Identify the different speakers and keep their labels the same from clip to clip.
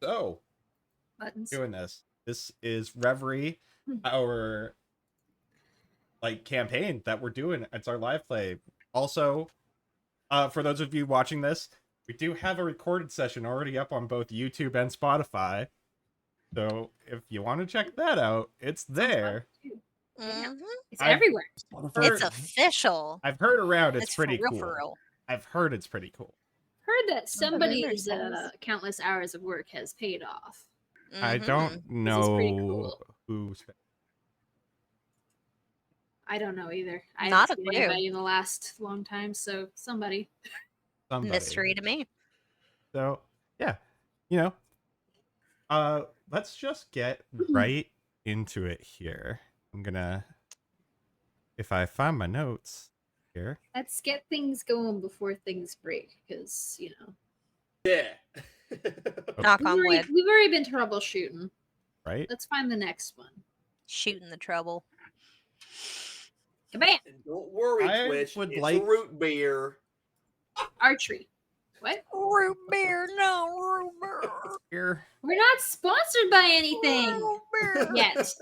Speaker 1: So,
Speaker 2: Buttons.
Speaker 1: doing this. This is Reverie, our campaign that we're doing. It's our live play. Also, for those of you watching this, we do have a recorded session already up on both YouTube and Spotify. So if you want to check that out, it's there.
Speaker 2: It's everywhere.
Speaker 3: It's official.
Speaker 1: I've heard around it's
Speaker 3: It's
Speaker 1: pretty
Speaker 3: for real,
Speaker 1: cool.
Speaker 3: for real.
Speaker 1: I've heard it's pretty cool.
Speaker 2: Heard that somebody's countless hours of work has paid off.
Speaker 1: I don't know who's.
Speaker 2: I don't know either. I
Speaker 3: Not
Speaker 2: haven't seen anybody in the last long time, so somebody.
Speaker 3: Mystery to me.
Speaker 1: So yeah, let's just get right into it here. I'm gonna, if I find my notes here.
Speaker 2: Let's get things going before things break, because
Speaker 1: Yeah.
Speaker 3: Knock on wood.
Speaker 2: We've already been troubleshooting.
Speaker 1: Right.
Speaker 2: Let's find the next one.
Speaker 3: Shooting the trouble.
Speaker 2: Kabam!
Speaker 4: And don't worry, Twitch. It's a root beer.
Speaker 2: Archery. What?
Speaker 3: Root beer, no root beer.
Speaker 2: We're not sponsored by anything yet.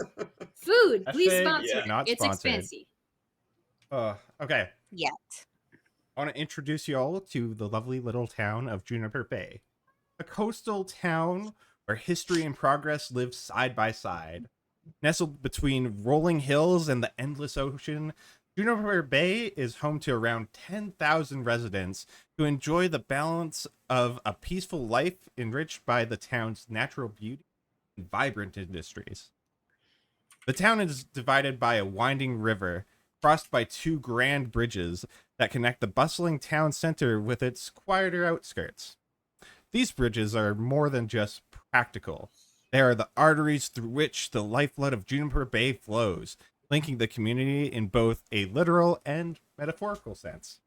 Speaker 2: Food, please sponsor.
Speaker 1: Yeah, not
Speaker 2: it's
Speaker 1: sponsored.
Speaker 2: expensive.
Speaker 1: Okay.
Speaker 3: Yet.
Speaker 1: I want to introduce you all to the lovely little town of Juniper Bay, a coastal town where history and progress live side by side. Nestled between rolling hills and the endless ocean, Juniper Bay is home to around 10,000 residents who enjoy the balance of a peaceful life enriched by the town's natural beauty and vibrant industries. The town is divided by a winding river, crossed by two grand bridges that connect the bustling town center with its quieter outskirts. These bridges are more than just practical. They are the arteries through which the lifeblood of Juniper Bay flows, linking the community in both a literal and metaphorical sense.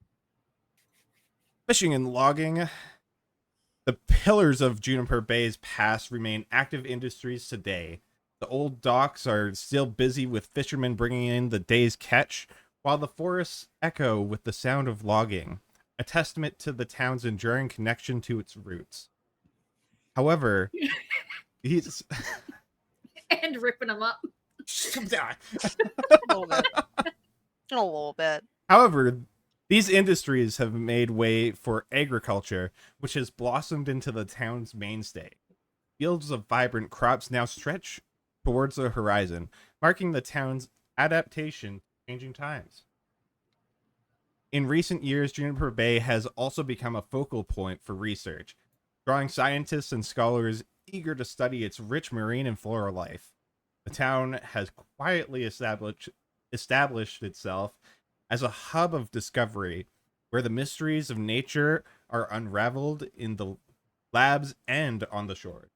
Speaker 1: Fishing and logging. The pillars of Juniper Bay's past remain active industries today. The old docks are still busy with fishermen bringing in the day's catch, while the forests echo with the sound of logging, a testament to the town's enduring connection to its roots. However, he's
Speaker 2: and ripping them up.
Speaker 3: A little bit.
Speaker 1: However, these industries have made way for agriculture, which has blossomed into the town's mainstay. Fields of vibrant crops now stretch towards the horizon, marking the town's adaptation to changing times. In recent years, Juniper Bay has also become a focal point for research, drawing scientists and scholars eager to study its rich marine and floral life. The town has quietly established itself as a hub of discovery, where the mysteries of nature are unraveled in the labs and on the shore.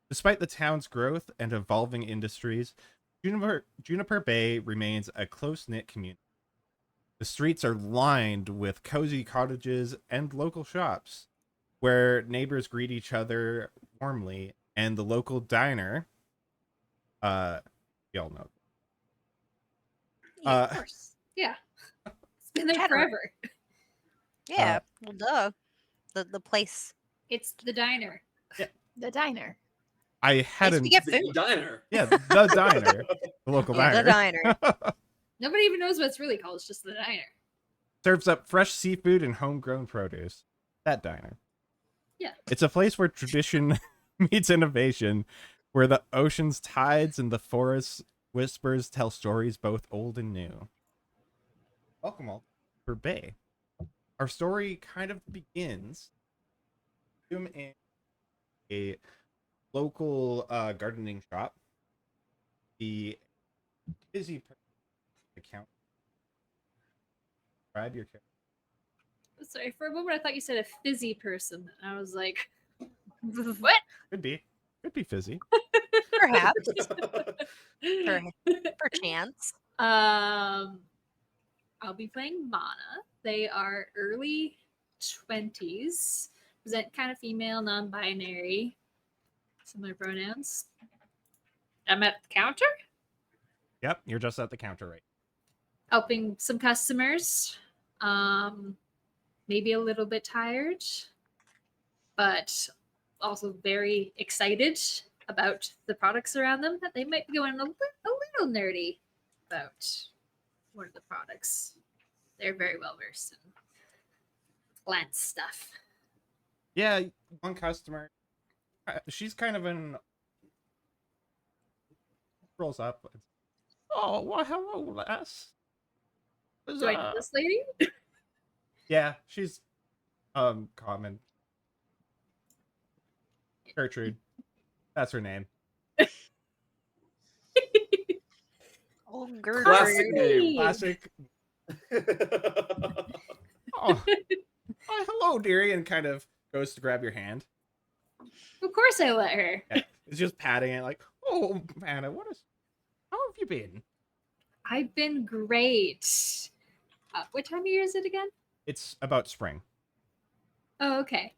Speaker 1: Despite the town's growth and evolving industries, Juniper Bay remains a close-knit community. The streets are lined with cozy cottages and local shops, where neighbors greet each other warmly, and the local diner, y'all know.
Speaker 2: Yeah, of course. Yeah. It's been there forever.
Speaker 3: Yeah, well, duh. The place.
Speaker 2: It's the diner.
Speaker 1: Yeah.
Speaker 3: The diner.
Speaker 1: I hadn't.
Speaker 4: The diner.
Speaker 1: Yeah, the diner. The local diner.
Speaker 3: The diner.
Speaker 2: Nobody even knows what it's really called. It's just the diner.
Speaker 1: Serves up fresh seafood and homegrown produce. That diner.
Speaker 2: Yeah.
Speaker 1: It's a place where tradition meets innovation, where the ocean's tides and the forest's whispers tell stories both old and new. Welcome all to Juniper Bay. Our story kind of begins in a local gardening shop. The busy account. Describe your character.
Speaker 2: Sorry, for a moment I thought you said a fizzy person. And I was like, what?
Speaker 1: Could be fizzy.
Speaker 3: Perhaps. Perchance.
Speaker 2: I'll be playing Mana. They are early 20s. Present kind of female, non-binary. Similar pronouns. I'm at the counter.
Speaker 1: Yep, you're just at the counter right.
Speaker 2: Helping some customers. Maybe a little bit tired, but also very excited about the products around them, that they might be going a little nerdy about one of the products. They're very well versed in plant stuff.
Speaker 1: Yeah, one customer. She's kind of an rolls up. Oh, well, hello, lass.
Speaker 2: Do I know this lady?
Speaker 1: Yeah, she's common. Gertrude. That's her name.
Speaker 3: Oh, Gertrude.
Speaker 4: Classic name.
Speaker 1: Classic. Oh, hello, dearie, and kind of goes to grab your hand.
Speaker 2: Of course I let her.
Speaker 1: Yeah, it's just patting it like, oh, Anna, how have you been?
Speaker 2: I've been great. What time of year is it again?
Speaker 1: It's about spring.
Speaker 2: Oh, okay.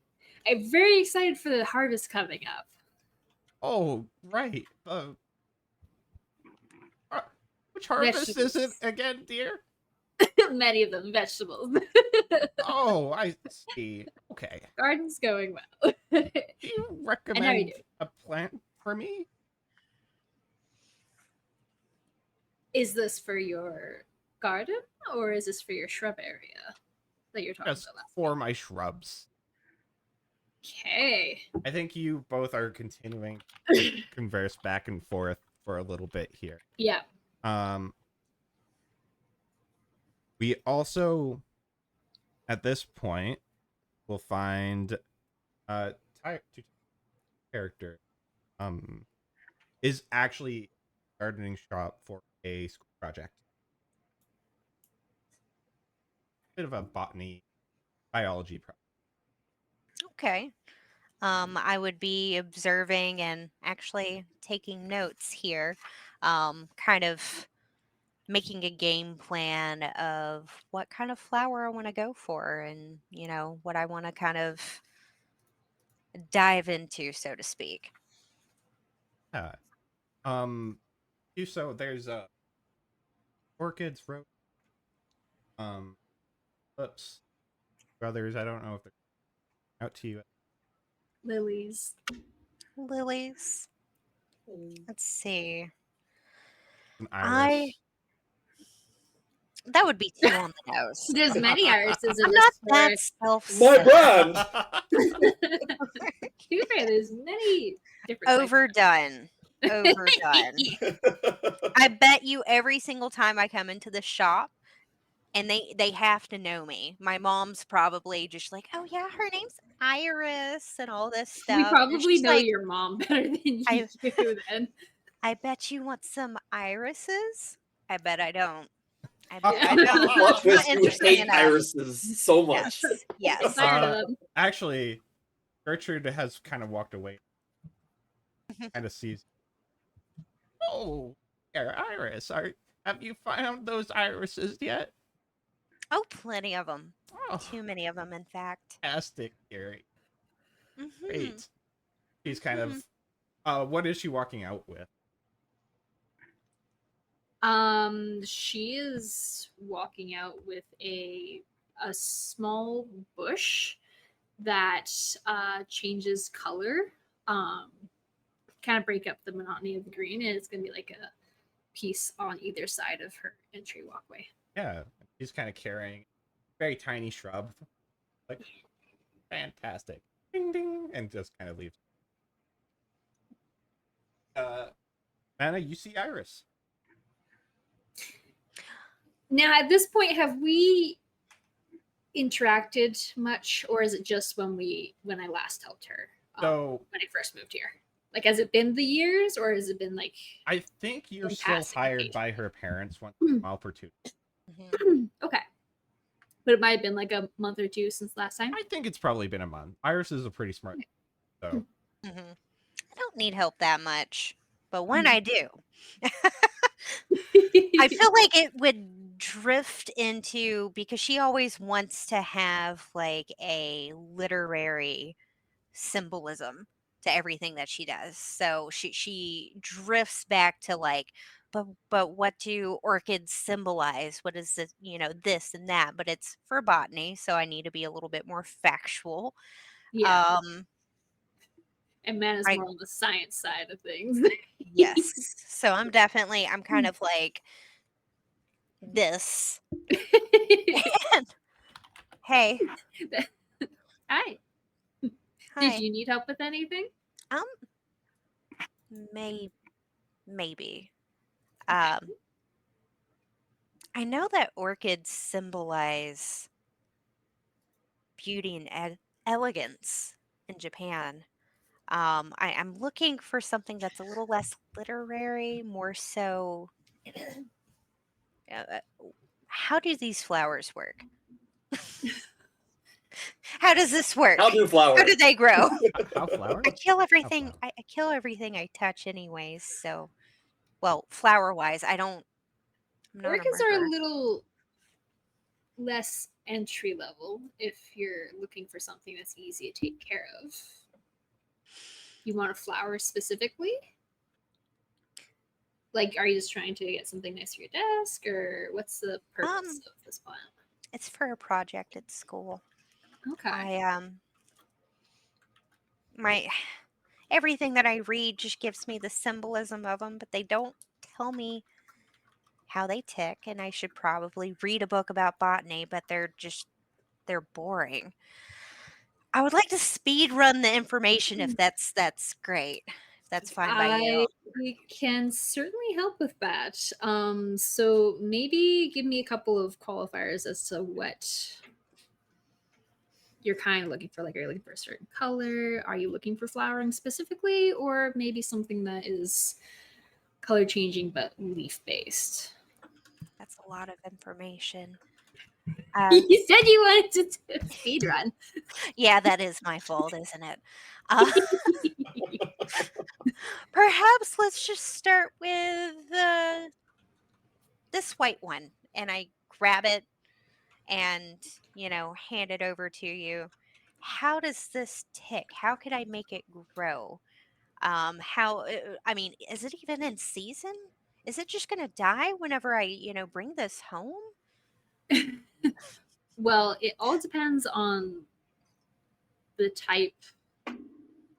Speaker 2: I'm very excited for the harvest coming up.
Speaker 1: Oh, right. Which harvest is it again, dear?
Speaker 2: Many of them vegetables.
Speaker 1: Oh, I see. Okay.
Speaker 2: Garden's going well.
Speaker 1: Do you recommend a plant for me?
Speaker 2: Is this for your garden or is this for your shrub area that you're talking
Speaker 1: Just
Speaker 2: about last
Speaker 1: for my shrubs.
Speaker 2: Okay.
Speaker 1: I think you both are continuing to converse back and forth for a little bit here.
Speaker 2: Yeah.
Speaker 1: We also, at this point, will find character is actually a gardening shop for a school project. Bit of a botany biology project.
Speaker 3: Okay. I would be observing and actually taking notes here, kind of making a game plan of what kind of flower I want to go for and, what I want to kind of dive into, so to speak.
Speaker 1: Yeah. So there's orchids, rose, oops, brothers. I don't know if they're out to you.
Speaker 2: Lilies.
Speaker 3: Lilies. Let's see.
Speaker 1: An iris.
Speaker 3: That would be too on the nose.
Speaker 2: There's many irises in
Speaker 3: I'm
Speaker 2: this
Speaker 3: not that
Speaker 2: forest.
Speaker 4: My brand.
Speaker 2: Cooper, there's many different
Speaker 3: Overdone. I bet you every single time I come into the shop, and they have to know me. My mom's probably just like, "Oh yeah, her name's Iris," and all this stuff.
Speaker 2: We probably know
Speaker 3: like,
Speaker 2: your mom better than you do. Then
Speaker 3: I bet you want some irises. I bet I don't. I
Speaker 2: don't.
Speaker 4: Plot twist,
Speaker 3: Not
Speaker 4: you
Speaker 3: interesting
Speaker 4: hate
Speaker 3: enough.
Speaker 4: irises so much.
Speaker 3: Yes.
Speaker 1: Actually, Gertrude has kind of walked away. Kind of sees. Oh, Iris, have you found those irises yet?
Speaker 3: Oh, plenty of them.
Speaker 1: Oh,
Speaker 3: too many of them, in fact.
Speaker 1: Fantastic, Gary.
Speaker 3: Mm-hmm.
Speaker 1: Great. She's kind of. What is she walking out with?
Speaker 2: She is walking out with a small bush that changes color. Kind of break up the monotony of the green, and it's gonna be like a piece on either side of her entry walkway.
Speaker 1: Yeah, she's kind of carrying a very tiny shrub. Like, fantastic. Ding ding, and just kind of leaves. Anna, you see Iris.
Speaker 2: Now, at this point, have we interacted much, or is it just when I last helped her?
Speaker 1: So
Speaker 2: when I first moved here, like, has it been the years, or has it been like?
Speaker 1: I think you're still hired by her parents once in a while for 2.
Speaker 2: Okay, but it might have been like a month or 2 since last time.
Speaker 1: I think it's probably been a month. Iris is a pretty smart, so.
Speaker 3: I don't need help that much, but when I do, I feel like it would drift into, because she always wants to have like a literary symbolism to everything that she does. So she drifts back to like, but what do orchids symbolize? What is it, this and that? But it's for botany, so I need to be a little bit more factual.
Speaker 2: Yeah. And man is
Speaker 3: I-
Speaker 2: more on the science side of things.
Speaker 3: Yes. So I'm kind of like this. And, hey,
Speaker 2: Hi.
Speaker 3: hi.
Speaker 2: Did you need help with anything?
Speaker 3: Um, maybe.
Speaker 2: Okay.
Speaker 3: I know that orchids symbolize beauty and elegance in Japan. I'm looking for something that's a little less literary, more so. Uh, how do these flowers work? How does this work?
Speaker 4: How do flowers?
Speaker 3: How do they grow?
Speaker 1: How flowers?
Speaker 3: I kill everything.
Speaker 1: flowers.
Speaker 3: I kill everything I touch, anyways. So, well, flower wise, I'm not a
Speaker 2: Orchids are a
Speaker 3: murderer.
Speaker 2: little less entry level if you're looking for something that's easy to take care of. You want a flower specifically? Like, are you just trying to get something nice for your desk, or what's the purpose of this plant?
Speaker 3: It's for a project at school.
Speaker 2: Okay.
Speaker 3: My everything that I read just gives me the symbolism of them, but they don't tell me how they tick, and I should probably read a book about botany, but they're boring. I would like to speed run the information if that's great. If that's fine by
Speaker 2: I
Speaker 3: you.
Speaker 2: can certainly help with that. So maybe give me a couple of qualifiers as to what you're kind of looking for. Like, are you looking for a certain color? Are you looking for flowering specifically, or maybe something that is color changing but leaf based?
Speaker 3: That's a lot of information.
Speaker 2: You said you wanted to speed run.
Speaker 3: Yeah, that is my fault, isn't it? Uh, perhaps let's just start with this white one, and I grab it and hand it over to you. How does this tick? How could I make it grow? How? I mean, is it even in season? Is it just gonna die whenever I bring this home?
Speaker 2: Well, it all depends on the type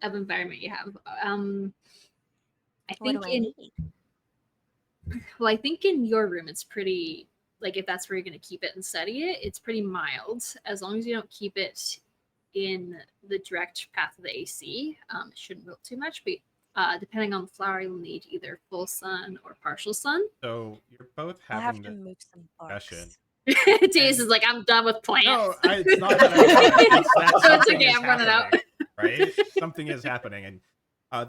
Speaker 2: of environment you have. I
Speaker 3: What do
Speaker 2: think
Speaker 3: I need?
Speaker 2: I think in your room it's pretty, like, if that's where you're going to keep it and study it, it's pretty mild as long as you don't keep it in the direct path of the AC. It shouldn't wilt too much, but depending on the flower, you'll need either full sun or partial sun.
Speaker 1: So you're both
Speaker 3: I'll have
Speaker 1: having
Speaker 3: to
Speaker 1: this
Speaker 3: move some
Speaker 1: discussion.
Speaker 3: books.
Speaker 2: Taze is like, I'm done with plants.
Speaker 1: No, it's not that I'm done. It's that
Speaker 2: So it's
Speaker 1: something
Speaker 2: okay,
Speaker 1: is
Speaker 2: I'm running out.
Speaker 1: happening, right? Something is happening, and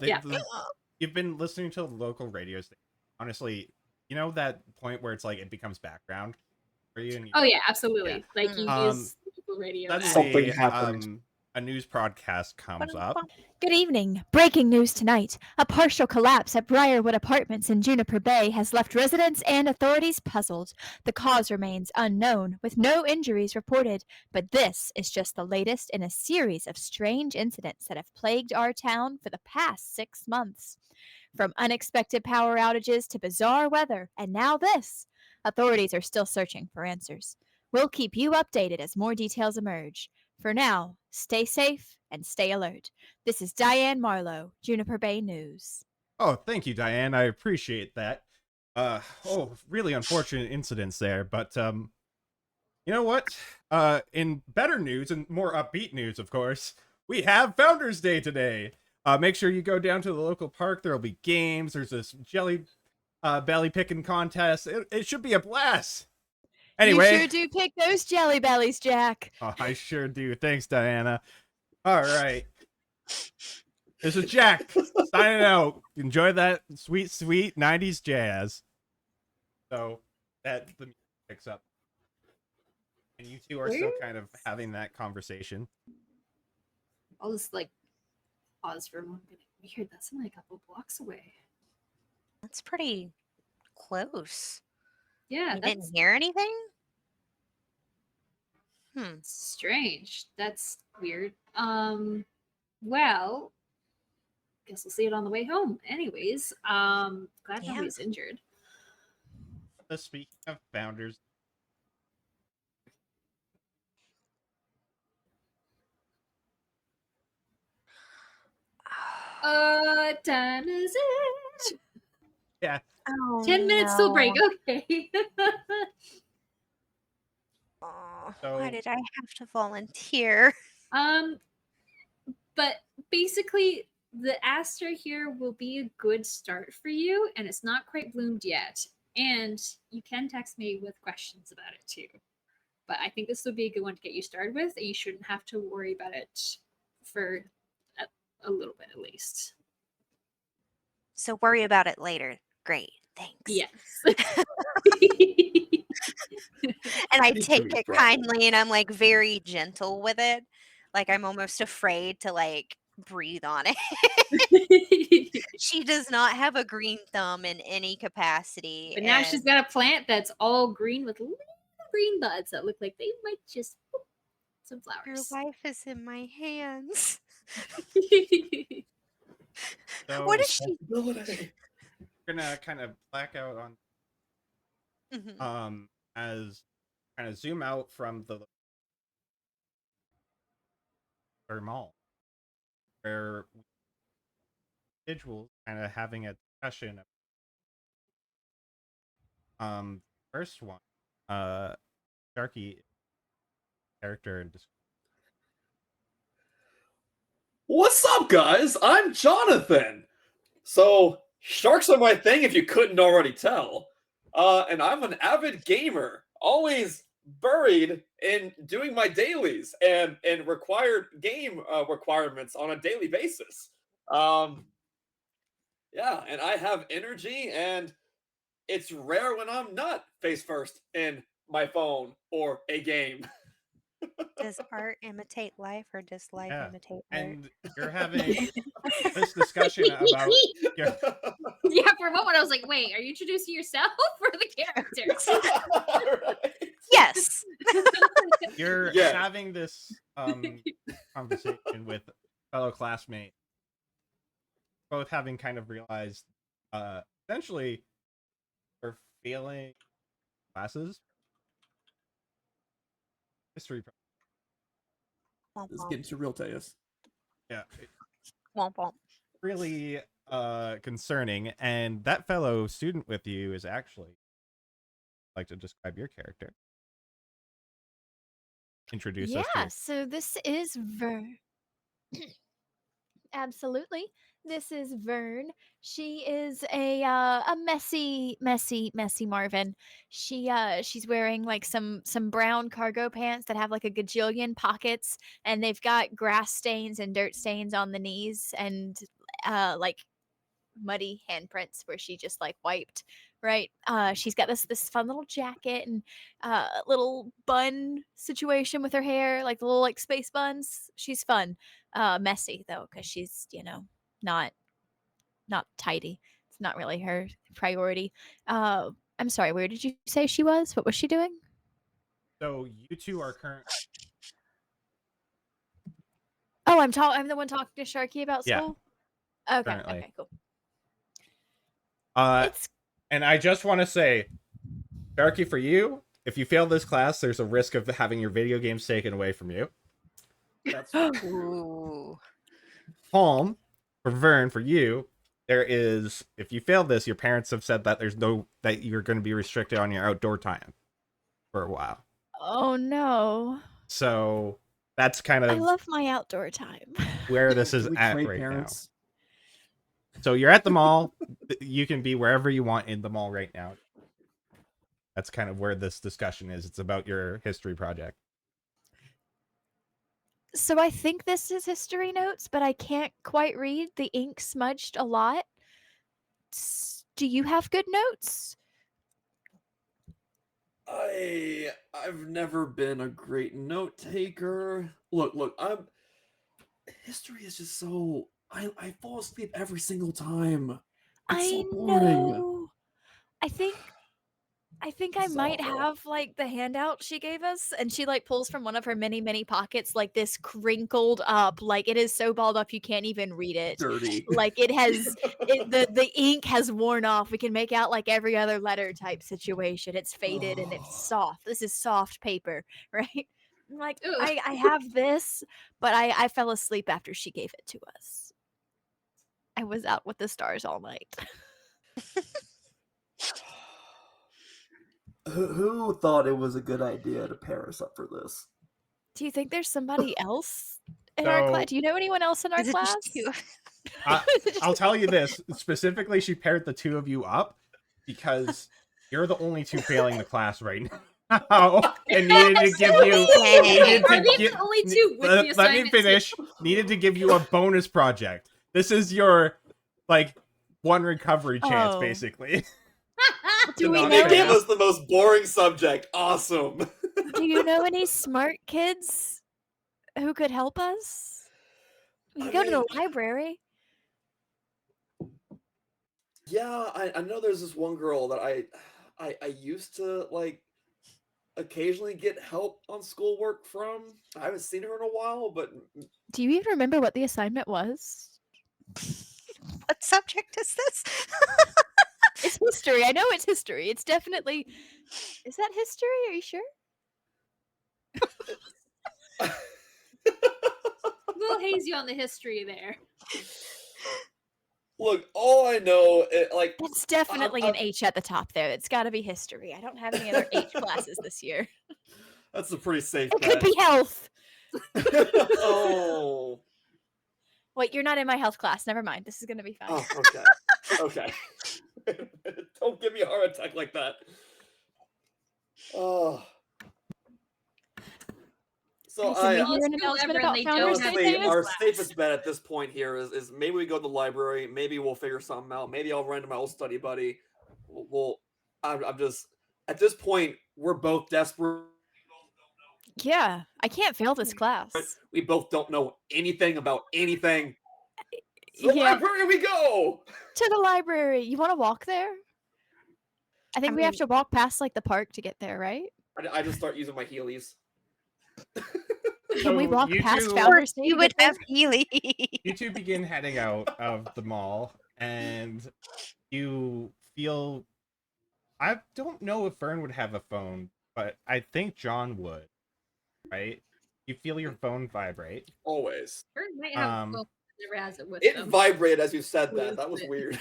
Speaker 2: Yeah.
Speaker 1: you've been listening to the local radio station. Honestly, you know that point where it's like it becomes background for you. And
Speaker 2: Oh yeah, absolutely.
Speaker 1: Yeah.
Speaker 2: Like you use local radio.
Speaker 1: Suddenly,
Speaker 4: Something happened.
Speaker 1: a news broadcast comes up.
Speaker 5: Good evening. Breaking news tonight. A partial collapse at Briarwood Apartments in Juniper Bay has left residents and authorities puzzled. The cause remains unknown, with no injuries reported, but this is just the latest in a series of strange incidents that have plagued our town for the past 6 months. From unexpected power outages to bizarre weather, and now this. Authorities are still searching for answers. We'll keep you updated as more details emerge. For now, stay safe and stay alert. This is Diane Marlowe, Juniper Bay News.
Speaker 1: Oh, thank you, Diane. I appreciate that. Really unfortunate incidents there, but you know what? In better news and more upbeat news, of course, we have Founders Day today. Make sure you go down to the local park. There'll be games. There's this jelly belly picking contest. It should be a blast. Anyway,
Speaker 5: You sure do pick those jelly bellies, Jack.
Speaker 1: oh, I sure do. Thanks, Diana. All right. This is Jack signing out. Enjoy that sweet, sweet 90s jazz. So that the music picks up. And you two are still kind of having that conversation.
Speaker 2: I'll just like pause for a moment. Weird, that's only a couple blocks away.
Speaker 3: That's pretty close.
Speaker 2: Yeah,
Speaker 3: You
Speaker 2: that's
Speaker 3: didn't hear anything?
Speaker 2: strange. That's weird. Well, guess we'll see it on the way home. Anyways, glad
Speaker 3: Yeah.
Speaker 2: nobody's injured.
Speaker 1: Speaking of Founders,
Speaker 2: Time is it?
Speaker 1: Yeah.
Speaker 3: Oh
Speaker 2: 10 minutes till break.
Speaker 3: no.
Speaker 2: Okay.
Speaker 3: Oh, why
Speaker 1: So
Speaker 3: did I have to volunteer?
Speaker 2: um, but basically, the aster here will be a good start for you, and it's not quite bloomed yet. And you can text me with questions about it too. But I think this would be a good one to get you started with, and you shouldn't have to worry about it for a little bit at least.
Speaker 3: So worry about it later. Great, thanks.
Speaker 2: Yes.
Speaker 3: And I
Speaker 4: Need to
Speaker 3: take
Speaker 4: be
Speaker 3: it
Speaker 4: proper.
Speaker 3: kindly and I'm like very gentle with it. Like I'm almost afraid to like breathe on it. She does not have a green thumb in any capacity.
Speaker 2: But now she's
Speaker 3: And
Speaker 2: got a plant that's all green with little green buds that look like they might just some
Speaker 3: your
Speaker 2: flowers.
Speaker 3: life is in my hands.
Speaker 1: so
Speaker 3: What is she?
Speaker 4: Responsibility.
Speaker 1: we're gonna kind of black out on
Speaker 3: Mhm.
Speaker 1: as kind of zoom out from the mall where individuals kind of having a discussion. First one, Sharky character and
Speaker 4: What's up, guys? I'm Jonathan. So, sharks are my thing if you couldn't already tell. And I'm an avid gamer, always buried in doing my dailies and required game requirements on a daily basis. Um, yeah, and I have energy, and it's rare when I'm not face first in my phone or a game.
Speaker 3: Does art imitate life or does life
Speaker 1: yeah,
Speaker 3: imitate art?
Speaker 1: and you're having this discussion about your,
Speaker 2: Yeah, for a moment I was like, wait, are you introducing yourself or the characters?
Speaker 4: Right.
Speaker 3: Yes.
Speaker 1: you're
Speaker 4: Yes.
Speaker 1: having this conversation with fellow classmates, both having kind of realized essentially we're failing classes history.
Speaker 3: Womp
Speaker 4: This is
Speaker 3: womp.
Speaker 4: getting too real, Tejas.
Speaker 1: Yeah,
Speaker 3: Womp womp.
Speaker 1: really concerning. And that fellow student with you is actually like to describe your character. Introduce us to
Speaker 5: Yeah,
Speaker 1: your
Speaker 5: so this is Vern. Absolutely. This is Vern. She is a messy Marvin. She's wearing like some brown cargo pants that have like a gajillion pockets, and they've got grass stains and dirt stains on the knees, and like muddy handprints where she just like wiped. Right. She's got this fun little jacket and little bun situation with her hair, like the little like space buns. She's fun. Messy though, because she's, not not tidy. It's not really her priority. I'm sorry, where did you say she was? What was she doing?
Speaker 1: So you two are current.
Speaker 5: Oh, I'm the one talking to Sharky about
Speaker 1: Yeah,
Speaker 5: school? Okay,
Speaker 1: currently.
Speaker 5: okay, cool.
Speaker 1: Uh,
Speaker 5: It's
Speaker 1: and I just want to say, Sharky, for you, if you fail this class, there's a risk of having your video games taken away from you.
Speaker 4: That's
Speaker 3: Ooh.
Speaker 1: Palm, for Vern, for you, there is, if you fail this, your parents have said that that you're going to be restricted on your outdoor time for a while.
Speaker 5: oh no.
Speaker 1: So that's kind
Speaker 5: I
Speaker 1: of
Speaker 5: love my outdoor time.
Speaker 1: where this is
Speaker 4: Can we
Speaker 1: at
Speaker 4: trade
Speaker 1: right
Speaker 4: parents?
Speaker 1: now. So you're at the mall. You can be wherever you want in the mall right now. That's kind of where this discussion is. It's about your history project.
Speaker 5: So I think this is history notes, but I can't quite read. The ink smudged a lot. Do you have good notes?
Speaker 4: I've never been a great note taker. Look, history is just so I fall asleep every single time. It's
Speaker 5: I
Speaker 4: so boring.
Speaker 5: know. I think I
Speaker 4: This is
Speaker 5: might
Speaker 4: awful.
Speaker 5: have like the handout she gave us, and she like pulls from one of her many pockets like this crinkled up, like it is so balled up you can't even read it.
Speaker 4: Dirty.
Speaker 5: Like the ink has worn off. We can make out like every other letter type situation. It's faded and it's soft. This is soft paper, right? I'm like
Speaker 2: Ugh.
Speaker 5: I have this, but I fell asleep after she gave it to us. I was out with the stars all night.
Speaker 6: Who thought it was a good idea to pair us up for this?
Speaker 5: Do you think there's somebody else in our
Speaker 1: So-
Speaker 5: class? Do you know anyone else in our
Speaker 3: Is it
Speaker 5: class?
Speaker 3: just you?
Speaker 1: I'll tell you this specifically. She paired the two of you up because you're the only two failing the class right now, and needed to give you. Needed
Speaker 2: Are
Speaker 1: to
Speaker 2: they
Speaker 1: give,
Speaker 2: the only two with the
Speaker 1: let me
Speaker 2: assignments?
Speaker 1: finish. Needed to give you a bonus project. This is your like one recovery chance,
Speaker 5: Oh.
Speaker 1: basically.
Speaker 5: Do we
Speaker 1: Not
Speaker 5: know?
Speaker 4: They gave
Speaker 1: fair.
Speaker 4: us the most boring subject. Awesome.
Speaker 5: Do you know any smart kids who could help us? We could go to the library.
Speaker 4: Yeah, I know there's this one girl that I used to like occasionally get help on schoolwork from. I haven't seen her in a while, but
Speaker 5: Do you even remember what the assignment was?
Speaker 3: What subject is this?
Speaker 5: It's history. I know it's history. It's definitely. Is that history? Are you sure?
Speaker 2: A little hazy on the history there.
Speaker 4: look, all I know, like
Speaker 5: It's definitely an H at the top there. It's got to be history. I don't have any other H classes this year.
Speaker 4: that's a pretty safe
Speaker 5: It
Speaker 4: bet.
Speaker 5: could be health.
Speaker 4: Oh.
Speaker 5: Wait, you're not in my health class. Never mind. This is gonna be fine.
Speaker 4: Oh, okay. Okay. Don't give me a heart attack like that. Oh. So
Speaker 5: Can we
Speaker 4: I
Speaker 5: hear an
Speaker 2: Let's go
Speaker 5: announcement
Speaker 2: ever, and
Speaker 5: about
Speaker 2: they
Speaker 5: Founders
Speaker 2: don't have
Speaker 5: Day?
Speaker 4: honestly,
Speaker 2: dance
Speaker 4: our
Speaker 2: class.
Speaker 4: safest bet at this point here is maybe we go to the library. Maybe we'll figure something out. Maybe I'll run into my old study buddy. I'm just at this point we're both desperate.
Speaker 5: Yeah, I can't fail this class.
Speaker 4: We both don't know anything about anything. To the
Speaker 5: Yeah,
Speaker 4: library we go.
Speaker 5: to the library. You want to walk there? I think we have
Speaker 3: mean-
Speaker 5: to walk past like the park to get there, right?
Speaker 4: I just start using my Heelys.
Speaker 5: Can we
Speaker 1: So
Speaker 5: walk
Speaker 1: you
Speaker 5: past
Speaker 1: two-
Speaker 5: Founders Day?
Speaker 3: You
Speaker 5: to
Speaker 3: would
Speaker 5: get there?
Speaker 3: have Healy.
Speaker 1: You two begin heading out of the mall, and you feel. I don't know if Fern would have a phone, but I think John would. Right? You feel your phone vibrate.
Speaker 4: Always.
Speaker 2: Or might have
Speaker 1: Um,
Speaker 2: a phone that never has it with
Speaker 4: It
Speaker 2: them.
Speaker 4: vibrated as you said that.
Speaker 2: Lose
Speaker 4: That was
Speaker 2: it.
Speaker 4: weird.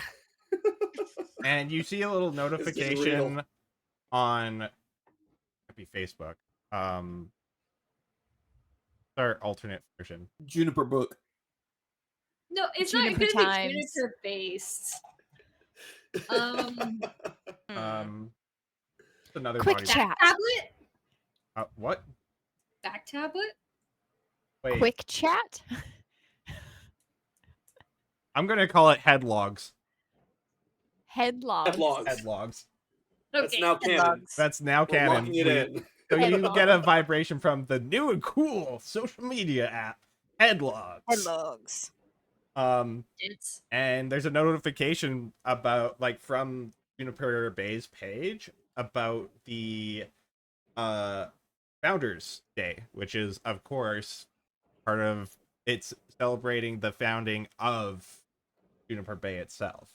Speaker 1: And you see a little notification on happy Facebook. Our alternate version.
Speaker 4: Juniper book.
Speaker 2: No, it's
Speaker 5: Juniper
Speaker 2: not going to
Speaker 5: Times.
Speaker 2: be Juniper based.
Speaker 1: It's another
Speaker 5: Quick
Speaker 1: body.
Speaker 5: chat.
Speaker 2: Tablet?
Speaker 1: What?
Speaker 2: Back tablet?
Speaker 1: Wait.
Speaker 5: Quick chat.
Speaker 1: I'm gonna call it headlogs.
Speaker 5: Headlogs.
Speaker 4: Headlogs.
Speaker 1: Headlogs.
Speaker 2: Okay.
Speaker 4: That's now canon.
Speaker 1: That's now
Speaker 4: We're
Speaker 1: canon.
Speaker 4: locking it in.
Speaker 1: So you
Speaker 5: Headlogs.
Speaker 1: get a vibration from the new and cool social media app, Headlogs.
Speaker 3: Headlogs.
Speaker 2: It's
Speaker 1: And there's a notification about from Juniper Bay's page about the Founders Day, which is of course part of it's celebrating the founding of Juniper Bay itself.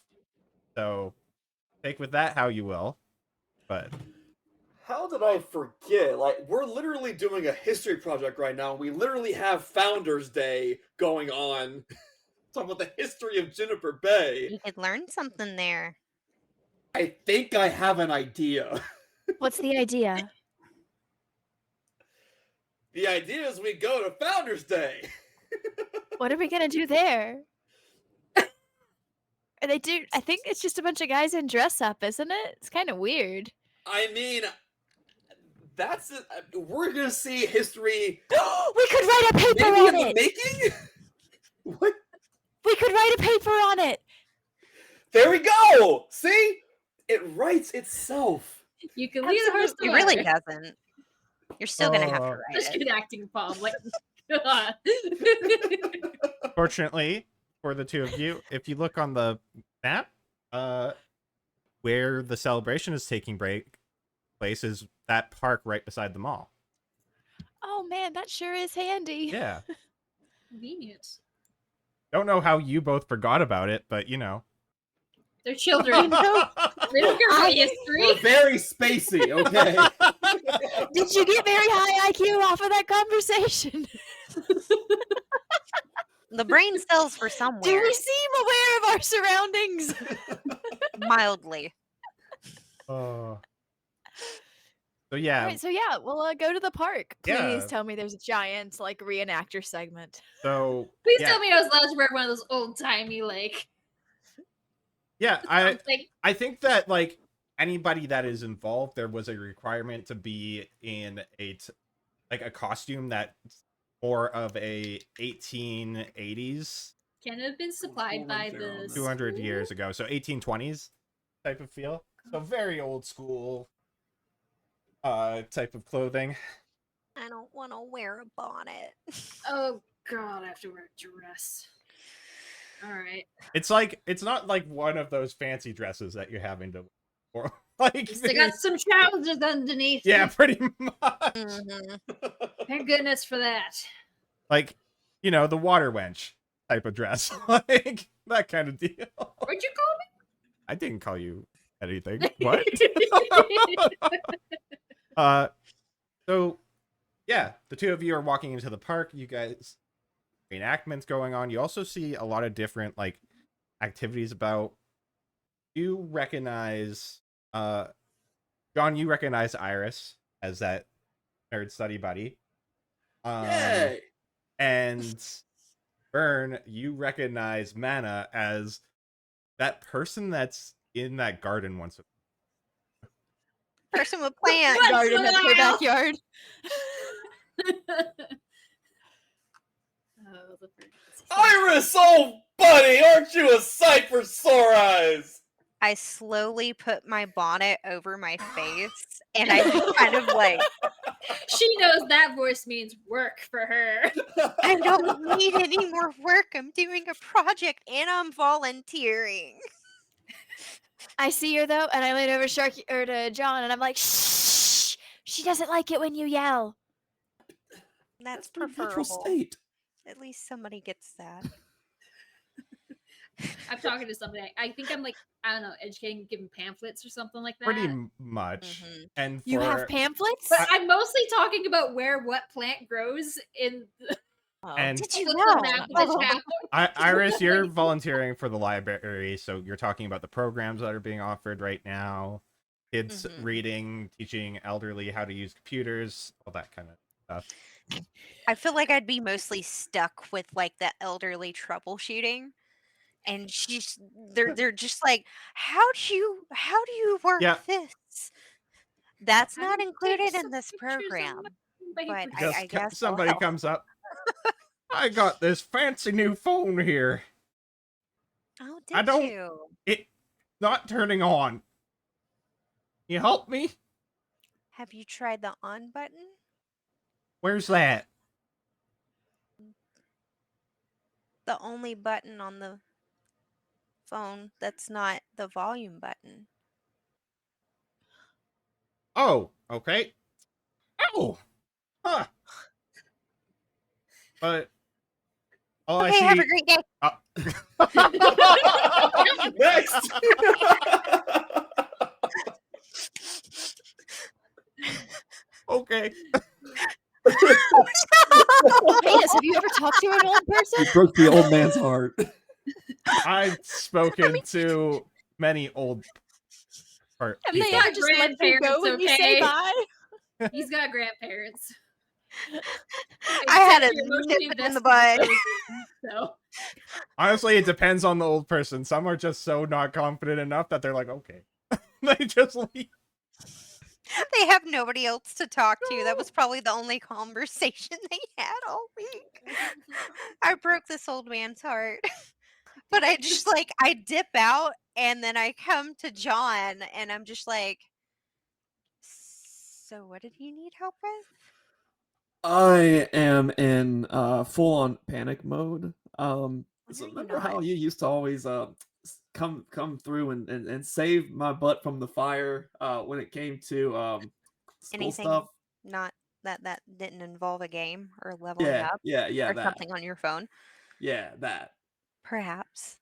Speaker 1: So take with that how you will, but
Speaker 4: How did I forget? Like, we're literally doing a history project right now. We literally have Founders Day going on. Talking about the history of Juniper Bay.
Speaker 3: You could learn something there.
Speaker 4: I think I have an idea.
Speaker 5: What's the idea?
Speaker 4: The idea is we go to Founders Day.
Speaker 5: What are we gonna do there? And they do. I think it's just a bunch of guys in dress up, isn't it? It's kind of weird.
Speaker 4: I mean, that's it. We're gonna see history.
Speaker 5: We could write a paper
Speaker 4: Maybe in
Speaker 5: on
Speaker 4: the
Speaker 5: it.
Speaker 4: making. What?
Speaker 5: We could write a paper on it.
Speaker 4: There we go. See, it writes itself.
Speaker 2: you can leave the horse to
Speaker 3: It really
Speaker 2: water.
Speaker 3: doesn't. You're still gonna have to
Speaker 1: Oh.
Speaker 3: write
Speaker 2: Such
Speaker 3: it.
Speaker 2: good acting, Paul. Like, God.
Speaker 1: fortunately for the two of you, if you look on the map, where the celebration is taking place is that park right beside the mall.
Speaker 5: Oh man, that sure is handy.
Speaker 1: Yeah.
Speaker 2: Convenient.
Speaker 1: Don't know how you both forgot about it, but you know.
Speaker 2: They're children. They don't care about
Speaker 4: We're
Speaker 2: history.
Speaker 4: very spacey, okay?
Speaker 5: Did you get very high IQ off of that conversation?
Speaker 3: The brain cells for somewhere.
Speaker 5: Do we seem aware of our surroundings.
Speaker 3: Mildly.
Speaker 1: So
Speaker 5: All
Speaker 1: yeah,
Speaker 5: right, so yeah, we'll go to the park. Please
Speaker 1: Yeah.
Speaker 5: tell me there's a giant like reenactor segment.
Speaker 1: so
Speaker 2: Please
Speaker 1: yeah,
Speaker 2: tell me I was allowed to wear one of those old timey like.
Speaker 1: yeah.
Speaker 2: Like
Speaker 1: I think that like anybody that is involved, there was a requirement to be in like a costume that's more of a 1880s,
Speaker 2: can have been supplied by the
Speaker 1: 200
Speaker 2: school?
Speaker 1: years ago, so 1820s type of feel. So very old school type of clothing.
Speaker 3: I don't want to wear a bonnet.
Speaker 2: Oh god, I have to wear a dress. All right.
Speaker 1: It's like it's not like one of those fancy dresses that you're having to or like
Speaker 2: At least I got some trousers underneath.
Speaker 1: yeah, pretty much.
Speaker 3: Mhm.
Speaker 2: Thank goodness for that.
Speaker 1: Like, you know, the water wench type of dress. Like that kind of deal.
Speaker 2: What'd you call
Speaker 1: I didn't call you anything.
Speaker 2: me?
Speaker 1: What? So yeah, the two of you are walking into the park. You guys reenactments going on. You also see a lot of different like activities about. You recognize John, you recognize Iris as that nerd study buddy.
Speaker 4: Yay!
Speaker 1: And Bern, you recognize Mana as that person that's in that garden once.
Speaker 3: Person with plants.
Speaker 2: What?
Speaker 5: Garden at her
Speaker 2: Smile.
Speaker 5: backyard.
Speaker 2: Oh, the bird.
Speaker 4: Iris, old buddy, aren't you a sight for sore eyes?
Speaker 3: I slowly put my bonnet over my face and I just kind of like,
Speaker 2: She knows that voice means work for her.
Speaker 3: I don't need any more work. I'm doing a project and I'm volunteering.
Speaker 5: I see her though, and I lean over to John, and I'm like, shh. She doesn't like it when you yell.
Speaker 3: That's
Speaker 6: their natural
Speaker 3: preferable.
Speaker 6: state.
Speaker 3: At least somebody gets that.
Speaker 2: I'm talking to somebody. I think I'm like, I don't know, educating, giving pamphlets or something like that.
Speaker 1: Pretty much.
Speaker 3: Mhm.
Speaker 1: And
Speaker 5: You have
Speaker 1: for-
Speaker 5: pamphlets?
Speaker 2: But I'm mostly talking about where what plant grows in the
Speaker 1: and
Speaker 3: Did you
Speaker 2: the
Speaker 3: know?
Speaker 2: map of the town.
Speaker 1: Iris, you're volunteering for the library, so you're talking about the programs that are being offered right now. Kids
Speaker 3: Mhm.
Speaker 1: reading, teaching elderly how to use computers, all that kind of stuff.
Speaker 3: I feel like I'd be mostly stuck with like the elderly troubleshooting. And they're just like, how do you work
Speaker 1: Yeah.
Speaker 3: this? That's
Speaker 2: I
Speaker 3: not
Speaker 2: will take
Speaker 3: included
Speaker 2: some
Speaker 3: in this
Speaker 2: pictures of
Speaker 3: program.
Speaker 2: my
Speaker 3: But
Speaker 2: papers.
Speaker 1: Just
Speaker 3: I guess I'll
Speaker 1: somebody
Speaker 3: help.
Speaker 1: comes up. I got this fancy new phone here.
Speaker 3: Oh,
Speaker 1: I
Speaker 3: did
Speaker 1: don't-
Speaker 3: you?
Speaker 1: It not turning on. You help me?
Speaker 3: Have you tried the on button?
Speaker 1: Where's that?
Speaker 3: The only button on the phone that's not the volume button.
Speaker 1: Oh, okay. Oh, huh. But all
Speaker 3: Okay,
Speaker 1: I see.
Speaker 3: have a great day.
Speaker 4: Next!
Speaker 1: Okay.
Speaker 5: Venus, have you ever talked to an old person?
Speaker 6: You broke the old man's heart.
Speaker 1: I've spoken to many old
Speaker 5: Have
Speaker 1: people.
Speaker 5: they ever just let you go when you say
Speaker 2: Okay.
Speaker 5: bye?
Speaker 2: He's got grandparents.
Speaker 3: I had
Speaker 2: Except
Speaker 3: a
Speaker 2: you're emotionally
Speaker 3: nip it in the
Speaker 2: invested
Speaker 3: bud.
Speaker 2: those, So
Speaker 1: Honestly, it depends on the old person. Some are just so not confident enough that they're like, okay. They just leave.
Speaker 3: They have nobody else to talk to. That was probably the only conversation they had all week. I broke this old man's heart. But I just like, I dip out and then I come to John and I'm just like, so what did you need help with?
Speaker 6: I am in full on panic mode. So
Speaker 3: No, you're
Speaker 6: remember how
Speaker 3: not.
Speaker 6: you used to always come through and save my butt from the fire when it came to school
Speaker 3: Anything
Speaker 6: stuff?
Speaker 3: not that didn't involve a game or leveling
Speaker 6: Yeah,
Speaker 3: up
Speaker 6: yeah,
Speaker 3: or
Speaker 6: that.
Speaker 3: something on your phone,
Speaker 6: Yeah, that.
Speaker 3: perhaps.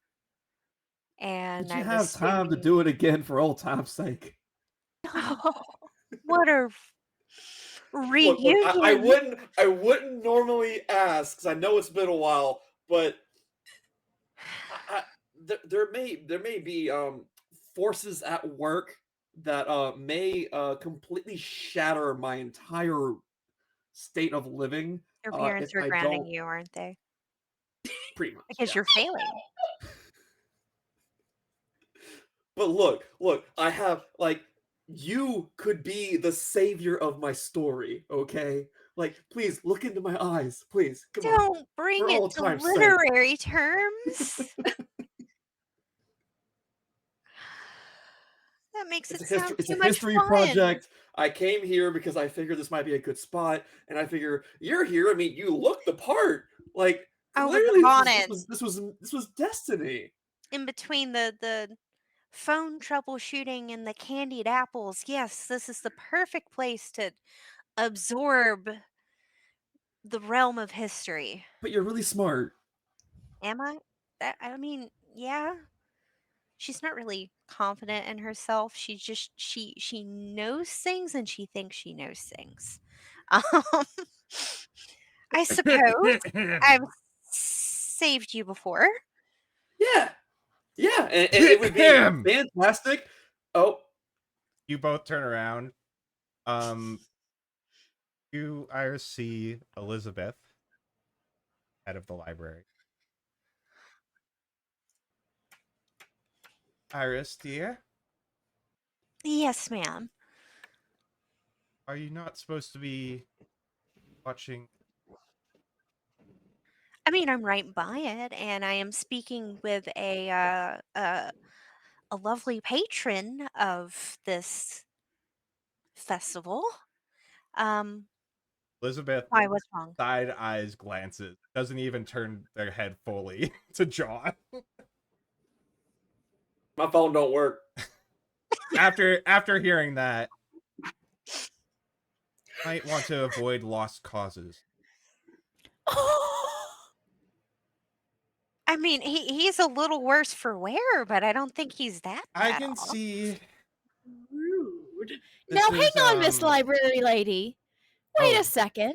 Speaker 3: And
Speaker 6: Did you
Speaker 3: I
Speaker 6: have
Speaker 3: was
Speaker 6: time to
Speaker 3: doing-
Speaker 6: do it again for old time's sake?
Speaker 3: What a
Speaker 4: Look,
Speaker 3: reunion!
Speaker 4: I wouldn't normally ask because I know it's been a while, but there may be forces at work that may completely shatter my entire state of living
Speaker 3: Your
Speaker 4: if
Speaker 3: parents are
Speaker 4: I
Speaker 3: grounding
Speaker 4: don't.
Speaker 3: you, aren't they?
Speaker 4: Pretty much,
Speaker 3: Because
Speaker 4: yeah.
Speaker 3: you're failing.
Speaker 4: But look, I have like you could be the savior of my story, okay? Like, please look into my eyes, please. Come on,
Speaker 3: Don't bring
Speaker 4: for
Speaker 3: it
Speaker 4: all
Speaker 3: to
Speaker 4: time's sake.
Speaker 3: literary terms. That makes it sound
Speaker 4: It's a
Speaker 3: too much
Speaker 4: history
Speaker 3: fun.
Speaker 4: project. I came here because I figured this might be a good spot, and I figure you're here. I mean, you look the part. Like
Speaker 3: Oh, with the
Speaker 4: clearly,
Speaker 3: bonnet.
Speaker 4: this was destiny.
Speaker 3: In between the phone troubleshooting and the candied apples, yes, this is the perfect place to absorb the realm of history.
Speaker 4: But you're really smart.
Speaker 3: Am I? I mean, yeah. She's not really confident in herself. She knows things and she thinks she knows things. Um, I suppose I've saved you before.
Speaker 4: Yeah, yeah, and it would be
Speaker 1: Him!
Speaker 4: fantastic. Oh,
Speaker 1: You both turn around. You Iris see Elizabeth, head of the library. Iris, dear,
Speaker 3: Yes, ma'am.
Speaker 1: are you not supposed to be watching?
Speaker 3: I mean, I'm right by it, and I am speaking with a lovely patron of this festival. Um,
Speaker 1: Elizabeth
Speaker 3: why? What's wrong?
Speaker 1: side eyes glances, doesn't even turn their head fully to John.
Speaker 4: my phone don't work.
Speaker 1: After hearing that, might want to avoid lost causes.
Speaker 3: I mean, he's a little worse for wear, but I don't think he's that
Speaker 1: I
Speaker 3: bad
Speaker 1: can
Speaker 3: off.
Speaker 1: see
Speaker 2: Rude.
Speaker 5: Now,
Speaker 1: this is,
Speaker 5: hang on, Miss Library Lady. Wait
Speaker 1: oh.
Speaker 5: a second.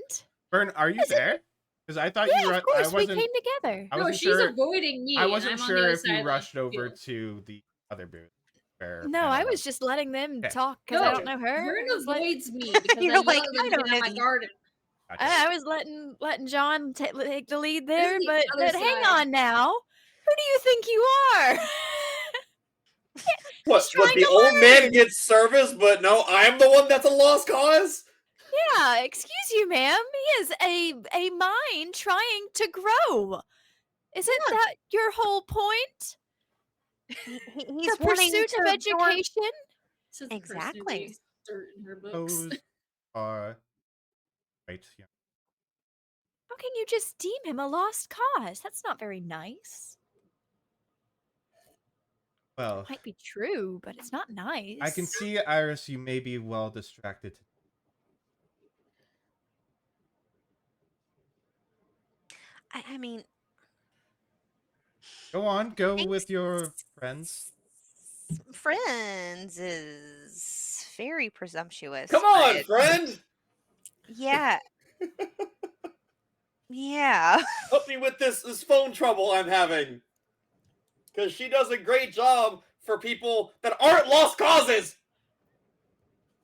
Speaker 1: Bern, are you
Speaker 5: Is it-
Speaker 1: there? Because I thought
Speaker 5: Yeah,
Speaker 1: you.
Speaker 5: of
Speaker 1: I
Speaker 5: course, we
Speaker 1: wasn't.
Speaker 5: came together.
Speaker 1: I
Speaker 2: No,
Speaker 1: wasn't
Speaker 2: she's
Speaker 1: sure.
Speaker 2: avoiding me.
Speaker 1: I
Speaker 2: and
Speaker 1: wasn't
Speaker 2: I'm on
Speaker 1: sure
Speaker 2: the other
Speaker 1: if you
Speaker 2: side of the
Speaker 1: rushed over
Speaker 2: field.
Speaker 1: to the other booth. Where
Speaker 5: No, I
Speaker 1: Anna
Speaker 5: was just letting them
Speaker 1: Okay.
Speaker 5: talk because I
Speaker 2: No,
Speaker 5: don't know her.
Speaker 2: Vern
Speaker 5: I was like,
Speaker 2: avoids me because
Speaker 3: You're
Speaker 2: I
Speaker 3: like,
Speaker 2: yell at
Speaker 3: I
Speaker 2: him to
Speaker 3: don't
Speaker 2: get
Speaker 3: know
Speaker 2: out my
Speaker 3: these.
Speaker 2: garden.
Speaker 1: Gotcha.
Speaker 5: I was letting John take the lead
Speaker 2: This is
Speaker 5: there,
Speaker 2: the
Speaker 5: but
Speaker 2: other
Speaker 5: hang
Speaker 2: side.
Speaker 5: on now. Who do you think you are?
Speaker 4: What?
Speaker 5: He's
Speaker 4: What?
Speaker 5: trying
Speaker 4: The
Speaker 5: to
Speaker 4: old man
Speaker 5: learn.
Speaker 4: gets service, but no, I'm the one that's a lost cause.
Speaker 5: Yeah, excuse you, ma'am. He is a mind trying to grow. Isn't
Speaker 3: Yeah.
Speaker 5: that your whole point?
Speaker 3: He's
Speaker 5: The
Speaker 3: wanting
Speaker 5: pursuit
Speaker 3: to
Speaker 5: of
Speaker 3: absorb.
Speaker 5: education?
Speaker 2: Says the person who
Speaker 3: Exactly.
Speaker 2: leaves dirt in her books.
Speaker 1: Those are right. Yeah.
Speaker 5: How can you just deem him a lost cause? That's not very nice.
Speaker 1: Well,
Speaker 5: Might be true, but it's not nice.
Speaker 1: I can see, Iris, you may be well distracted.
Speaker 3: I mean,
Speaker 1: Go on, go
Speaker 3: thanks.
Speaker 1: with your friends.
Speaker 3: Friends is very presumptuous.
Speaker 4: Come on,
Speaker 3: but
Speaker 4: friend.
Speaker 3: yeah. Yeah.
Speaker 4: Help me with this phone trouble I'm having. Because she does a great job for people that aren't lost causes.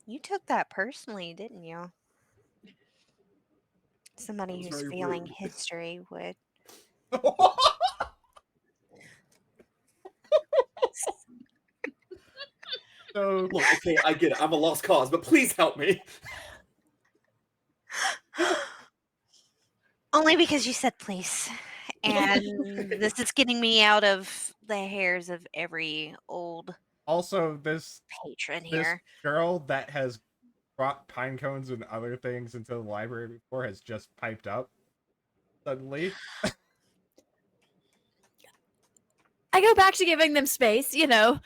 Speaker 3: You took that personally, didn't you? Somebody
Speaker 4: That was
Speaker 3: who's
Speaker 4: very
Speaker 3: failing
Speaker 4: rude.
Speaker 3: history would.
Speaker 1: So
Speaker 4: Look, okay, I get it. I'm a lost cause, but please help me.
Speaker 3: Only because you said please. And this is getting me out of the hairs of every old
Speaker 1: also this
Speaker 3: patron
Speaker 1: this
Speaker 3: here.
Speaker 1: girl that has brought pine cones and other things into the library before has just piped up suddenly.
Speaker 5: I go back to giving them space, you know.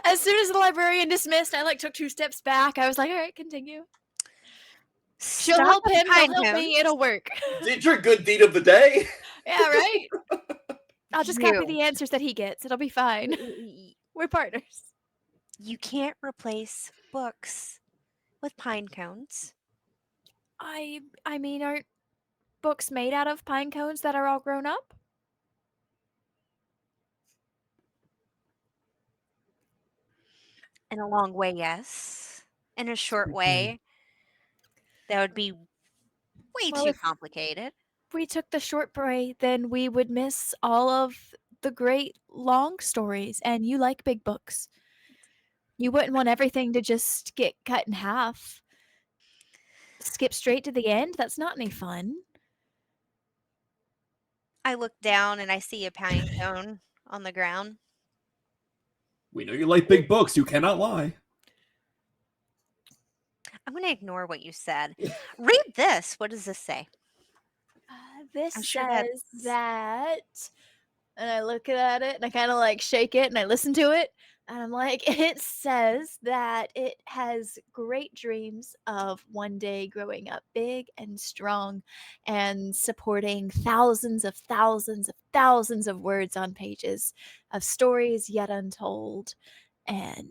Speaker 5: As soon as the librarian dismissed, I took 2 steps back. I was like, all right, continue. She'll
Speaker 3: Stop
Speaker 5: help
Speaker 3: with
Speaker 5: him,
Speaker 3: pine
Speaker 5: he'll help
Speaker 3: cones.
Speaker 5: me, it'll work.
Speaker 4: Did your good deed of the day?
Speaker 5: Yeah, right? I'll just copy
Speaker 3: You.
Speaker 5: the answers that he gets. It'll be fine. We're partners.
Speaker 3: You can't replace books with pine cones.
Speaker 5: I mean, aren't books made out of pine cones that are all grown up?
Speaker 3: In a long way, yes. In a short
Speaker 6: Okay.
Speaker 3: way, that would be way
Speaker 5: Well,
Speaker 3: too
Speaker 5: if
Speaker 3: complicated.
Speaker 5: we took the short way, then we would miss all of the great long stories, and you like big books. You wouldn't want everything to just get cut in half. Skip straight to the end? That's not any fun.
Speaker 3: I look down and I see a pine cone on the ground.
Speaker 6: We know you like big books. You cannot lie.
Speaker 3: I'm going to ignore what you said. Read this. What does this say?
Speaker 5: This
Speaker 3: I'm sure
Speaker 5: says
Speaker 3: that's-
Speaker 5: that, and I look at it and I kind of like shake it and I listen to it, and I'm like, it says that it has great dreams of one day growing up big and strong and supporting thousands of words on pages of stories yet untold. And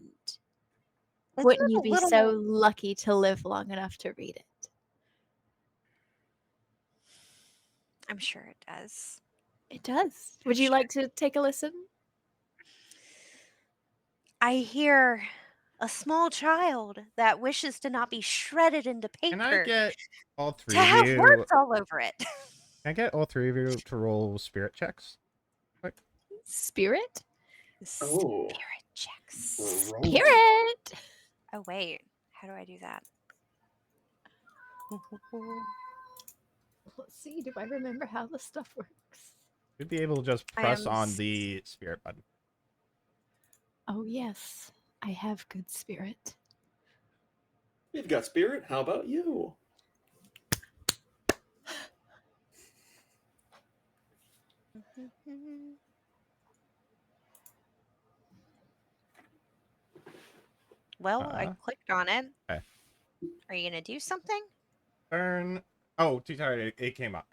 Speaker 3: Isn't
Speaker 5: wouldn't
Speaker 3: it
Speaker 5: you
Speaker 3: a
Speaker 5: be so
Speaker 3: little?
Speaker 5: lucky to live long enough to read it?
Speaker 3: I'm sure it does.
Speaker 5: It does. Would you
Speaker 3: Sure.
Speaker 5: like to take a listen?
Speaker 3: I hear a small child that wishes to not be shredded into
Speaker 1: Can I
Speaker 3: paper
Speaker 1: get all
Speaker 3: to
Speaker 1: three of
Speaker 3: have
Speaker 1: you?
Speaker 3: words all over it.
Speaker 1: Can I get all three of you to roll spirit checks?
Speaker 5: Spirit?
Speaker 4: Oh.
Speaker 3: Spirit checks.
Speaker 4: Roll.
Speaker 5: Spirit!
Speaker 3: Oh wait, how do I do that?
Speaker 5: Let's see, do I remember how this stuff works?
Speaker 1: You'd be able to just
Speaker 3: I
Speaker 1: press
Speaker 3: am
Speaker 1: on the spirit button.
Speaker 5: Oh, yes. I have good spirit.
Speaker 4: You've got spirit. How about you?
Speaker 3: Well, I clicked on it.
Speaker 1: Okay.
Speaker 3: Are you gonna do something?
Speaker 1: Turn. Oh, too tired. It came up.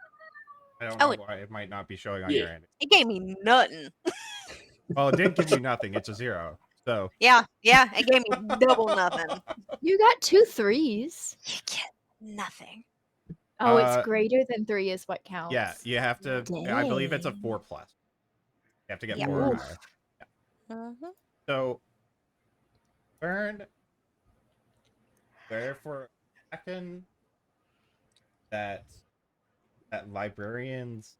Speaker 1: I don't
Speaker 3: Oh,
Speaker 1: know why it might not be showing on
Speaker 4: Yeah.
Speaker 1: your end.
Speaker 3: It gave me nothing.
Speaker 1: Well, it did give you nothing. It's a 0. So
Speaker 3: Yeah, it gave me double nothing.
Speaker 5: You got 2 3s.
Speaker 3: You get nothing.
Speaker 5: Oh, it's
Speaker 1: Uh,
Speaker 5: greater than 3 is what counts.
Speaker 1: yeah, you have to. I believe it's a
Speaker 5: Dang.
Speaker 1: 4+. You have to get
Speaker 3: Yep.
Speaker 1: 4 or
Speaker 5: Oof.
Speaker 1: higher.
Speaker 3: Mhm.
Speaker 1: So, Burn. There for a second. That librarian's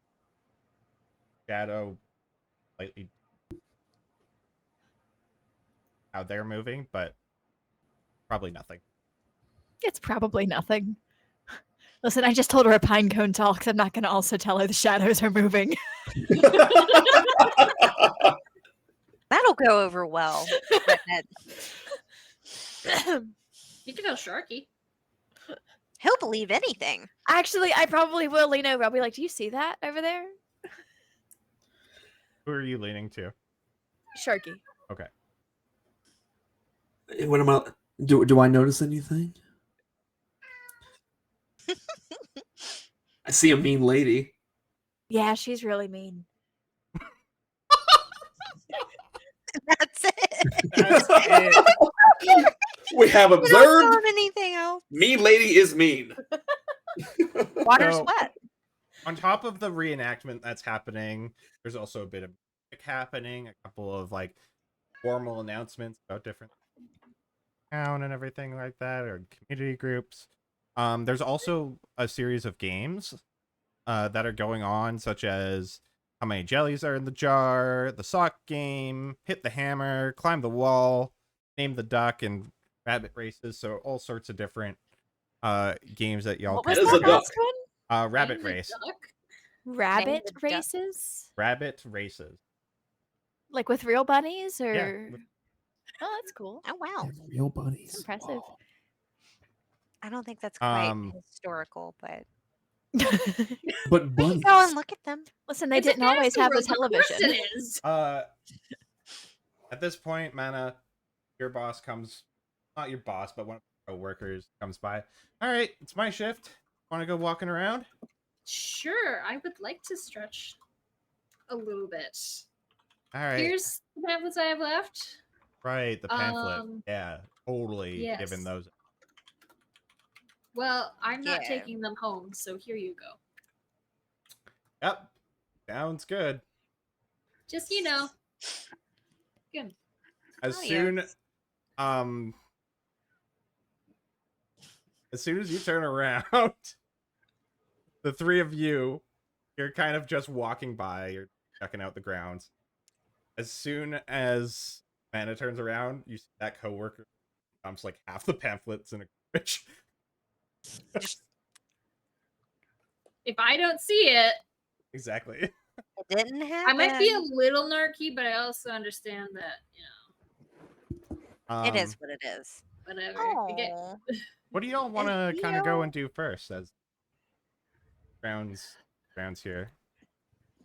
Speaker 1: shadow slightly how they're moving, but probably nothing.
Speaker 5: It's probably nothing. Listen, I just told her a pine cone talks. I'm not going to also tell her the shadows are moving.
Speaker 3: That'll go over well. with it.
Speaker 2: You can tell Sharky.
Speaker 3: He'll believe anything.
Speaker 5: Actually, I probably will lean over. I'll be like, do you see that over there?
Speaker 1: Who are you leaning to?
Speaker 5: Sharky.
Speaker 1: Okay.
Speaker 6: What am I? Do I notice anything? I see a mean lady.
Speaker 5: Yeah, she's really mean.
Speaker 3: That's it.
Speaker 1: That's it.
Speaker 4: We have
Speaker 3: You don't
Speaker 4: observed
Speaker 3: have anything else.
Speaker 4: mean lady is mean.
Speaker 3: Water's
Speaker 1: So-
Speaker 3: wet.
Speaker 1: On top of the reenactment that's happening, there's also a bit of music happening, a couple of like formal announcements about different town and everything like that, or community groups. There's also a series of games that are going on, such as how many jellies are in the jar, the sock game, hit the hammer, climb the wall, name the duck, and rabbit races. So all sorts of different games that y'all
Speaker 5: What
Speaker 1: can
Speaker 5: was
Speaker 4: That is
Speaker 5: that
Speaker 4: a duck.
Speaker 5: last one?
Speaker 1: rabbit
Speaker 2: Name the
Speaker 1: race.
Speaker 2: duck.
Speaker 5: Rabbit
Speaker 3: the duck.
Speaker 5: races?
Speaker 1: Rabbit races.
Speaker 5: Like with real bunnies or?
Speaker 1: Yeah.
Speaker 5: Oh, that's cool.
Speaker 3: Oh wow.
Speaker 6: They're real bunnies.
Speaker 5: It's impressive.
Speaker 3: I don't think that's quite
Speaker 1: Um,
Speaker 3: historical, but
Speaker 6: But
Speaker 3: you
Speaker 6: bunnies.
Speaker 3: go and look at them.
Speaker 5: Listen, they
Speaker 2: It's a
Speaker 5: didn't always
Speaker 2: fantasy
Speaker 5: have the
Speaker 2: world, of course
Speaker 5: television.
Speaker 2: it is.
Speaker 1: At this point, Mana, your boss comes, not your boss, but one of the co-workers comes by. All right, it's my shift. Want to go walking around?
Speaker 2: Sure, I would like to stretch a little bit.
Speaker 1: All right.
Speaker 2: Here's the pamphlets I have left.
Speaker 1: Right, the pamphlet.
Speaker 2: Um,
Speaker 1: Yeah, totally
Speaker 2: yes.
Speaker 1: giving those.
Speaker 2: Well, I'm not
Speaker 3: Yeah.
Speaker 2: taking them home, so here you go.
Speaker 1: Yep. Sounds good.
Speaker 2: Just good.
Speaker 1: As
Speaker 3: Oh,
Speaker 1: soon
Speaker 3: yes.
Speaker 1: as soon as you turn around, the three of you're kind of just walking by, you're checking out the grounds. As soon as Amanda turns around, you see that coworker dumps like half the pamphlets in a garbage.
Speaker 3: Just
Speaker 2: If I don't see it,
Speaker 1: Exactly.
Speaker 3: it didn't happen.
Speaker 2: I might be a little narky, but I also understand that
Speaker 3: It is what it is.
Speaker 2: whatever.
Speaker 3: Oh,
Speaker 1: What do y'all want to
Speaker 3: And
Speaker 1: kind of go
Speaker 3: Theo-
Speaker 1: and do first as grounds here?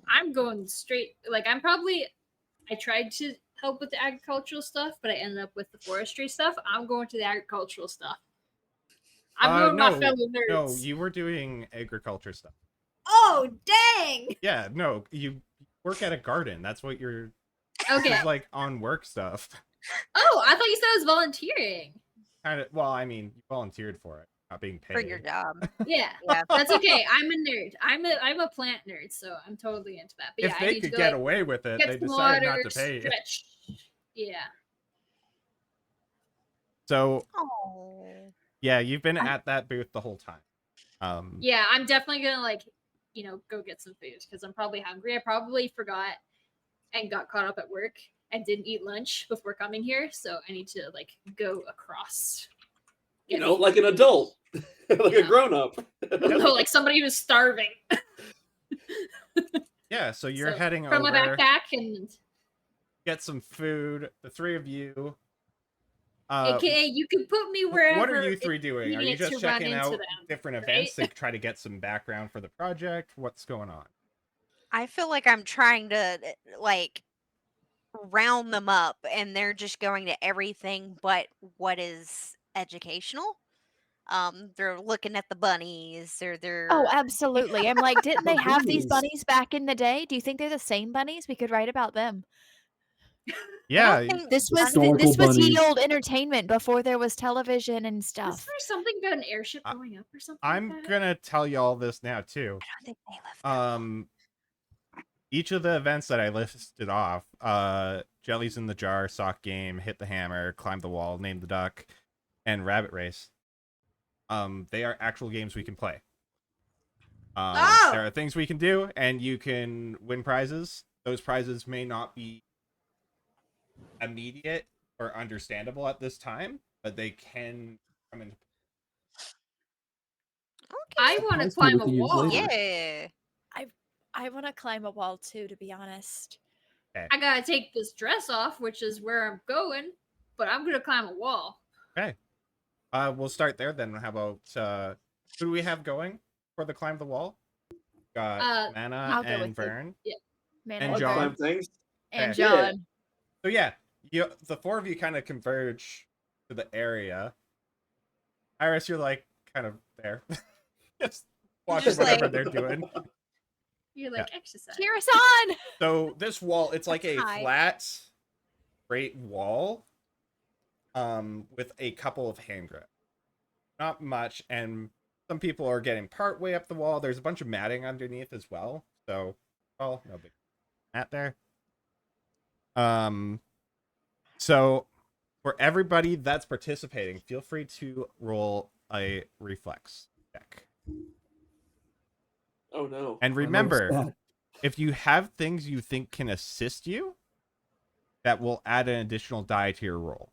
Speaker 2: I'm going straight. Like I tried to help with the agricultural stuff, but I ended up with the forestry stuff. I'm going to the agricultural stuff. I'm going with my fellow nerds.
Speaker 1: No, you were doing agriculture stuff.
Speaker 2: Oh dang!
Speaker 1: Yeah, no, you work at a garden. That's what you're.
Speaker 2: Okay.
Speaker 1: This is like on work stuff.
Speaker 2: Oh, I thought you said I was volunteering.
Speaker 1: Kind of. Well, I mean, you volunteered for it, not being paid.
Speaker 3: for your job.
Speaker 2: Yeah,
Speaker 3: Yeah.
Speaker 2: that's okay. I'm a nerd. I'm a plant nerd, so I'm totally into that. But
Speaker 1: If
Speaker 2: yeah, I
Speaker 1: they
Speaker 2: need
Speaker 1: could
Speaker 2: to go,
Speaker 1: get
Speaker 2: like,
Speaker 1: away with it,
Speaker 2: get
Speaker 1: they
Speaker 2: some
Speaker 1: decided
Speaker 2: water,
Speaker 1: not to pay you.
Speaker 2: stretch. Yeah.
Speaker 1: So
Speaker 3: Oh.
Speaker 1: yeah, you've been at that booth the whole time.
Speaker 2: Yeah, I'm definitely gonna go get some food because I'm probably hungry. I probably forgot and got caught up at work and didn't eat lunch before coming here, so I need to go across.
Speaker 4: Like an adult, like a grown up.
Speaker 2: No, like somebody who's starving.
Speaker 1: Yeah, so you're
Speaker 2: So,
Speaker 1: heading
Speaker 2: from
Speaker 1: over.
Speaker 2: my backpack and
Speaker 1: Get some food. The three of you.
Speaker 2: AKA, you can put me wherever.
Speaker 1: What are you three doing? Are you
Speaker 2: needed
Speaker 1: just
Speaker 2: to
Speaker 1: checking
Speaker 2: run into
Speaker 1: out
Speaker 2: them,
Speaker 1: different
Speaker 2: right?
Speaker 1: events to try to get some background for the project? What's going on?
Speaker 3: I feel like I'm trying to like round them up, and they're just going to everything but what is educational. They're looking at the bunnies, or they're
Speaker 5: Oh, absolutely. I'm like, didn't they have these
Speaker 6: bunnies.
Speaker 5: bunnies back in the day? Do you think they're the same bunnies? We could write about them.
Speaker 1: Yeah,
Speaker 3: I don't think
Speaker 5: This was
Speaker 6: Historical
Speaker 5: this was ye
Speaker 6: bunnies.
Speaker 5: old entertainment before there was television and
Speaker 2: Is
Speaker 5: stuff.
Speaker 2: there something about an airship going up or something?
Speaker 1: I'm
Speaker 2: like that?
Speaker 1: gonna tell you all this now too.
Speaker 3: I don't think they left. That long.
Speaker 1: Each of the events that I listed off, Jellies in the Jar, Sock Game, Hit the Hammer, Climb the Wall, Name the Duck, and Rabbit Race. They are actual games we can play. There are things we can do, and you can win prizes. Those prizes may not be immediate or understandable at this time, but they can come into.
Speaker 2: I want to
Speaker 6: Prize
Speaker 2: climb
Speaker 6: pool
Speaker 2: a
Speaker 6: we can use
Speaker 2: wall.
Speaker 6: later.
Speaker 3: Yeah.
Speaker 5: I want to climb a wall too, to be honest.
Speaker 2: I gotta take this dress off, which is where I'm going, but I'm gonna climb a wall.
Speaker 1: Okay. We'll start there then. How about who do we have going for the climb the wall? Got Mana
Speaker 5: I'll go
Speaker 1: and
Speaker 5: with you.
Speaker 1: Vern.
Speaker 5: Man,
Speaker 1: And
Speaker 5: I
Speaker 1: John.
Speaker 5: agree.
Speaker 4: Climb things.
Speaker 5: And
Speaker 1: Okay.
Speaker 4: Yeah.
Speaker 5: John.
Speaker 1: So yeah, the four of you kind of converge to the area. Iris, you're like kind of there, just watching
Speaker 3: Just
Speaker 1: whatever
Speaker 3: like-
Speaker 1: they're doing.
Speaker 2: You're like exercise.
Speaker 5: Cheer us on!
Speaker 1: So this wall, it's like a
Speaker 3: Hi.
Speaker 1: flat, straight wall, with a couple of hand grabs. Not much, and some people are getting part way up the wall. There's a bunch of matting underneath as well. So, well, no big mat there. So for everybody that's participating, feel free to roll a reflex check.
Speaker 4: Oh no.
Speaker 1: And remember, if you have things you think can assist you, that will add an additional die to your roll.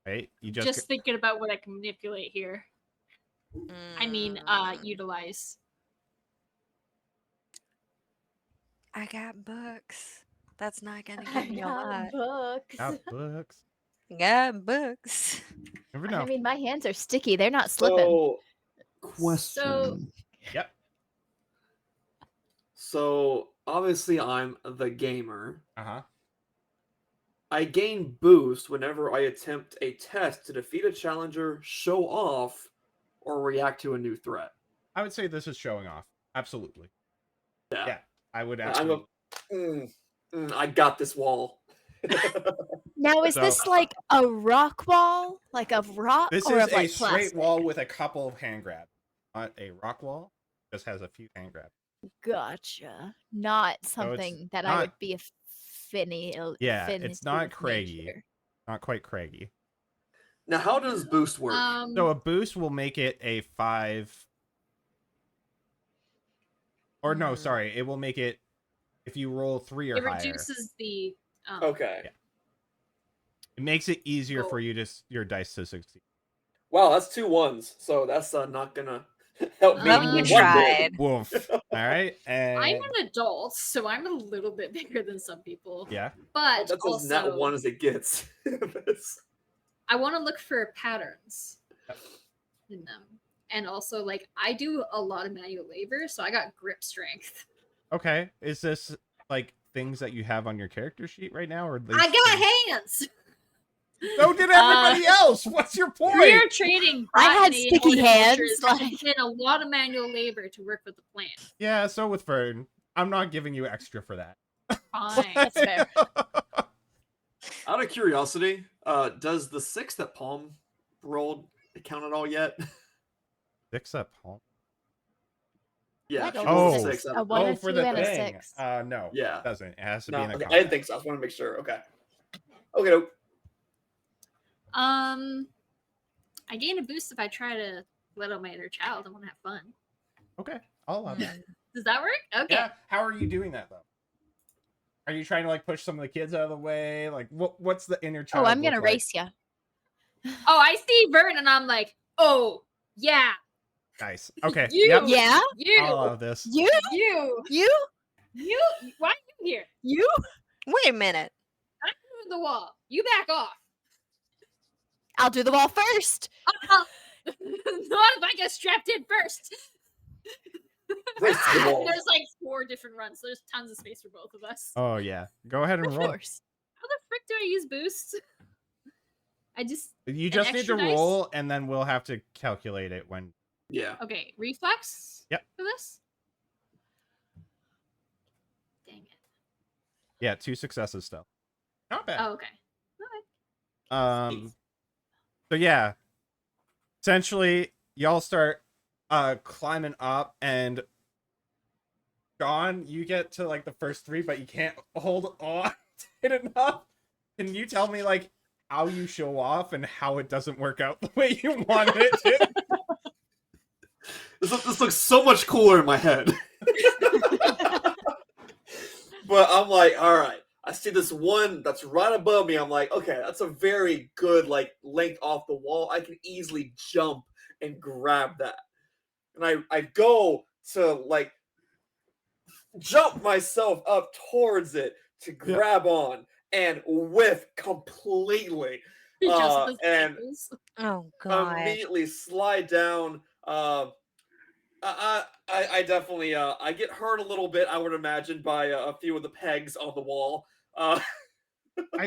Speaker 1: Right? You
Speaker 2: Just thinking about what I can manipulate here. I mean,
Speaker 3: Mm,
Speaker 2: utilize.
Speaker 3: I got books. That's not gonna
Speaker 5: I
Speaker 3: give me a
Speaker 5: got
Speaker 3: lot.
Speaker 5: books.
Speaker 1: got books.
Speaker 3: Got books.
Speaker 1: Never know.
Speaker 5: I mean, my hands are sticky. They're not slipping.
Speaker 4: So,
Speaker 6: Question.
Speaker 1: Yep.
Speaker 4: so obviously I'm the gamer.
Speaker 1: Uh-huh.
Speaker 4: I gain boost whenever I attempt a test to defeat a challenger, show off, or react to a new threat.
Speaker 1: I would say this is showing off. Absolutely.
Speaker 4: Yeah.
Speaker 1: Yeah. I would
Speaker 4: I'm
Speaker 1: actually.
Speaker 4: I got this wall.
Speaker 5: Now, is
Speaker 1: So-
Speaker 5: this like a rock wall? Like of rock?
Speaker 1: This
Speaker 5: or
Speaker 1: is
Speaker 5: of,
Speaker 1: a
Speaker 5: like,
Speaker 1: straight
Speaker 5: plastic?
Speaker 1: wall with a couple of hand grabs. Not a rock wall. Just has a few hand grabs.
Speaker 5: Gotcha. Not
Speaker 1: So it's
Speaker 5: something that I
Speaker 1: not-
Speaker 5: would be
Speaker 1: Yeah, it's not craggy.
Speaker 5: nature.
Speaker 1: Not quite craggy.
Speaker 4: Now, how does boost work?
Speaker 1: So a boost will make it a 5. Or no, sorry, it will make it if you roll 3 or
Speaker 2: it
Speaker 1: higher.
Speaker 2: reduces the.
Speaker 4: Okay.
Speaker 1: Yeah. It makes it easier
Speaker 2: Oh.
Speaker 1: for you to your dice to succeed.
Speaker 4: Wow, that's 2 1s. So that's not gonna help me
Speaker 3: Well,
Speaker 2: Um,
Speaker 3: you
Speaker 4: one bit.
Speaker 3: tried.
Speaker 1: Woof. All right, and
Speaker 2: I'm an adult, so I'm a little bit bigger than some people.
Speaker 1: yeah,
Speaker 2: But
Speaker 4: That's as not
Speaker 2: also,
Speaker 4: one as it gets.
Speaker 2: I want to look for patterns in them. And also, like, I do a lot of manual labor, so I got grip strength.
Speaker 1: okay. Is this like things that you have on your character sheet right now, or
Speaker 2: I got hands!
Speaker 1: So did everybody else. What's your point?
Speaker 2: We are trading
Speaker 5: I had
Speaker 2: botany,
Speaker 5: sticky hands,
Speaker 2: horticulture,
Speaker 5: like-
Speaker 2: and did a lot of manual labor to work with the plant.
Speaker 1: Yeah, so with Fern, I'm not giving you extra for that.
Speaker 2: Fine.
Speaker 5: That's fair.
Speaker 4: Out of curiosity, does the 6 that Palm rolled count at all yet?
Speaker 1: 6 up home.
Speaker 4: Yeah,
Speaker 5: What?
Speaker 4: she
Speaker 1: Oh.
Speaker 4: rolled a 6 out
Speaker 5: A
Speaker 4: of
Speaker 5: one,
Speaker 1: Oh,
Speaker 5: a
Speaker 1: for
Speaker 5: 2,
Speaker 1: the
Speaker 5: and a
Speaker 1: thing.
Speaker 5: 6.
Speaker 1: No.
Speaker 4: Yeah.
Speaker 1: It doesn't. It has to
Speaker 4: No,
Speaker 1: be in the
Speaker 4: okay, I
Speaker 1: combat.
Speaker 4: didn't think so. I just want to make sure. Okay. Okay. Nope.
Speaker 2: I gain a boost if I try to let out my inner child. I want to have fun.
Speaker 1: Okay, I'll allow that.
Speaker 2: Does that work? Okay.
Speaker 1: Yeah. How are you doing that though? Are you trying to like push some of the kids out of the way? Like, what's the inner
Speaker 5: Oh,
Speaker 1: child?
Speaker 5: I'm gonna
Speaker 1: look like?
Speaker 5: race you.
Speaker 2: Oh, I see Vern and I'm like, oh, yeah.
Speaker 1: Nice. Okay.
Speaker 2: You.
Speaker 1: Yep.
Speaker 5: Yeah?
Speaker 2: You.
Speaker 1: I'll allow this.
Speaker 5: You?
Speaker 2: You.
Speaker 5: You?
Speaker 2: Why are you here?
Speaker 5: You?
Speaker 3: Wait a minute.
Speaker 2: I'm moving the wall. You back off.
Speaker 5: I'll do the wall first.
Speaker 2: Not if I get strapped in first.
Speaker 4: Race to the wall.
Speaker 2: There's like 4 different runs. So there's tons of space for both of us.
Speaker 1: Oh yeah. Go ahead and
Speaker 5: Of
Speaker 1: roll.
Speaker 5: course.
Speaker 2: How the frick do I use boosts? I just
Speaker 1: You just need to
Speaker 2: extra dice?
Speaker 1: roll, and then we'll have to calculate it when.
Speaker 4: Yeah.
Speaker 2: okay. Reflex.
Speaker 1: Yep.
Speaker 2: For this. Dang it.
Speaker 1: Yeah, 2 successes still. Not bad.
Speaker 2: Oh, okay.
Speaker 1: So yeah, essentially y'all start climbing up, and John, you get to like the first 3, but you can't hold on to it enough. Can you tell me like how you show off and how it doesn't work out the way you wanted it to?
Speaker 4: This looks so much cooler in my head. But I'm like, all right. I see this one that's right above me. I'm like, okay, that's a very good like length off the wall. I can easily jump and grab that. And I go to like jump myself up towards it to grab on and whiff completely.
Speaker 2: Just the
Speaker 4: And
Speaker 2: cycles.
Speaker 3: Oh god.
Speaker 4: immediately slide down. I definitely I get hurt a little bit, I would imagine, by a few of the pegs on the wall.
Speaker 1: I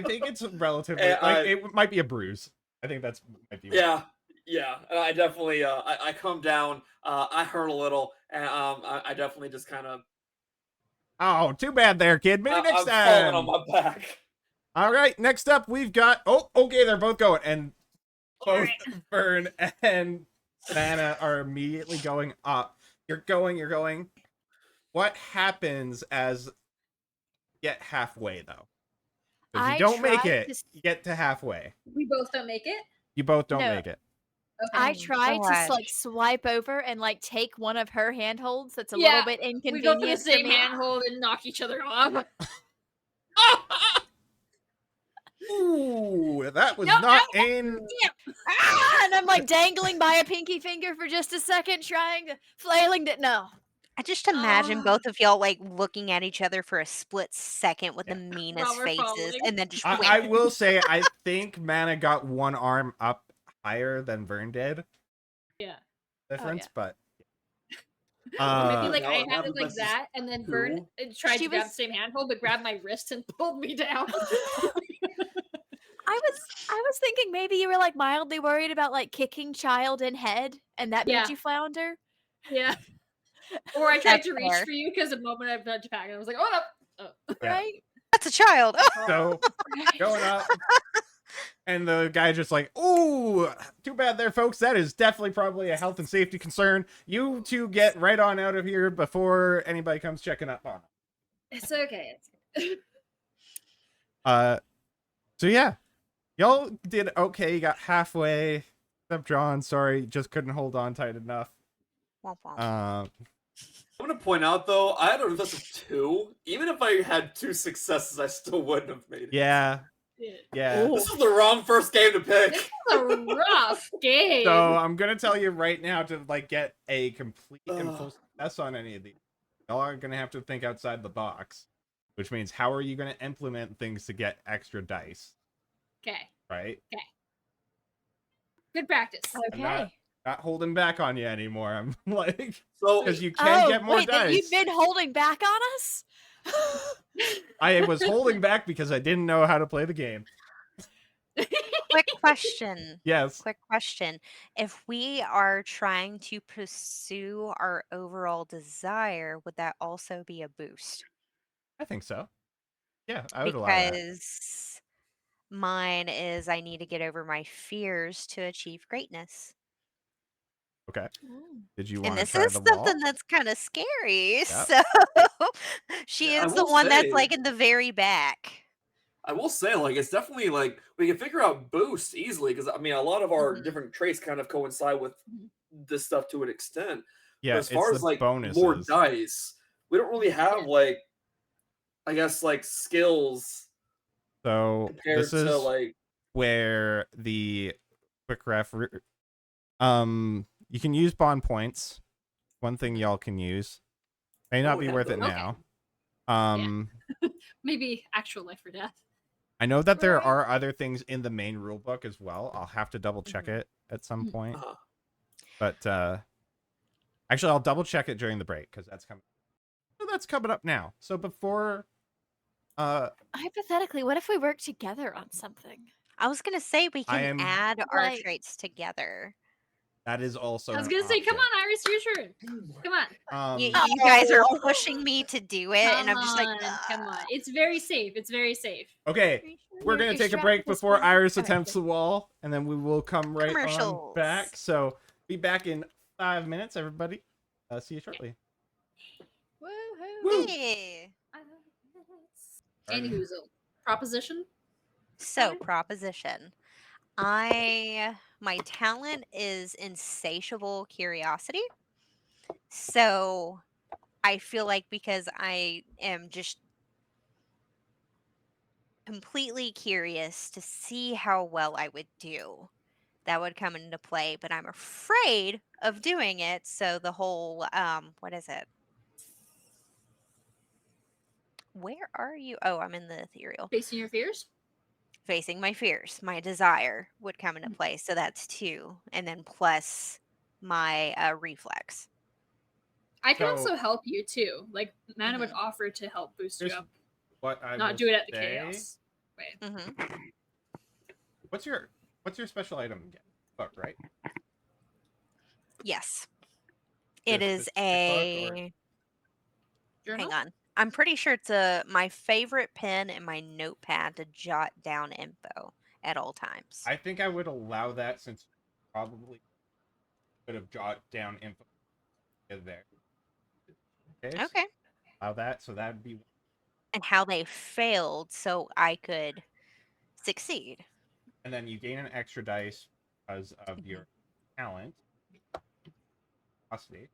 Speaker 1: think it's relatively
Speaker 4: And
Speaker 1: like it might be a bruise. I think that's might be.
Speaker 4: Yeah. And I definitely I come down. I hurt a little, and I definitely just kind of
Speaker 1: Oh, too bad there, kid. Maybe next
Speaker 4: I'm
Speaker 1: time.
Speaker 4: falling on my back.
Speaker 1: All right, next up we've got. Oh, okay, they're both going, and both Fern and Savannah are immediately going up. You're going. What happens as you get halfway though? If you
Speaker 5: I
Speaker 1: don't make
Speaker 5: tried
Speaker 1: it,
Speaker 5: to s-
Speaker 1: you get to halfway.
Speaker 2: We both don't make it.
Speaker 1: You both don't
Speaker 5: No.
Speaker 1: make it.
Speaker 2: Okay.
Speaker 5: I
Speaker 3: Oh,
Speaker 5: tried to
Speaker 3: gosh.
Speaker 5: like swipe over and like take one of her handholds. That's a
Speaker 2: Yeah,
Speaker 5: little bit
Speaker 2: we
Speaker 5: inconvenient.
Speaker 2: go for the
Speaker 5: for
Speaker 2: same
Speaker 5: me.
Speaker 2: handhold and knock each other off.
Speaker 1: Ooh, that was
Speaker 2: No,
Speaker 1: not in.
Speaker 5: Ah, and I'm like dangling by a pinky finger for just a second, flailing to no.
Speaker 3: I just imagine
Speaker 2: Ah.
Speaker 3: both of y'all like looking at each other for a split second with the meanest
Speaker 2: While we're
Speaker 3: faces,
Speaker 2: falling.
Speaker 3: and then just
Speaker 1: I will say, I think Mana got one arm up higher than Vern did.
Speaker 2: Yeah.
Speaker 1: Difference, but.
Speaker 2: Maybe like
Speaker 4: now
Speaker 2: I
Speaker 4: it
Speaker 2: had it like
Speaker 4: happens
Speaker 2: that, and then Vern
Speaker 4: cool.
Speaker 2: tried
Speaker 5: She
Speaker 2: to grab
Speaker 5: was-
Speaker 2: the same handhold, but grabbed my wrist and pulled me down.
Speaker 5: I was thinking maybe you were like mildly worried about like kicking child in head, and that
Speaker 2: Yeah.
Speaker 5: made you flounder.
Speaker 2: Yeah. Or I tried
Speaker 3: That's
Speaker 2: to reach
Speaker 3: fair.
Speaker 2: for you because the moment I've done to pack, I was like, oh no.
Speaker 1: Yeah.
Speaker 5: Right?
Speaker 3: that's a child.
Speaker 1: So, going up. And the guy just like, ooh, too bad there, folks. That is definitely probably a health and safety concern. You two get right on out of here before anybody comes checking up on them.
Speaker 2: It's okay.
Speaker 1: So yeah, y'all did okay. You got halfway. Except John, sorry, just couldn't hold on tight enough.
Speaker 3: Womp womp.
Speaker 1: Um,
Speaker 4: I'm gonna point out though, I had a list of 2. Even if I had 2 successes, I still wouldn't have made it.
Speaker 1: yeah, yeah.
Speaker 2: Ooh.
Speaker 4: This is the wrong first game to pick.
Speaker 2: This is a rough game.
Speaker 1: So I'm gonna tell you right now to like get a complete and
Speaker 4: Ugh.
Speaker 1: full success on any of these. Y'all are gonna have to think outside the box, which means how are you gonna implement things to get extra dice,
Speaker 2: Okay.
Speaker 1: right?
Speaker 2: Good practice.
Speaker 1: I'm not holding back on you anymore. I'm like,
Speaker 4: So
Speaker 1: because you can get more
Speaker 5: wait, then
Speaker 1: dice.
Speaker 5: you've been holding back on us?
Speaker 1: I was holding back because I didn't know how to play the game.
Speaker 3: Quick question.
Speaker 1: Yes.
Speaker 3: Quick question. If we are trying to pursue our overall desire, would that also be a boost?
Speaker 1: I think so. Yeah, I would allow that.
Speaker 3: Because mine is I need to get over my fears to achieve greatness.
Speaker 1: Okay. Did you
Speaker 3: And
Speaker 1: want to
Speaker 3: this
Speaker 1: try
Speaker 3: is
Speaker 1: the wall?
Speaker 3: something that's kind of scary.
Speaker 1: Yep.
Speaker 3: So she
Speaker 4: I
Speaker 3: is the
Speaker 4: will
Speaker 3: one that's
Speaker 4: say-
Speaker 3: like in the very back.
Speaker 4: I will say, like, it's definitely like we can figure out boost easily because I mean, a lot of our
Speaker 2: Mhm.
Speaker 4: different traits kind of coincide with
Speaker 2: Mhm.
Speaker 4: this stuff to an extent.
Speaker 1: Yeah,
Speaker 4: But as far
Speaker 1: it's
Speaker 4: as
Speaker 1: the
Speaker 4: like more
Speaker 1: bonuses.
Speaker 4: dice, we don't really have like, I guess, like skills
Speaker 1: So
Speaker 4: compared
Speaker 1: this
Speaker 4: to
Speaker 1: is
Speaker 4: like.
Speaker 1: where the quick ref. You can use bond points. One thing y'all can use. May not
Speaker 4: Oh,
Speaker 1: be
Speaker 4: yeah,
Speaker 1: worth it
Speaker 4: those.
Speaker 1: now. Um,
Speaker 2: Maybe actual life or death.
Speaker 1: I know that there
Speaker 5: Right.
Speaker 1: are other things in the main rule book as well. I'll have to double check
Speaker 3: Mhm.
Speaker 1: it at some
Speaker 2: Mhm.
Speaker 1: point.
Speaker 4: Uh,
Speaker 1: But actually, I'll double check it during the break because that's coming. So that's coming up now. So before,
Speaker 5: Hypothetically, what if we work together on something?
Speaker 3: I was gonna say we
Speaker 1: I
Speaker 3: can
Speaker 1: am-
Speaker 3: add our
Speaker 5: Like-
Speaker 3: traits together.
Speaker 1: that is also.
Speaker 2: I was
Speaker 1: an
Speaker 2: gonna say, come
Speaker 1: option.
Speaker 2: on, Iris, your turn. Come on.
Speaker 3: You guys are
Speaker 5: Oh.
Speaker 3: pushing me to do it, and I'm just like,
Speaker 2: Come on. It's very safe. It's very safe.
Speaker 1: Okay, we're gonna
Speaker 5: You're
Speaker 1: take a
Speaker 5: strapped
Speaker 1: break
Speaker 5: to this
Speaker 1: before
Speaker 5: one?
Speaker 1: Iris
Speaker 5: Okay,
Speaker 1: attempts
Speaker 5: good.
Speaker 1: the wall, and then we will come right on
Speaker 3: Commercials.
Speaker 1: back. So be back in 5 minutes, everybody. See you shortly.
Speaker 2: Woohoo.
Speaker 3: yeah.
Speaker 2: Any whoozle. Proposition?
Speaker 3: So proposition. My talent is insatiable curiosity. So I feel like because I am just completely curious to see how well I would do, that would come into play, but I'm afraid of doing it. So the whole what is it? Where are you? Oh, I'm in the ethereal.
Speaker 2: Facing your fears?
Speaker 3: Facing my fears, my desire would come into play. So that's 2, and then plus my reflex.
Speaker 2: I can
Speaker 1: So-
Speaker 2: also help you too. Like, Mana would
Speaker 3: Mhm.
Speaker 2: offer to help boost you
Speaker 1: Here's
Speaker 2: up.
Speaker 1: what I
Speaker 2: Not
Speaker 1: will
Speaker 2: do it at the
Speaker 1: say.
Speaker 2: chaos way.
Speaker 3: Mm-hmm.
Speaker 1: What's your special item again? Book, right?
Speaker 3: Yes,
Speaker 1: Your
Speaker 3: it is
Speaker 1: specific book, or-
Speaker 3: a.
Speaker 2: Journal?
Speaker 3: Hang on. I'm pretty sure it's my favorite pen and my notepad to jot down info at all times.
Speaker 1: I think I would allow that since you probably could have jot down info in there. Okay.
Speaker 3: Okay.
Speaker 1: Allow that, so that'd be
Speaker 3: And how they failed so I could succeed.
Speaker 1: and then you gain an extra dice because of your talent. Curiosity.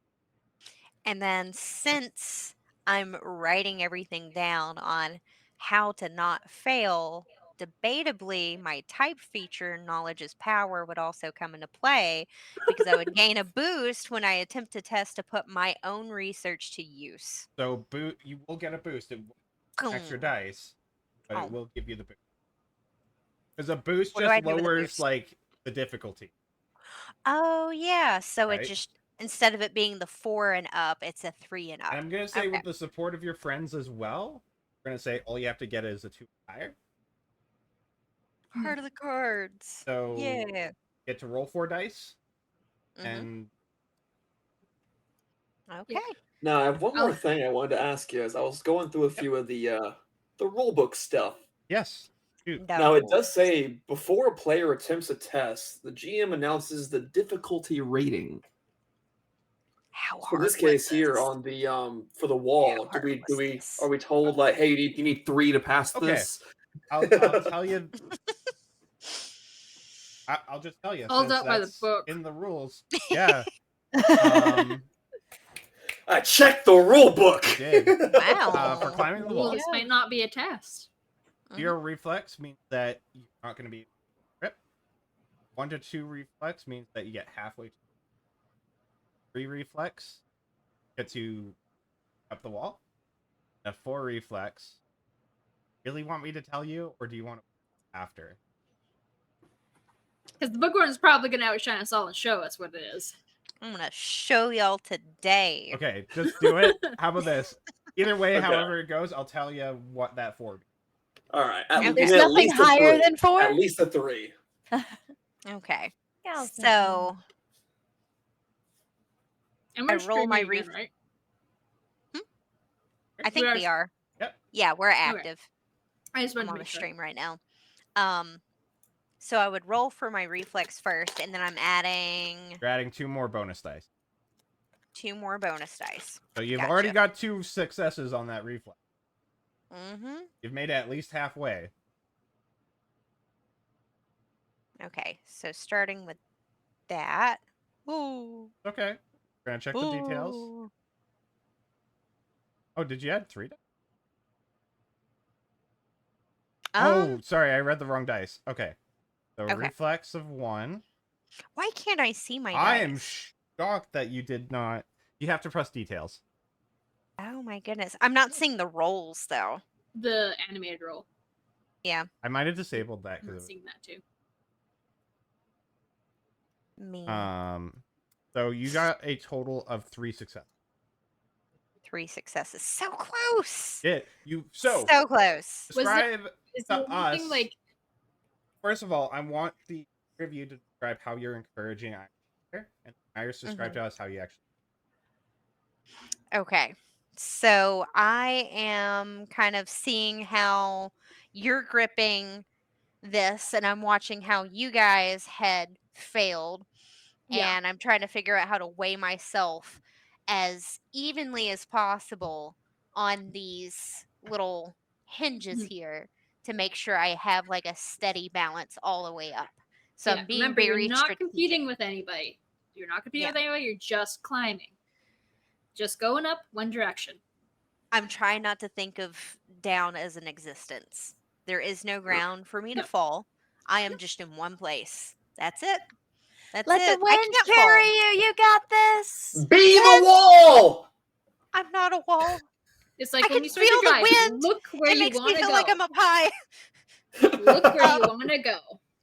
Speaker 3: And then since I'm writing everything down on how to not fail, debatably my type feature, knowledge is power, would also come into play because I would gain a boost when I attempt to test to put my own research to use.
Speaker 1: So you will get a boost. It will extra
Speaker 3: Boom.
Speaker 1: dice, but
Speaker 3: Oh.
Speaker 1: it will give you the boost. Because a boost
Speaker 3: What do I
Speaker 1: just
Speaker 3: do with a
Speaker 1: lowers
Speaker 3: boost?
Speaker 1: like the difficulty.
Speaker 3: Oh yeah, so
Speaker 1: Right.
Speaker 3: it just instead of it being the 4 and up, it's a 3 and up.
Speaker 1: And I'm gonna say
Speaker 3: Okay.
Speaker 1: with the support of your friends as well, we're gonna say all you have to get is a 2 higher.
Speaker 3: Part of the cards.
Speaker 1: So
Speaker 3: Yeah.
Speaker 1: get to roll 4 dice,
Speaker 3: Mhm.
Speaker 1: and
Speaker 3: Okay.
Speaker 4: Now, I have one more
Speaker 2: Oh.
Speaker 4: thing I wanted to ask you as I was going through a few of the rulebook stuff.
Speaker 1: yes, Shoot.
Speaker 4: Now, it
Speaker 3: No.
Speaker 4: does say, before a player attempts a test, the GM announces the difficulty rating.
Speaker 3: How
Speaker 4: So in
Speaker 3: hard
Speaker 4: this
Speaker 3: was
Speaker 4: case here
Speaker 3: this?
Speaker 4: on the for the wall,
Speaker 3: How hard was this?
Speaker 4: are we told like, hey, you need 3 to pass
Speaker 1: Okay.
Speaker 4: this?
Speaker 1: I'll tell you. I'll just tell you
Speaker 2: Called
Speaker 1: since
Speaker 2: out by the
Speaker 1: that's
Speaker 2: book.
Speaker 1: in the rules. Yeah. Um,
Speaker 4: I checked the rule book.
Speaker 1: did.
Speaker 3: Wow.
Speaker 1: For climbing the
Speaker 2: Well,
Speaker 1: wall,
Speaker 2: this might not be a test.
Speaker 3: Mhm.
Speaker 1: 0 reflex means that you're not going to be grip. 1 to 2 reflex means that you get halfway. 3 reflex gets you up the wall. A 4 reflex. Really want me to tell you, or do you want to after?
Speaker 2: Because the bookworm is probably going to outshine us all and show us what it is.
Speaker 3: I'm gonna show y'all today.
Speaker 1: Okay, just do it. How about this? Either way,
Speaker 4: Okay.
Speaker 1: however it goes, I'll tell you what that 4 means.
Speaker 4: All right.
Speaker 3: Okay.
Speaker 5: There's
Speaker 4: at
Speaker 5: nothing
Speaker 4: least a
Speaker 5: higher
Speaker 4: 3.
Speaker 5: than 4?
Speaker 4: At least a 3.
Speaker 3: Okay.
Speaker 5: Yeah,
Speaker 3: So
Speaker 2: And
Speaker 3: I
Speaker 2: we're
Speaker 3: roll my
Speaker 2: streaming again, right?
Speaker 3: I think
Speaker 2: We
Speaker 3: we
Speaker 2: are-
Speaker 3: are.
Speaker 1: Yep.
Speaker 3: Yeah, we're active.
Speaker 2: I just
Speaker 3: I'm
Speaker 2: wanted to
Speaker 3: on the
Speaker 2: make sure.
Speaker 3: stream right now. So I would roll for my reflex first, and then I'm adding
Speaker 1: You're adding 2 more bonus dice.
Speaker 3: 2 more bonus dice.
Speaker 1: So you've
Speaker 3: Gotcha.
Speaker 1: already got 2 successes on that reflex.
Speaker 3: Mm-hmm.
Speaker 1: You've made it at least halfway.
Speaker 3: Okay, so starting with that. Ooh.
Speaker 1: Okay. We're gonna check the details.
Speaker 3: Ooh.
Speaker 1: Oh, did you add 3 dice?
Speaker 3: Um,
Speaker 1: Oh, sorry, I read the wrong dice. Okay. So
Speaker 3: Okay.
Speaker 1: reflex of 1.
Speaker 3: why can't I see my
Speaker 1: I
Speaker 3: dice?
Speaker 1: am shocked that you did not. You have to press details.
Speaker 3: Oh my goodness. I'm not seeing the rolls though.
Speaker 2: The animated roll.
Speaker 1: I might have disabled that
Speaker 2: I'm not
Speaker 1: because
Speaker 2: seeing that too.
Speaker 3: Me.
Speaker 1: so you got a total of 3 successes.
Speaker 3: 3 successes. So close.
Speaker 1: Yeah, so
Speaker 3: close.
Speaker 2: Was there-
Speaker 1: describe
Speaker 2: Is
Speaker 1: to
Speaker 2: there anything
Speaker 1: us.
Speaker 2: like
Speaker 1: First of all, I want the review to describe how you're encouraging Iris, and Iris describe to us how you actually.
Speaker 3: Okay. So I am kind of seeing how you're gripping this, and I'm watching how you guys had failed.
Speaker 2: Yeah.
Speaker 3: And I'm trying to figure out how to weigh myself as evenly as possible on these little hinges
Speaker 2: Mhm.
Speaker 3: here to make sure I have like a steady balance all the way up. So
Speaker 2: yeah,
Speaker 3: I'm being
Speaker 2: remember
Speaker 3: very
Speaker 2: you're not
Speaker 3: strategic.
Speaker 2: competing with anybody. You're not competing
Speaker 3: Yeah.
Speaker 2: with anybody, you're just climbing. Just going up one direction.
Speaker 3: I'm trying not to think of down as an existence. There is no ground for me to
Speaker 2: No.
Speaker 3: fall. I am just in one place. That's it. That's
Speaker 5: Let
Speaker 3: it.
Speaker 5: the
Speaker 3: I
Speaker 5: wind
Speaker 3: can't
Speaker 5: carry
Speaker 3: fall.
Speaker 5: you. You got this.
Speaker 4: Be the wall!
Speaker 3: I'm not a wall.
Speaker 2: It's like
Speaker 3: I
Speaker 2: when
Speaker 3: can
Speaker 2: you start
Speaker 3: feel
Speaker 2: to
Speaker 3: the
Speaker 2: drive,
Speaker 3: wind.
Speaker 2: look where
Speaker 3: It
Speaker 2: you
Speaker 3: makes me
Speaker 2: want to
Speaker 3: feel
Speaker 2: go.
Speaker 3: like I'm up high.
Speaker 2: Look where you want to go.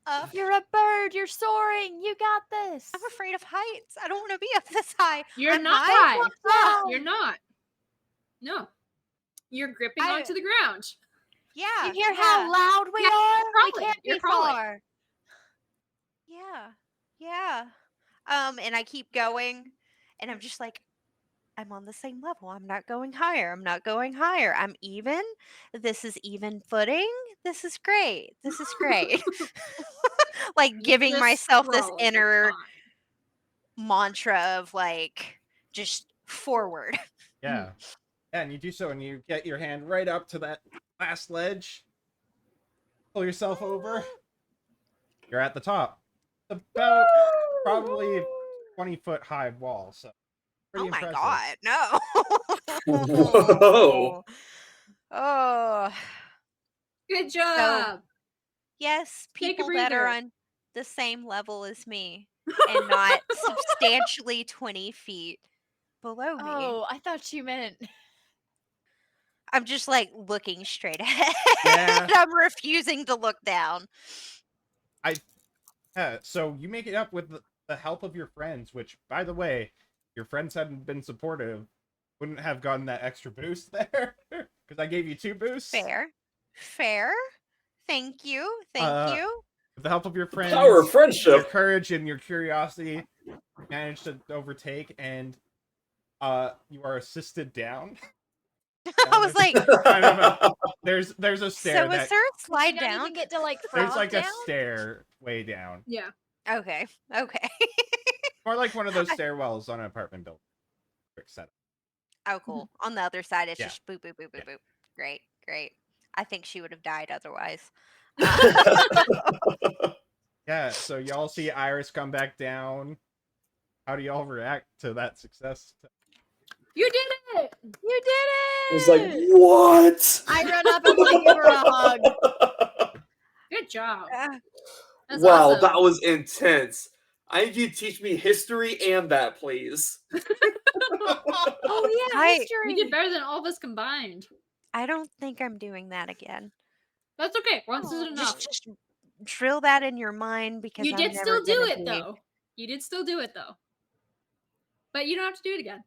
Speaker 3: Up.
Speaker 5: You're a bird. You're soaring. You got this.
Speaker 3: I'm afraid of heights. I don't want to be up this high.
Speaker 2: You're
Speaker 3: I'm
Speaker 2: not
Speaker 3: high.
Speaker 2: high.
Speaker 5: down.
Speaker 2: You're not. No. You're gripping
Speaker 3: I-
Speaker 2: onto the ground.
Speaker 3: Yeah.
Speaker 5: You hear
Speaker 3: yeah,
Speaker 5: how loud we
Speaker 2: Yeah,
Speaker 5: are?
Speaker 2: you're
Speaker 5: We
Speaker 2: crawling.
Speaker 5: can't
Speaker 2: You're
Speaker 5: be
Speaker 2: crawling.
Speaker 5: far.
Speaker 3: Yeah. Yeah. And I keep going, and I'm just like, I'm on the same level. I'm not going higher. I'm not going higher. I'm even. This is even footing. This is great. This is great. Like giving
Speaker 2: Just
Speaker 3: myself this
Speaker 2: crawling, it's
Speaker 3: inner
Speaker 2: fine.
Speaker 3: mantra of like just forward.
Speaker 1: Yeah. Yeah, and you do so, and you get your hand right up to that last ledge. Pull yourself over. You're at the top. It's about probably 20-foot high wall, so pretty
Speaker 3: Oh my
Speaker 1: impressive.
Speaker 3: god, no.
Speaker 4: Whoa.
Speaker 3: Oh.
Speaker 2: Good job.
Speaker 3: Yes,
Speaker 2: Take a
Speaker 3: people that are
Speaker 2: breather.
Speaker 3: on the same level as me and not substantially 20 feet below me.
Speaker 5: Oh, I thought you meant.
Speaker 3: I'm just like looking straight ahead.
Speaker 1: Yeah.
Speaker 3: I'm refusing to look down.
Speaker 1: Yeah, so you make it up with the help of your friends, which, by the way, your friends hadn't been supportive, wouldn't have gotten that extra boost there, because I gave you 2 boosts.
Speaker 3: Fair. Fair. Thank you. Thank you.
Speaker 1: With the help of your friends,
Speaker 4: Power of
Speaker 1: your
Speaker 4: friendship.
Speaker 1: courage and your curiosity, you managed to overtake, and you are assisted down.
Speaker 3: I was like,
Speaker 1: kind of there's a stair
Speaker 3: so was
Speaker 1: that
Speaker 3: there a
Speaker 5: Did
Speaker 3: slide
Speaker 5: you not
Speaker 3: down?
Speaker 5: even get to like
Speaker 1: there's
Speaker 5: frog
Speaker 1: like
Speaker 5: down?
Speaker 1: a stair way down.
Speaker 2: Yeah.
Speaker 3: Okay. Okay.
Speaker 1: More like one of those stairwells on an apartment building. Quick setup.
Speaker 3: Oh, cool. On the other side, it's
Speaker 1: Yeah.
Speaker 3: just boop, boop, boop, boop,
Speaker 1: Yeah.
Speaker 3: boop. Great, great. I think she would have died otherwise.
Speaker 1: Yeah, so y'all see Iris come back down. How do y'all react to that success?
Speaker 2: You did it!
Speaker 5: You did it!
Speaker 4: It's like, what?
Speaker 5: I run up and like give her a hug.
Speaker 2: Good job.
Speaker 3: Uh,
Speaker 2: That's
Speaker 4: Wow,
Speaker 2: awesome.
Speaker 4: that was intense. I need you to teach me history and that, please.
Speaker 5: Oh yeah,
Speaker 3: I-
Speaker 5: history.
Speaker 2: You did better than all of us combined.
Speaker 3: I don't think I'm doing that again.
Speaker 2: That's okay. Once is
Speaker 5: Oh,
Speaker 2: enough.
Speaker 3: Just drill that in your mind because
Speaker 2: You
Speaker 3: I'm
Speaker 2: did
Speaker 3: never
Speaker 2: still do
Speaker 3: gonna
Speaker 2: it though. You did still do it though. But you don't have to do it again.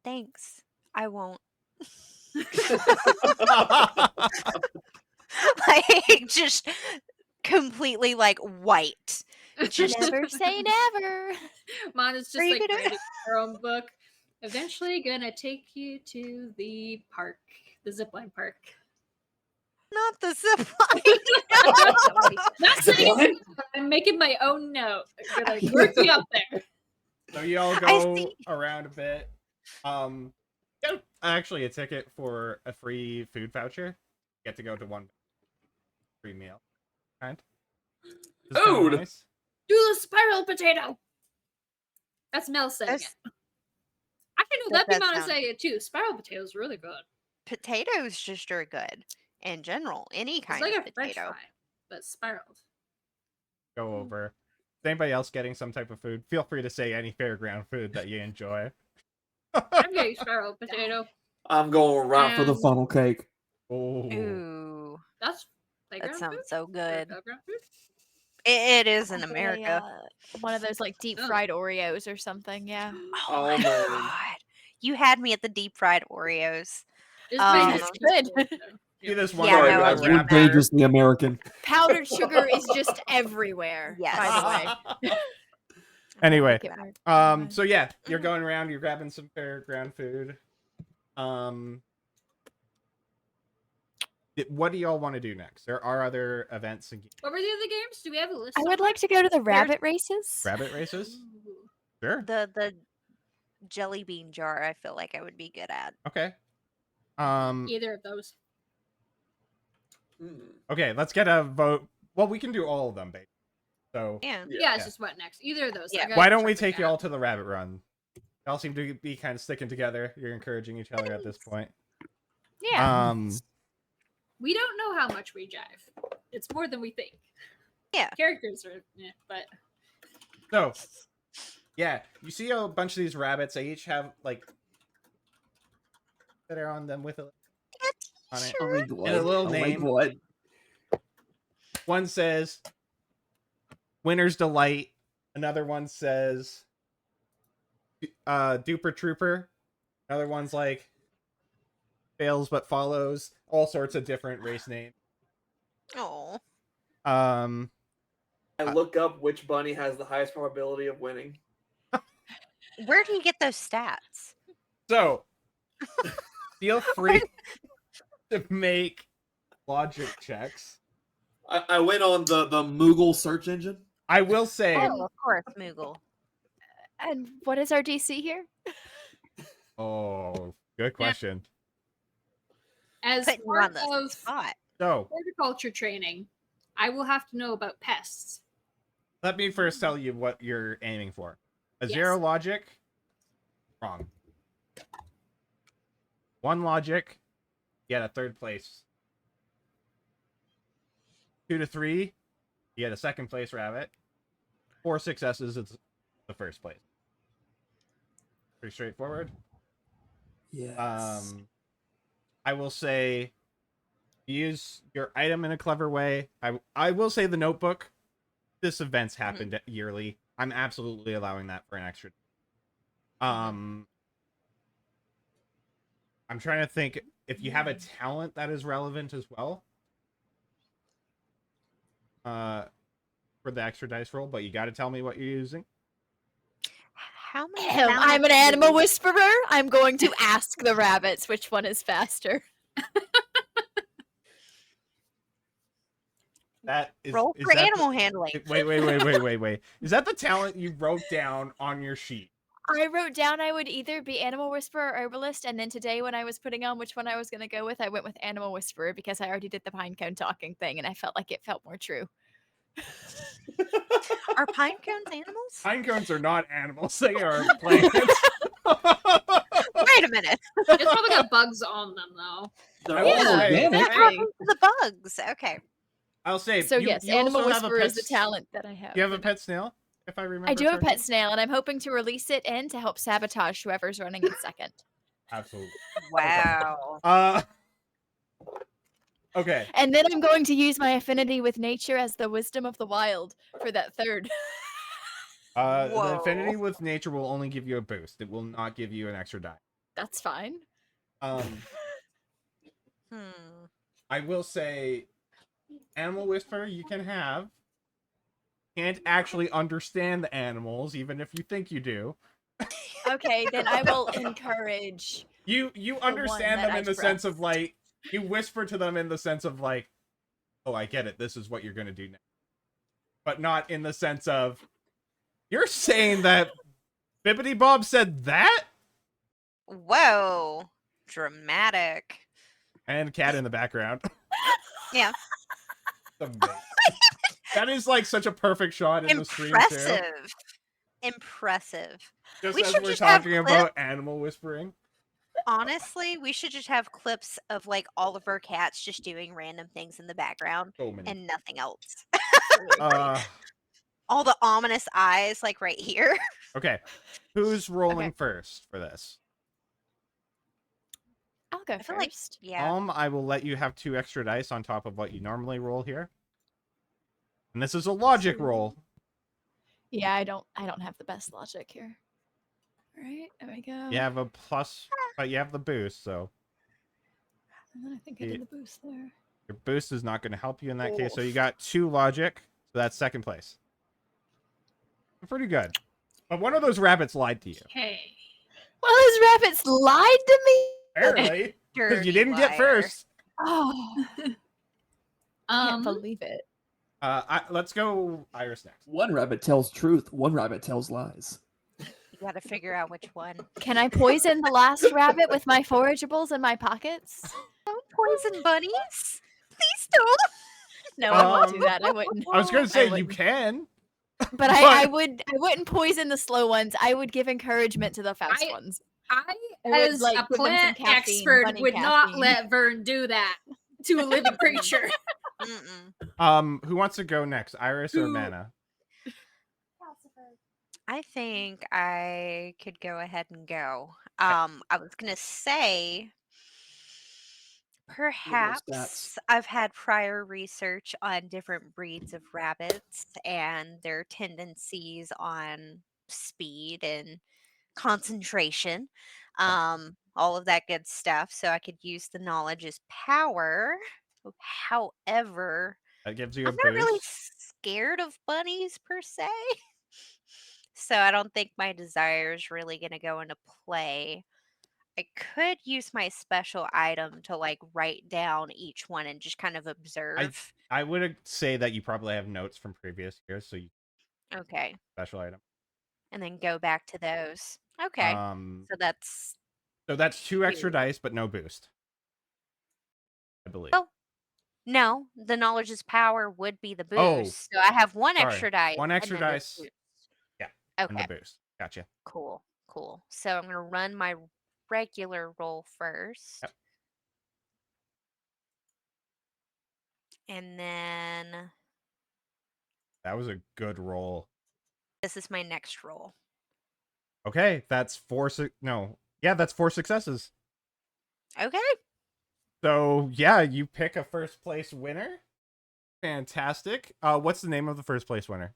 Speaker 3: Thanks. I won't. Like just completely like white. Just
Speaker 5: Never say never.
Speaker 2: Mana's just
Speaker 3: Are you
Speaker 2: like
Speaker 3: gonna-
Speaker 2: writing her own book. Eventually gonna take you to the park, the zipline park.
Speaker 3: not the zip line.
Speaker 2: Not saying it, but I'm making my own note. I'm gonna work you up there.
Speaker 1: So y'all
Speaker 3: I
Speaker 1: go
Speaker 3: see.
Speaker 1: around a bit. Get actually a ticket for a free food voucher. Get to go to one free meal. Kind. This is kinda
Speaker 4: Food?
Speaker 1: nice.
Speaker 2: Do the spiral potato. That's Mel saying
Speaker 3: That's-
Speaker 2: it. Actually, no,
Speaker 3: that
Speaker 2: that'd be
Speaker 3: does
Speaker 2: Mana
Speaker 3: sound-
Speaker 2: saying it too. Spiral potatoes really good.
Speaker 3: Potatoes just are good in general. Any
Speaker 2: It's
Speaker 3: kind
Speaker 2: like
Speaker 3: of
Speaker 2: a French
Speaker 3: potato.
Speaker 2: fry, but spiraled.
Speaker 1: Go over. Is anybody else getting some type of food? Feel free to say any fairground food that you enjoy.
Speaker 2: I'm getting spiral potato.
Speaker 4: I'm going right for the
Speaker 2: And-
Speaker 4: funnel cake.
Speaker 1: Oh.
Speaker 3: Ooh,
Speaker 2: That's
Speaker 3: that
Speaker 2: playground
Speaker 3: sounds
Speaker 2: food?
Speaker 3: so
Speaker 2: Or
Speaker 3: good.
Speaker 2: playground food?
Speaker 3: It is in
Speaker 5: Like
Speaker 3: America.
Speaker 5: one of those like deep
Speaker 2: Oh.
Speaker 5: fried Oreos or something. Yeah.
Speaker 3: Oh
Speaker 4: Oh,
Speaker 3: my
Speaker 4: man.
Speaker 3: god. You had me at the deep fried Oreos.
Speaker 2: Just
Speaker 3: Um,
Speaker 2: make it
Speaker 5: good.
Speaker 2: cheap.
Speaker 1: See this one
Speaker 3: Yeah,
Speaker 1: guy
Speaker 3: no,
Speaker 1: with
Speaker 3: I
Speaker 1: a
Speaker 3: was
Speaker 4: You're
Speaker 3: mad.
Speaker 1: wrapper?
Speaker 4: dangerously American.
Speaker 5: Powdered sugar is just everywhere.
Speaker 3: Yes.
Speaker 5: By the way.
Speaker 1: Anyway,
Speaker 5: Make it work. Never mind.
Speaker 1: so yeah, you're going around, you're grabbing some fairground food. What do y'all want to do next? There are other events and
Speaker 2: What were the other games? Do we have a list?
Speaker 5: I would like to go to the rabbit races.
Speaker 1: rabbit races.
Speaker 2: Ooh.
Speaker 1: Sure.
Speaker 3: The jelly bean jar I feel like I would be good at.
Speaker 1: Okay.
Speaker 2: Either of those.
Speaker 1: Okay, let's get a vote. Well, we can do all of them, babe. So
Speaker 3: Yeah.
Speaker 2: Yeah, it's
Speaker 1: Yeah.
Speaker 2: just what next. Either of those.
Speaker 3: Yeah.
Speaker 2: I gotta
Speaker 1: why don't we
Speaker 2: check
Speaker 1: take
Speaker 2: it
Speaker 1: you all
Speaker 2: out.
Speaker 1: to the rabbit run? Y'all seem to be kind of sticking together. You're encouraging each other at this point.
Speaker 5: Yeah.
Speaker 2: We don't know how much we jive. It's more than we think.
Speaker 3: Yeah.
Speaker 2: Characters are, but
Speaker 1: So, yeah, you see a bunch of these rabbits. They each have like that are on them with a on it.
Speaker 6: Oh my
Speaker 1: And a
Speaker 6: god.
Speaker 1: little
Speaker 6: Oh my
Speaker 1: name.
Speaker 6: god.
Speaker 1: One says "Winner's Delight." Another one says "Duper Trooper." Another one's like "Fails but Follows." All sorts of different race names.
Speaker 3: Oh.
Speaker 1: Um,
Speaker 4: I look up which bunny has the highest probability of winning.
Speaker 3: Where do you get those stats?
Speaker 1: so feel free to make logic checks.
Speaker 4: I went on the Moogle search engine.
Speaker 1: I will say,
Speaker 3: Oh, of course, Moogle.
Speaker 5: And what is our DC here?
Speaker 1: oh, good question.
Speaker 2: as
Speaker 3: Putting you
Speaker 2: part
Speaker 3: on the
Speaker 2: of
Speaker 3: spot.
Speaker 1: So
Speaker 2: horticulture training, I will have to know about pests.
Speaker 1: let me first tell you what you're aiming for. A
Speaker 2: Yes.
Speaker 1: 0 logic, wrong. 1 logic, you get a 3rd place. 2 to 3, you get a 2nd place rabbit. 4 successes, it's the 1st place. Pretty straightforward.
Speaker 6: Yes.
Speaker 1: I will say use your item in a clever way. I will say the notebook. This event's happened yearly. I'm absolutely allowing that for an extra. I'm trying to think if you have a talent that is relevant as well. For the extra dice roll, but you got to tell me what you're using.
Speaker 3: How many
Speaker 5: I'm
Speaker 3: talents
Speaker 5: an
Speaker 3: do
Speaker 5: animal
Speaker 3: you-
Speaker 5: whisperer. I'm going to ask the rabbits which one is faster.
Speaker 1: That is
Speaker 3: Roll
Speaker 1: is
Speaker 3: for
Speaker 1: that
Speaker 3: animal handling.
Speaker 1: wait. Is that the talent you wrote down on your sheet?
Speaker 5: I wrote down I would either be animal whisperer or herbalist, and then today when I was putting on which one I was going to go with, I went with animal whisperer because I already did the pine cone talking thing, and I felt like it felt more true.
Speaker 3: Are pine cones animals?
Speaker 1: Pine cones are not animals; they are plants.
Speaker 3: Wait a minute.
Speaker 2: It's probably got bugs on them though.
Speaker 6: They're
Speaker 1: I
Speaker 6: all
Speaker 1: will say-
Speaker 6: organic.
Speaker 3: What happened to the bugs? Okay.
Speaker 1: I'll say.
Speaker 5: So
Speaker 1: you,
Speaker 5: yes,
Speaker 1: you also
Speaker 5: animal
Speaker 1: have a
Speaker 5: whisperer
Speaker 1: pet
Speaker 5: is the talent that I have.
Speaker 1: You have a pet snail, if I remember.
Speaker 5: I do have a pet
Speaker 1: correctly?
Speaker 5: snail, and I'm hoping to release it in to help sabotage whoever's running in second.
Speaker 1: Absolutely.
Speaker 3: Wow.
Speaker 1: Okay.
Speaker 5: And then I'm going to use my affinity with nature as the wisdom of the wild for that third.
Speaker 1: The affinity
Speaker 3: Whoa.
Speaker 1: with nature will only give you a boost. It will not give you an extra die.
Speaker 5: That's fine.
Speaker 3: Hmm.
Speaker 1: I will say, animal whisperer you can have. Can't actually understand the animals, even if you think you do.
Speaker 5: Okay, then I will encourage.
Speaker 1: You understand
Speaker 5: that
Speaker 1: them
Speaker 5: I
Speaker 1: in the sense of
Speaker 5: trust.
Speaker 1: like you whisper to them in the sense of like, oh, I get it. This is what you're gonna do now, but not in the sense of you're saying that Bibbidi Bob said that,
Speaker 3: Whoa. Dramatic.
Speaker 1: and cat in the background.
Speaker 3: Yeah.
Speaker 1: Amazing. That is like such a perfect shot in the stream too.
Speaker 3: Impressive. Impressive.
Speaker 1: Just
Speaker 3: We
Speaker 1: as
Speaker 3: should
Speaker 1: we're
Speaker 3: just have
Speaker 1: talking about animal whispering.
Speaker 3: Honestly, we should just have clips of like all of our cats just doing random things in the background
Speaker 1: So many.
Speaker 3: and nothing else.
Speaker 1: Uh,
Speaker 3: All the ominous eyes, like right here.
Speaker 1: okay. Who's rolling
Speaker 5: Okay.
Speaker 1: first for this?
Speaker 5: I'll go
Speaker 3: I feel like,
Speaker 5: first.
Speaker 3: yeah.
Speaker 1: I will let you have 2 extra dice on top of what you normally roll here. And this is a logic roll.
Speaker 5: Yeah, I don't have the best logic here. All right, there we go.
Speaker 1: You have a plus, but you have the boost, so
Speaker 5: And then I think I did the boost there.
Speaker 1: your boost is not going to help you in that case. So you got 2 logic, so that's second place. Pretty good. But one of those rabbits lied to you.
Speaker 2: Okay.
Speaker 5: Well, those rabbits lied to me.
Speaker 1: Apparently, because you
Speaker 3: Dirty
Speaker 1: didn't get
Speaker 3: liar.
Speaker 1: first.
Speaker 5: Oh, I can't
Speaker 2: Um,
Speaker 5: believe it.
Speaker 1: Let's go Iris next.
Speaker 6: One rabbit tells truth, one rabbit tells lies.
Speaker 3: You gotta figure out which one.
Speaker 5: Can I poison the last rabbit with my forageables in my pockets?
Speaker 3: Don't poison bunnies. Please don't.
Speaker 5: No, I won't do
Speaker 1: Um,
Speaker 5: that. I wouldn't.
Speaker 1: I was going to
Speaker 5: I
Speaker 1: say you
Speaker 5: wouldn't.
Speaker 1: can.
Speaker 5: But I wouldn't poison the slow ones. I would give encouragement to the fast
Speaker 2: I-
Speaker 5: ones.
Speaker 2: I,
Speaker 5: I would,
Speaker 2: as
Speaker 5: like,
Speaker 2: a
Speaker 5: give them some
Speaker 2: plant
Speaker 5: caffeine,
Speaker 2: expert,
Speaker 5: bunny
Speaker 2: would not
Speaker 5: caffeine.
Speaker 2: let Vern do that to a living creature.
Speaker 3: Mm-mm.
Speaker 1: Who wants to go next, Iris or
Speaker 2: Who-
Speaker 1: Mana?
Speaker 3: I think I could go ahead and go.
Speaker 1: Okay.
Speaker 3: I was gonna say perhaps
Speaker 6: stats.
Speaker 3: I've had prior research on different breeds of rabbits and their tendencies on speed and concentration, all of that good stuff. So I could use the knowledge as power. However,
Speaker 1: That gives you a
Speaker 3: I'm not really
Speaker 1: boost.
Speaker 3: scared of bunnies per se. So I don't think my desire is really going to go into play. I could use my special item to like write down each one and just kind of observe.
Speaker 1: I would say that you probably have notes from previous years, so you
Speaker 3: Okay.
Speaker 1: special item.
Speaker 3: And then go back to those. Okay. So that's
Speaker 1: So that's 2 extra
Speaker 3: Two.
Speaker 1: dice, but no boost. I believe.
Speaker 3: Oh, no, the knowledge is power would be the boost.
Speaker 1: Oh,
Speaker 3: So I have one
Speaker 1: sorry.
Speaker 3: extra dice.
Speaker 1: One
Speaker 3: and
Speaker 1: extra
Speaker 3: then the
Speaker 1: dice.
Speaker 3: boost.
Speaker 1: Yeah.
Speaker 3: Okay.
Speaker 1: And the boost. Gotcha.
Speaker 3: Cool. So I'm gonna run my regular roll first.
Speaker 1: Yep.
Speaker 3: And then
Speaker 1: That was a good roll.
Speaker 3: this is my next roll.
Speaker 1: Okay, that's 4 that's 4 successes.
Speaker 3: Okay.
Speaker 1: So, yeah, you pick a first place winner. Fantastic. What's the name of the first place winner?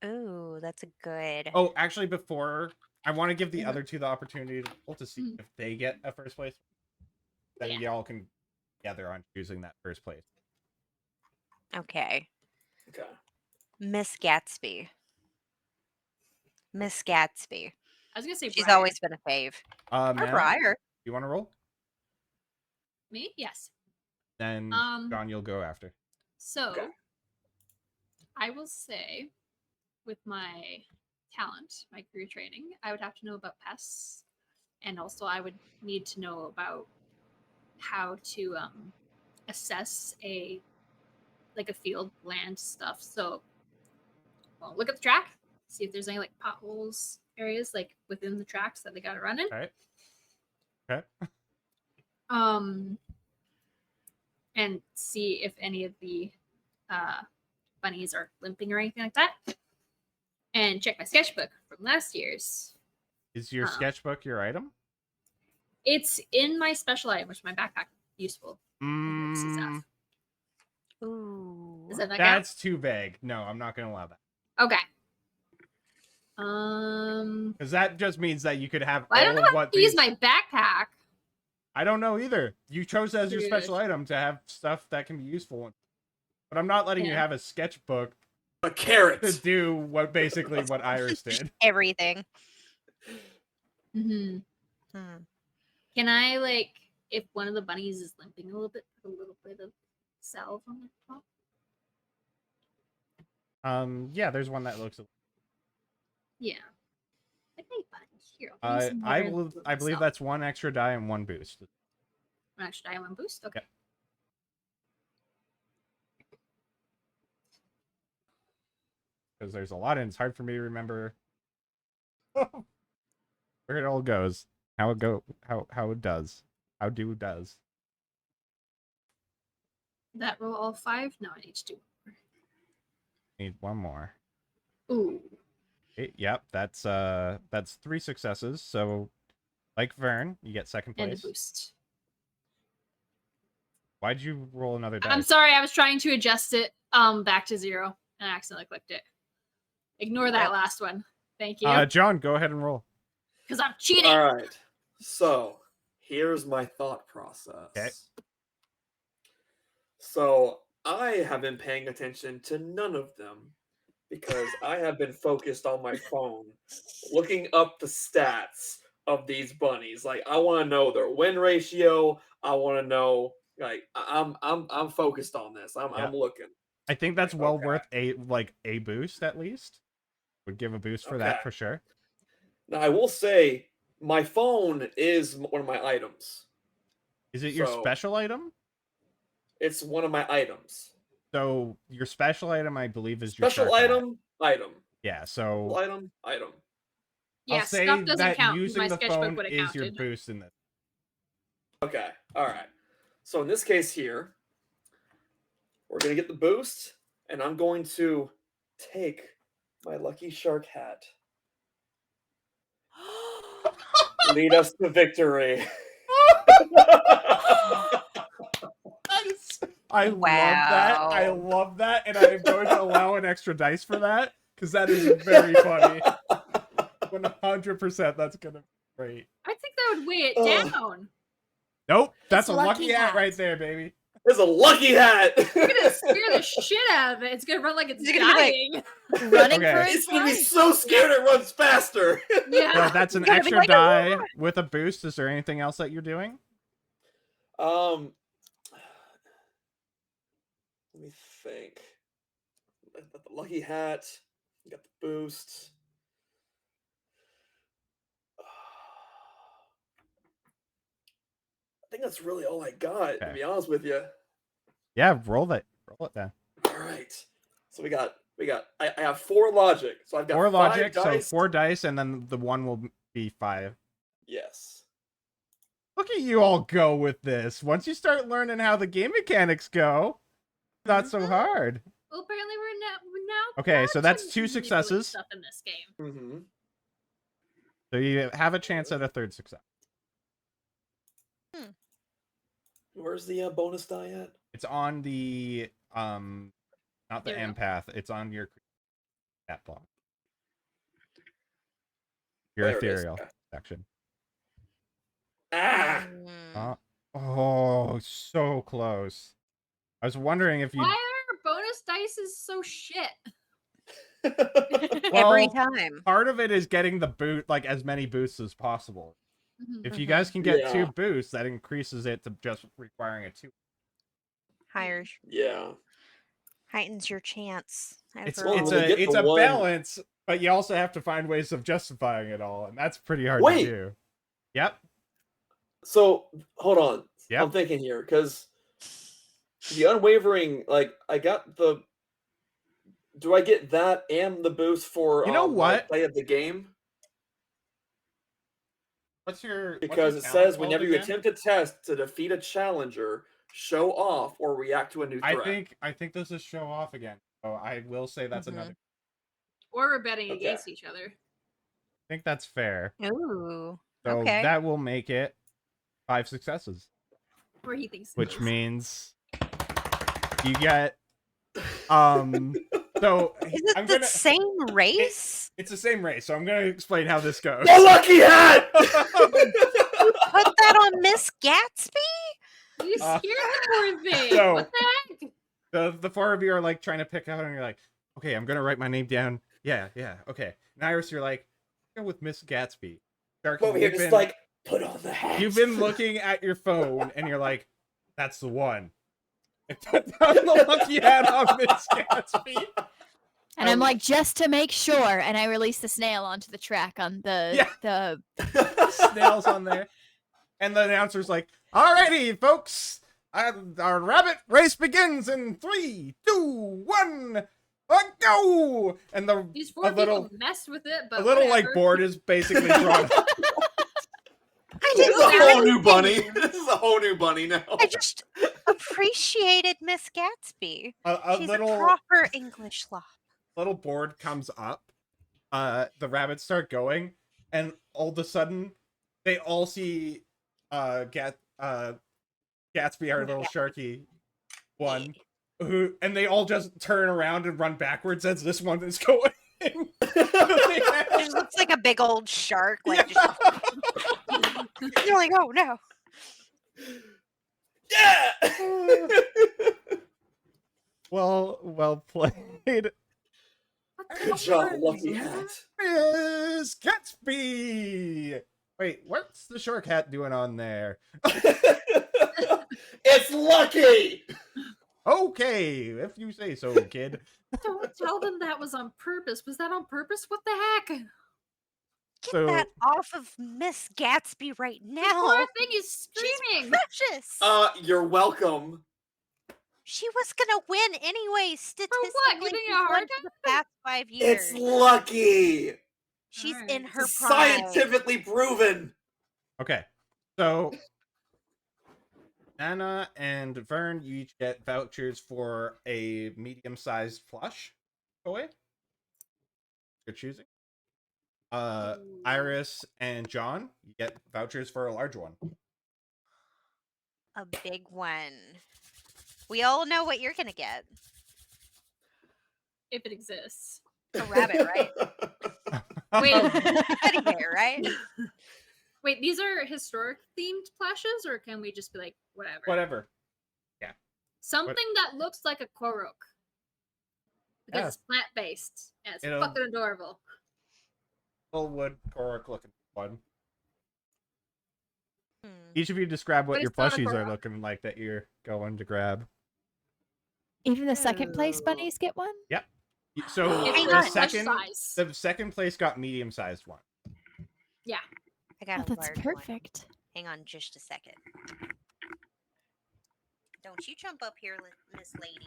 Speaker 3: Ooh, that's a good.
Speaker 1: Oh, actually, before I want to give the other 2 the opportunity to roll to see
Speaker 2: Mhm.
Speaker 1: if they get a first place. Then
Speaker 2: Yeah.
Speaker 1: y'all can gather on choosing that first place.
Speaker 3: Okay.
Speaker 4: Okay.
Speaker 3: Miss Gatsby. Miss Gatsby.
Speaker 2: I was gonna say
Speaker 3: She's
Speaker 2: Briar.
Speaker 3: always been a fave. Or
Speaker 1: Matt,
Speaker 3: Briar.
Speaker 1: you want to roll?
Speaker 2: Me? Yes.
Speaker 1: Then John, you'll go after.
Speaker 2: So
Speaker 4: Okay.
Speaker 2: I will say, with my talent, my career training, I would have to know about pests, and also I would need to know about how to assess a field, land stuff. So, well, look at the track, see if there's any like potholes areas like within the tracks that they got to run in.
Speaker 1: All right. Okay.
Speaker 2: And see if any of the bunnies are limping or anything like that. And check my sketchbook from last year's.
Speaker 1: Is your sketchbook your item?
Speaker 2: It's in my special item, which is my backpack. Useful.
Speaker 1: Mm,
Speaker 3: Ooh.
Speaker 2: Does that not count?
Speaker 1: that's too vague. No, I'm not going to allow that.
Speaker 2: Okay.
Speaker 1: Because that just means that you could have
Speaker 2: I don't
Speaker 1: all
Speaker 2: know
Speaker 1: of
Speaker 2: how
Speaker 1: what
Speaker 2: to use
Speaker 1: these...
Speaker 2: my backpack.
Speaker 1: I don't know either. You chose as your
Speaker 2: Dude.
Speaker 1: special item to have stuff that can be useful. But I'm not letting you
Speaker 2: Yeah.
Speaker 1: have a sketchbook
Speaker 4: A carrot.
Speaker 1: to do what Iris did.
Speaker 3: Everything.
Speaker 2: Mm-hmm.
Speaker 3: Hmm.
Speaker 2: Can I, like, if one of the bunnies is limping a little bit, put a little bit of salve on the top?
Speaker 1: Yeah, there's one that looks...
Speaker 2: Yeah. Like, hey, buddy, here. I'll give you some water and
Speaker 1: I believe
Speaker 2: salve.
Speaker 1: that's 1 extra die and 1 boost.
Speaker 2: One extra die, one boost? Okay.
Speaker 1: Yep. Because there's a lot and it's hard for me to remember where it all goes. How it does.
Speaker 2: That roll all 5? No, I need to do
Speaker 1: Need 1 more.
Speaker 2: Ooh.
Speaker 1: Yep, that's 3 successes. So, like Vern, you get 2nd
Speaker 2: And a
Speaker 1: place.
Speaker 2: boost.
Speaker 1: Why'd you roll another dice?
Speaker 2: I'm sorry, I was trying to adjust it back to 0 and I accidentally clicked it. Ignore that last one. Thank you.
Speaker 1: John, go ahead and roll.
Speaker 2: Because I'm cheating.
Speaker 4: All right. So here's my thought process.
Speaker 1: Okay.
Speaker 4: So I have been paying attention to none of them because I have been focused on my phone, looking up the stats of these bunnies. Like I want to know their win ratio. I want to know. Like I'm focused on this. I'm looking.
Speaker 1: I think that's well
Speaker 4: Okay.
Speaker 1: worth a boost at least. Would give a boost for that for sure.
Speaker 4: Now I will say my phone is one of my items.
Speaker 1: Is it your
Speaker 4: So-
Speaker 1: special item?
Speaker 4: It's one of my items.
Speaker 1: So your special item, I believe, is your
Speaker 4: Special
Speaker 1: shark hat.
Speaker 4: item.
Speaker 1: Yeah.
Speaker 4: Special
Speaker 1: So
Speaker 4: item.
Speaker 2: Yeah,
Speaker 1: I'll say
Speaker 2: stuff doesn't
Speaker 1: that
Speaker 2: count.
Speaker 1: using
Speaker 2: My
Speaker 1: the
Speaker 2: sketchbook
Speaker 1: phone
Speaker 2: would have
Speaker 1: is your
Speaker 2: counted.
Speaker 1: boost in this.
Speaker 4: Okay. All right. So in this case here, we're gonna get the boost, and I'm going to take my lucky shark hat. Lead us to victory.
Speaker 1: I love that. I love that, and I am going to allow an extra dice for that because that is very funny. 100%. That's gonna be great.
Speaker 2: I think that would weigh it down.
Speaker 1: Nope, that's
Speaker 5: It's
Speaker 1: a lucky
Speaker 5: lucky
Speaker 1: hat
Speaker 5: hat.
Speaker 1: right there, baby.
Speaker 4: It's a lucky hat.
Speaker 2: It's gonna scare the shit out of it. It's gonna run like it's
Speaker 3: Is it gonna be
Speaker 2: dying.
Speaker 3: Running
Speaker 1: Okay.
Speaker 3: for
Speaker 4: It's
Speaker 3: its
Speaker 4: gonna be
Speaker 3: life.
Speaker 4: so scared it runs faster.
Speaker 2: Yeah.
Speaker 1: So that's an
Speaker 3: It's gonna be
Speaker 1: extra
Speaker 3: like a
Speaker 1: die
Speaker 3: robot.
Speaker 1: with a boost. Is there anything else that you're doing?
Speaker 4: Let me think. Got the lucky hat. Got the boost. I think that's really all I got, to
Speaker 1: Okay.
Speaker 4: be honest with you.
Speaker 1: Yeah, roll it. Roll it then.
Speaker 4: All right. So I have 4 logic. So I've got
Speaker 1: 4
Speaker 4: 5
Speaker 1: logic,
Speaker 4: dice.
Speaker 1: so 4 dice, and then the 1 will be 5.
Speaker 4: Yes.
Speaker 1: Look at you all go with this. Once you start learning how the game mechanics go, not so hard.
Speaker 2: Well, apparently we're now.
Speaker 1: Okay, so that's
Speaker 2: starting
Speaker 1: 2
Speaker 2: to manipulate
Speaker 1: successes.
Speaker 2: Stuff in this game.
Speaker 4: Mm-hmm.
Speaker 1: So you have a chance at a 3rd success.
Speaker 4: Where's the bonus die at?
Speaker 1: It's on the not the
Speaker 2: There we go.
Speaker 1: empath. It's on your stat block. Your
Speaker 4: There it is.
Speaker 1: ethereal
Speaker 4: Okay.
Speaker 1: section.
Speaker 4: Ah!
Speaker 1: Oh, so close. I was wondering if you.
Speaker 2: Why are bonus dice so shit?
Speaker 3: Every
Speaker 1: Well,
Speaker 3: time.
Speaker 1: part of it is getting the boot, like as many boosts as possible.
Speaker 2: Mhm.
Speaker 1: If you guys can get 2
Speaker 4: Yeah.
Speaker 1: boosts, that increases it to just requiring a 2.
Speaker 3: Higher
Speaker 4: Yeah.
Speaker 3: heightens your chance.
Speaker 1: It's
Speaker 4: Well,
Speaker 3: overall.
Speaker 4: when they get
Speaker 1: it's
Speaker 4: the
Speaker 1: a
Speaker 4: one-
Speaker 1: balance, but you also have to find ways of justifying it all, and that's pretty hard
Speaker 4: Wait!
Speaker 1: to do. Yep.
Speaker 4: So hold on.
Speaker 1: Yep.
Speaker 4: I'm thinking here because the unwavering, like I got the. Do I get that and the boost for
Speaker 1: You know
Speaker 4: my
Speaker 1: what?
Speaker 4: play of the game?
Speaker 1: What's your
Speaker 4: Because it
Speaker 1: talent
Speaker 4: says
Speaker 1: called
Speaker 4: whenever you
Speaker 1: again?
Speaker 4: attempt a test to defeat a challenger, show off or react to a new threat.
Speaker 1: I think this is show off again. Oh, I will say that's another.
Speaker 2: Or we're betting
Speaker 4: Okay.
Speaker 2: against each other.
Speaker 1: I think that's fair.
Speaker 3: Ooh.
Speaker 1: So
Speaker 3: Okay.
Speaker 1: that will make it 5 successes,
Speaker 2: Or he thinks it
Speaker 1: which
Speaker 2: is.
Speaker 1: means you get so
Speaker 3: Is it
Speaker 1: I'm
Speaker 3: the
Speaker 1: gonna
Speaker 3: same race?
Speaker 1: it's the same race, so I'm gonna explain how this goes.
Speaker 4: The lucky hat!
Speaker 3: Put that on Miss Gatsby?
Speaker 2: You scared the poor thing.
Speaker 1: so-
Speaker 2: What the heck?
Speaker 1: The 4 of you are like trying to pick out, and you're like, okay, I'm gonna write my name down. Yeah, okay. And Iris, you're like, go with Miss Gatsby. Sharky,
Speaker 4: Over here,
Speaker 1: you've
Speaker 4: just
Speaker 1: been-
Speaker 4: like, put on the hat.
Speaker 1: You've been looking at your phone, and you're like, that's the one. And put down the lucky hat on Miss Gatsby.
Speaker 5: And I'm like, just to make sure, and I release the snail onto the track on the
Speaker 1: Snails on there. And the announcer's like, alrighty, folks, our rabbit race begins in 3, 2, 1, go! And
Speaker 2: These 4
Speaker 1: little-
Speaker 2: people messed with it, but
Speaker 1: a little like
Speaker 2: whatever.
Speaker 1: board is basically drawn.
Speaker 3: I
Speaker 4: This is
Speaker 3: didn't
Speaker 4: a
Speaker 3: do
Speaker 4: whole new
Speaker 3: anything.
Speaker 4: bunny. This is a whole new bunny now.
Speaker 3: I just appreciated Miss Gatsby.
Speaker 1: a
Speaker 3: She's
Speaker 1: little
Speaker 3: a proper English law.
Speaker 1: little board comes up. The rabbits start going, and all of a sudden, they all see Gatsby, our little sharky one, and they all just turn around and run backwards as this one is going.
Speaker 3: It just looks like a big old shark. Like, just, you're like, oh no.
Speaker 4: Yeah!
Speaker 1: Well played,
Speaker 4: Good job, lucky hat.
Speaker 1: Miss Gatsby. Wait, what's the shark hat doing on there?
Speaker 4: It's lucky!
Speaker 1: Okay, if you say so, kid.
Speaker 2: Don't tell them that was on purpose. Was that on purpose? What the heck?
Speaker 3: Get
Speaker 1: So-
Speaker 3: that off of Miss Gatsby right
Speaker 2: The
Speaker 3: now.
Speaker 2: poor thing is
Speaker 3: She's
Speaker 2: screaming.
Speaker 3: precious.
Speaker 4: You're welcome.
Speaker 3: She was gonna win anyway. Statistically,
Speaker 2: Giving
Speaker 3: she's
Speaker 2: you a hard
Speaker 3: won for the past 5 years.
Speaker 4: It's lucky.
Speaker 3: She's
Speaker 2: Alright.
Speaker 3: in her
Speaker 4: It's
Speaker 3: prime.
Speaker 4: scientifically proven.
Speaker 1: Okay, so Anna and Vern, you each get vouchers for a medium-sized plush toy. You're choosing. Iris and John, you get vouchers for a large one.
Speaker 3: A big one. We all know what you're gonna get.
Speaker 2: If it exists.
Speaker 3: A rabbit, right?
Speaker 2: Wait,
Speaker 3: Teddy bear, right?
Speaker 2: wait, these are historic themed plushes, or can we just be like, whatever?
Speaker 1: Whatever.
Speaker 2: Something that looks like a Korok. Because
Speaker 1: Yeah.
Speaker 2: it's plant based. And it's
Speaker 1: It'll-
Speaker 2: fucking adorable.
Speaker 1: Little wood Korok looking one.
Speaker 3: Hmm.
Speaker 1: Each of you describe what
Speaker 2: But
Speaker 1: your
Speaker 2: it's not a
Speaker 1: plushies are
Speaker 2: Korok.
Speaker 1: looking like that you're going to grab.
Speaker 5: Even the second place
Speaker 2: Ooh.
Speaker 5: bunnies get one?
Speaker 1: So
Speaker 2: It's
Speaker 3: Hang
Speaker 1: the
Speaker 3: on.
Speaker 2: plush
Speaker 1: second
Speaker 2: size.
Speaker 1: the second place got medium-sized one.
Speaker 3: I got
Speaker 5: Oh,
Speaker 3: a
Speaker 5: that's
Speaker 3: large one.
Speaker 5: perfect.
Speaker 3: Hang on just a second. Don't you jump up here, Miss Lady.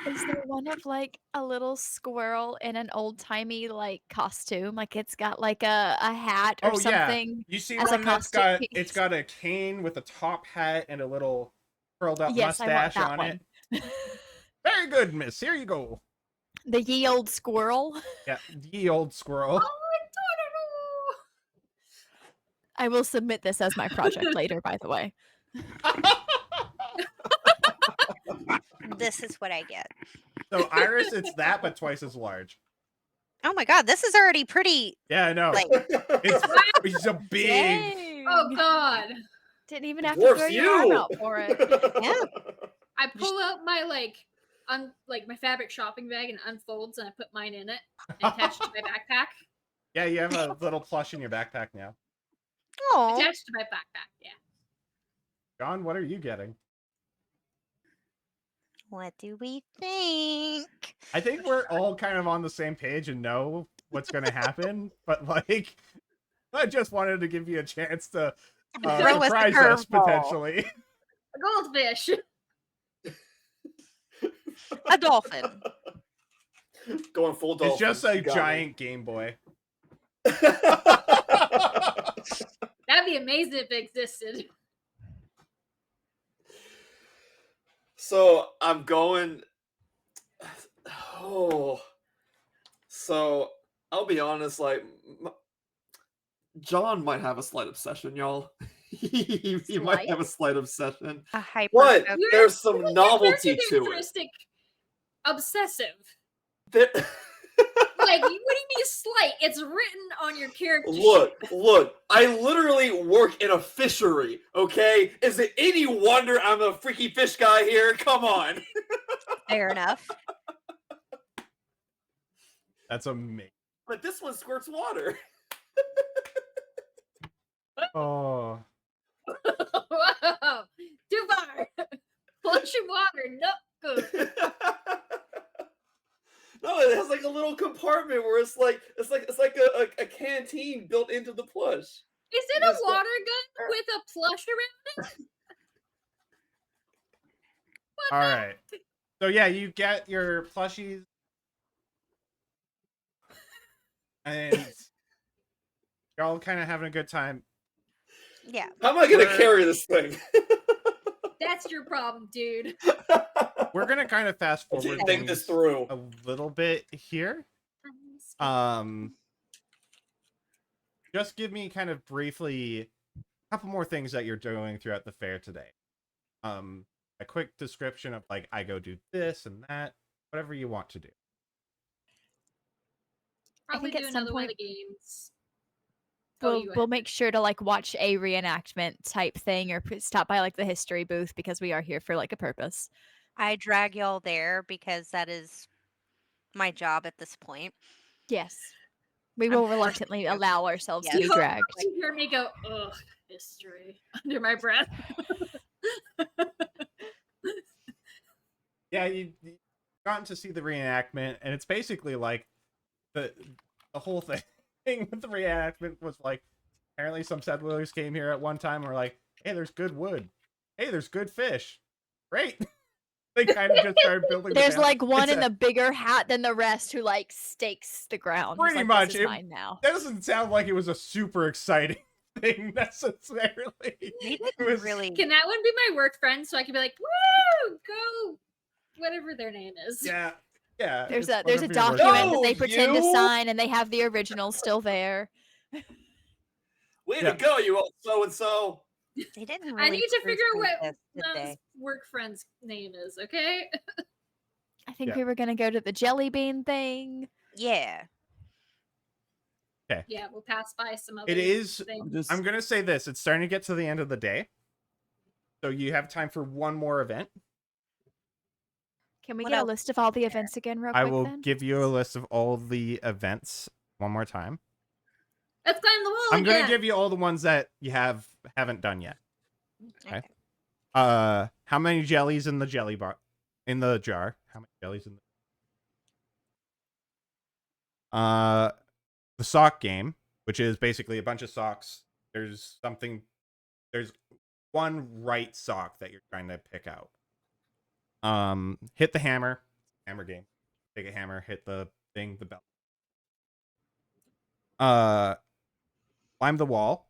Speaker 5: Is there one of like a little squirrel in an old timey like costume? Like it's got like a hat or
Speaker 1: Oh yeah,
Speaker 5: something.
Speaker 1: you see
Speaker 5: as a
Speaker 1: one that's
Speaker 5: costume
Speaker 1: got
Speaker 5: piece.
Speaker 1: it's got a cane with a top hat and a little curled up
Speaker 5: Yes, I want
Speaker 1: mustache
Speaker 5: that
Speaker 1: on
Speaker 5: one.
Speaker 1: it. Very good, miss. Here you go.
Speaker 5: The ye old squirrel.
Speaker 1: Yeah, ye old squirrel.
Speaker 2: Oh,
Speaker 5: I will submit this as my project later, by the way.
Speaker 3: This is what I get.
Speaker 1: So Iris, it's that, but twice as large.
Speaker 3: Oh my god, this is already pretty.
Speaker 1: Yeah, I know.
Speaker 3: Like,
Speaker 1: It's a big.
Speaker 5: Dang.
Speaker 2: Oh god.
Speaker 5: Didn't even have to
Speaker 4: Dwarfs
Speaker 5: throw your arm
Speaker 4: you.
Speaker 5: out for it.
Speaker 3: Yeah.
Speaker 2: I pull out my like like my fabric shopping bag and unfolds, and I put mine in it and attach it to my backpack.
Speaker 1: Yeah, you have a little plush in your backpack now.
Speaker 3: Oh,
Speaker 2: Attached to my backpack. Yeah.
Speaker 1: John, what are you getting?
Speaker 3: what do we think?
Speaker 1: I think we're all kind of on the same page and know what's going to happen, but like, I just wanted to give you a chance to
Speaker 3: Throw us a
Speaker 1: surprise us
Speaker 3: curveball.
Speaker 1: potentially.
Speaker 2: A goldfish.
Speaker 3: A dolphin.
Speaker 4: Going full dolphin.
Speaker 1: It's just a
Speaker 4: You got me.
Speaker 1: giant Game Boy.
Speaker 2: That'd be amazing if it existed.
Speaker 4: So I'm going. Oh, so I'll be honest. Like,
Speaker 6: John might have a slight obsession, y'all. he might have a slight obsession.
Speaker 3: A hyper.
Speaker 4: But
Speaker 3: focus.
Speaker 4: there's some
Speaker 2: Your
Speaker 4: novelty to it.
Speaker 2: characteristic obsessive.
Speaker 4: There-
Speaker 2: Like, what do you mean slight? It's written on your character sheet.
Speaker 4: Look, I literally work in a fishery, okay? Is it any wonder I'm a freaky fish guy here? Come on.
Speaker 3: Fair enough.
Speaker 1: That's amazing.
Speaker 4: But this one squirts water.
Speaker 1: Oh,
Speaker 2: Whoa, too far. Flushing water, no good.
Speaker 4: No, it has like a little compartment where it's like a canteen built into the plush.
Speaker 2: Is it
Speaker 4: Just
Speaker 2: a water gun with a plush around it?
Speaker 1: all right. So yeah, you get your plushies, and you're all kind of having a good time.
Speaker 3: Yeah.
Speaker 4: How am I gonna
Speaker 1: We're-
Speaker 4: carry this thing?
Speaker 2: That's your problem, dude.
Speaker 1: We're gonna kind of fast
Speaker 4: I
Speaker 1: forward
Speaker 4: didn't think this
Speaker 1: things
Speaker 4: through.
Speaker 1: a little bit here. Just give me kind of briefly a couple more things that you're doing throughout the fair today. A quick description of like, I go do this and that, whatever you want to do.
Speaker 2: Probably
Speaker 5: think
Speaker 2: do
Speaker 5: at some
Speaker 2: another one of
Speaker 5: point
Speaker 2: the games. Oh,
Speaker 5: We'll
Speaker 2: you
Speaker 5: we'll
Speaker 2: have
Speaker 5: make sure to like watch a reenactment type thing or stop by like the history booth because we are here for like a purpose.
Speaker 3: I drag y'all there because that is my job at this point.
Speaker 5: Yes. We
Speaker 3: I'm
Speaker 5: will
Speaker 3: forced
Speaker 5: reluctantly
Speaker 3: to.
Speaker 5: allow ourselves to
Speaker 3: Yes.
Speaker 5: be
Speaker 2: You
Speaker 5: dragged.
Speaker 2: hear me go, ugh, history, under my breath.
Speaker 1: Yeah, you gotten to see the reenactment, and it's basically like the whole thing with the reenactment was like, apparently some settlers came here at one time and were like, hey, there's good wood. Hey, there's good fish. Great. They kind of just started building the
Speaker 5: There's
Speaker 1: town.
Speaker 5: like one
Speaker 1: It's
Speaker 5: in the bigger hat than the rest who like stakes the ground. He's
Speaker 1: Pretty
Speaker 5: like,
Speaker 1: much,
Speaker 5: This is
Speaker 1: it-
Speaker 5: mine now.
Speaker 1: That doesn't sound like it was a super exciting thing necessarily.
Speaker 3: They
Speaker 1: It
Speaker 3: didn't
Speaker 1: was-
Speaker 3: really.
Speaker 2: Can that one be my work friend so I can be like, woo, go, whatever their name is.
Speaker 1: Yeah. Yeah.
Speaker 5: There's
Speaker 1: it's
Speaker 5: a there's a
Speaker 1: whatever your work-
Speaker 5: document that
Speaker 4: No,
Speaker 5: they pretend to
Speaker 4: you!
Speaker 5: sign and they have the original still there.
Speaker 4: Way
Speaker 1: Yeah.
Speaker 4: to go, you all so and so.
Speaker 3: They didn't
Speaker 2: I
Speaker 3: really.
Speaker 2: need to figure out
Speaker 3: proofread
Speaker 2: what
Speaker 3: this, did
Speaker 2: Mel's
Speaker 3: they?
Speaker 2: work friend's name is, okay?
Speaker 5: I think
Speaker 1: Yeah.
Speaker 5: we were gonna go to the jelly bean thing.
Speaker 3: Yeah.
Speaker 2: Yeah, we'll pass by some other
Speaker 1: It is.
Speaker 2: things.
Speaker 1: I'm gonna say this. It's starting to get to the end of the day, so you have time for one more event.
Speaker 5: Can we
Speaker 3: What
Speaker 5: get a
Speaker 3: else
Speaker 5: list of all the events again real
Speaker 1: I
Speaker 5: quick
Speaker 1: will
Speaker 5: then?
Speaker 1: give you a list of all the events one more time.
Speaker 2: Let's climb the wall
Speaker 1: I'm
Speaker 2: again.
Speaker 1: gonna give you all the ones that you haven't done yet. Okay.
Speaker 3: Okay.
Speaker 1: How many jellies in the jelly bar? In the jar? How many jellies in the sock game, which is basically a bunch of socks. There's one right sock that you're trying to pick out. Hit the hammer game. Take a hammer, hit the thing, the bell. Climb the wall,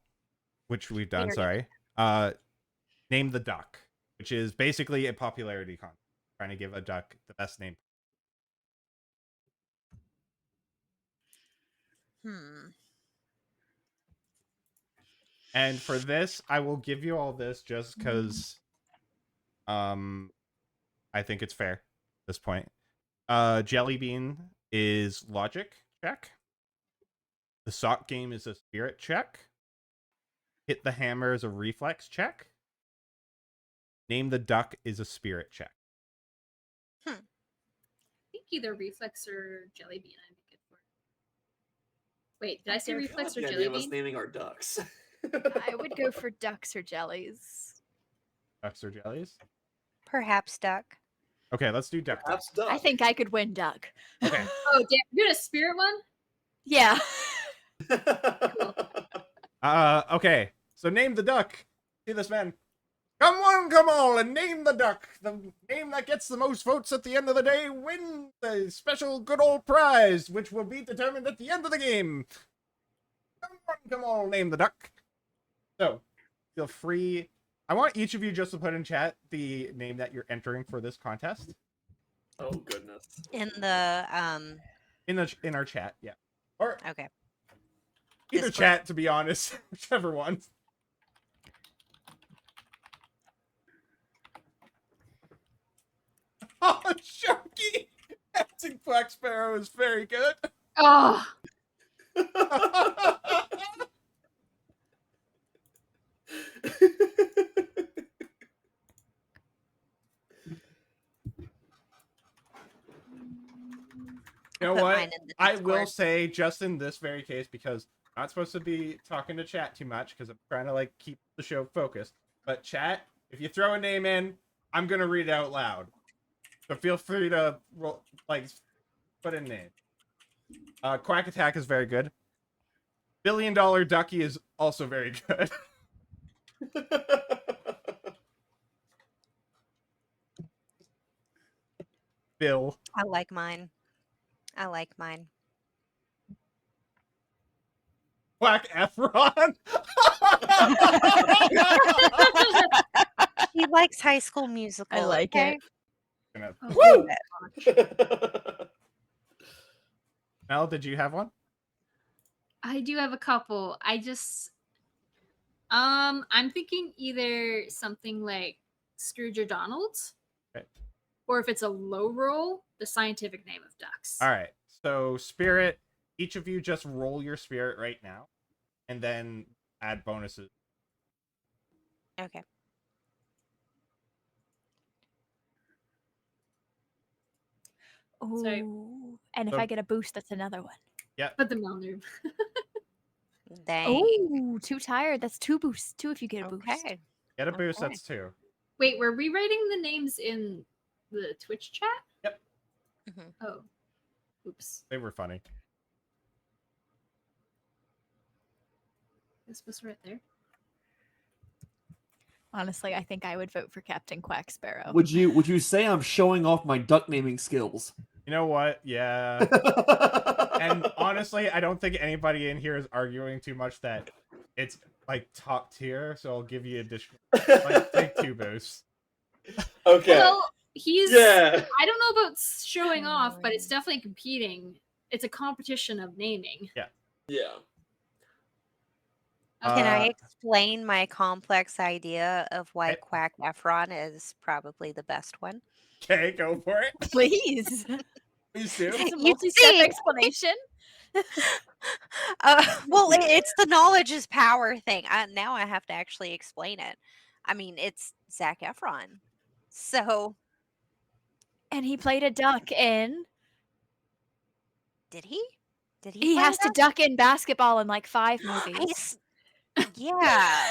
Speaker 1: which we've done,
Speaker 3: already
Speaker 1: sorry. Name the duck, which is basically a popularity contest. Trying to give a duck the best name. And for this, I will give you all this just because I think it's fair at this point. Jelly bean is logic check. The sock game is a spirit check. Hit the hammer is a reflex check. Name the duck is a spirit check.
Speaker 2: either reflex or jelly bean. I'd be good for. Wait, did I say
Speaker 5: go for
Speaker 2: reflex or
Speaker 4: The
Speaker 2: jelly
Speaker 4: idea of us
Speaker 2: bean?
Speaker 4: naming our ducks.
Speaker 5: I would go for ducks or jellies.
Speaker 1: Ducks or jellies?
Speaker 3: Perhaps duck.
Speaker 1: Okay, let's do duck.
Speaker 4: Perhaps duck.
Speaker 5: I think I could win duck.
Speaker 1: Okay.
Speaker 2: Oh, damn! You're a spirit one.
Speaker 5: Yeah.
Speaker 1: Okay. So name the duck. See this man. Come on, come all, and name the duck. The name that gets the most votes at the end of the day wins the special good old prize, which will be determined at the end of the game. Come on, come all, name the duck. So, feel free. I want each of you just to put in chat the name that you're entering for this contest.
Speaker 4: Oh goodness.
Speaker 3: In the
Speaker 1: In our chat, yeah. Or
Speaker 3: okay.
Speaker 1: either
Speaker 3: Discord.
Speaker 1: chat, to be honest, whichever one. Oh, Sharky! Captain Black Sparrow is very good.
Speaker 2: Oh,
Speaker 1: You know
Speaker 3: Put
Speaker 1: what?
Speaker 3: mine in the
Speaker 1: I will
Speaker 3: Discord.
Speaker 1: say, just in this very case, because I'm not supposed to be talking to chat too much, because I'm trying to like keep the show focused. But chat, if you throw a name in, I'm gonna read it out loud. So feel free to put in name. Quack Attack is very good. $1 Billion Ducky is also very good. Bill.
Speaker 3: I like mine. I like mine.
Speaker 1: Quack Efron.
Speaker 3: He likes High School Musical.
Speaker 5: I like
Speaker 3: okay?
Speaker 5: it.
Speaker 2: oh,
Speaker 1: Mel, did you have one?
Speaker 2: I do have a couple. I'm thinking either something like Scrooge or Donald,
Speaker 1: Okay.
Speaker 2: or if it's a low roll, the scientific name of ducks.
Speaker 1: All right. So spirit, each of you just roll your spirit right now, and then add bonuses.
Speaker 3: Okay.
Speaker 2: Sorry.
Speaker 5: Ooh. And if
Speaker 1: So-
Speaker 5: I get a boost, that's another one.
Speaker 2: But the Melner.
Speaker 3: Dang.
Speaker 5: Oh, too tired. That's 2 boosts. 2 if you get a boost.
Speaker 3: Okay.
Speaker 1: Get a boost,
Speaker 3: Okay.
Speaker 1: that's 2.
Speaker 2: Wait, were we writing the names in the Twitch chat?
Speaker 1: Yep.
Speaker 3: Mhm.
Speaker 2: Oh, oops.
Speaker 1: They were funny.
Speaker 2: This was right there.
Speaker 5: Honestly, I think I would vote for Captain Quack Sparrow.
Speaker 6: Would you say I'm showing off my duck naming skills?
Speaker 1: You know what? Yeah. And honestly, I don't think anybody in here is arguing too much that it's like top tier, so I'll give you additional take 2 boosts.
Speaker 4: Okay.
Speaker 2: Well, he's.
Speaker 4: Yeah.
Speaker 2: I don't know about showing off, but it's definitely competing. It's a competition of naming.
Speaker 4: Yeah.
Speaker 3: Can I
Speaker 1: Uh,
Speaker 3: explain my complex idea of why
Speaker 1: Okay.
Speaker 3: Quack Efron is probably the best one?
Speaker 1: Okay, go for it.
Speaker 5: Please.
Speaker 1: Please do.
Speaker 5: It's a
Speaker 3: You
Speaker 5: multi-step
Speaker 3: see-
Speaker 5: explanation.
Speaker 3: Well, it's the knowledge is power thing. Now I have to actually explain it. I mean, it's Zac Efron. So,
Speaker 5: And he played a duck in.
Speaker 3: did he? Did he?
Speaker 5: He
Speaker 3: play
Speaker 5: has to
Speaker 3: that?
Speaker 5: duck in basketball in like 5 movies.
Speaker 3: He's- yeah.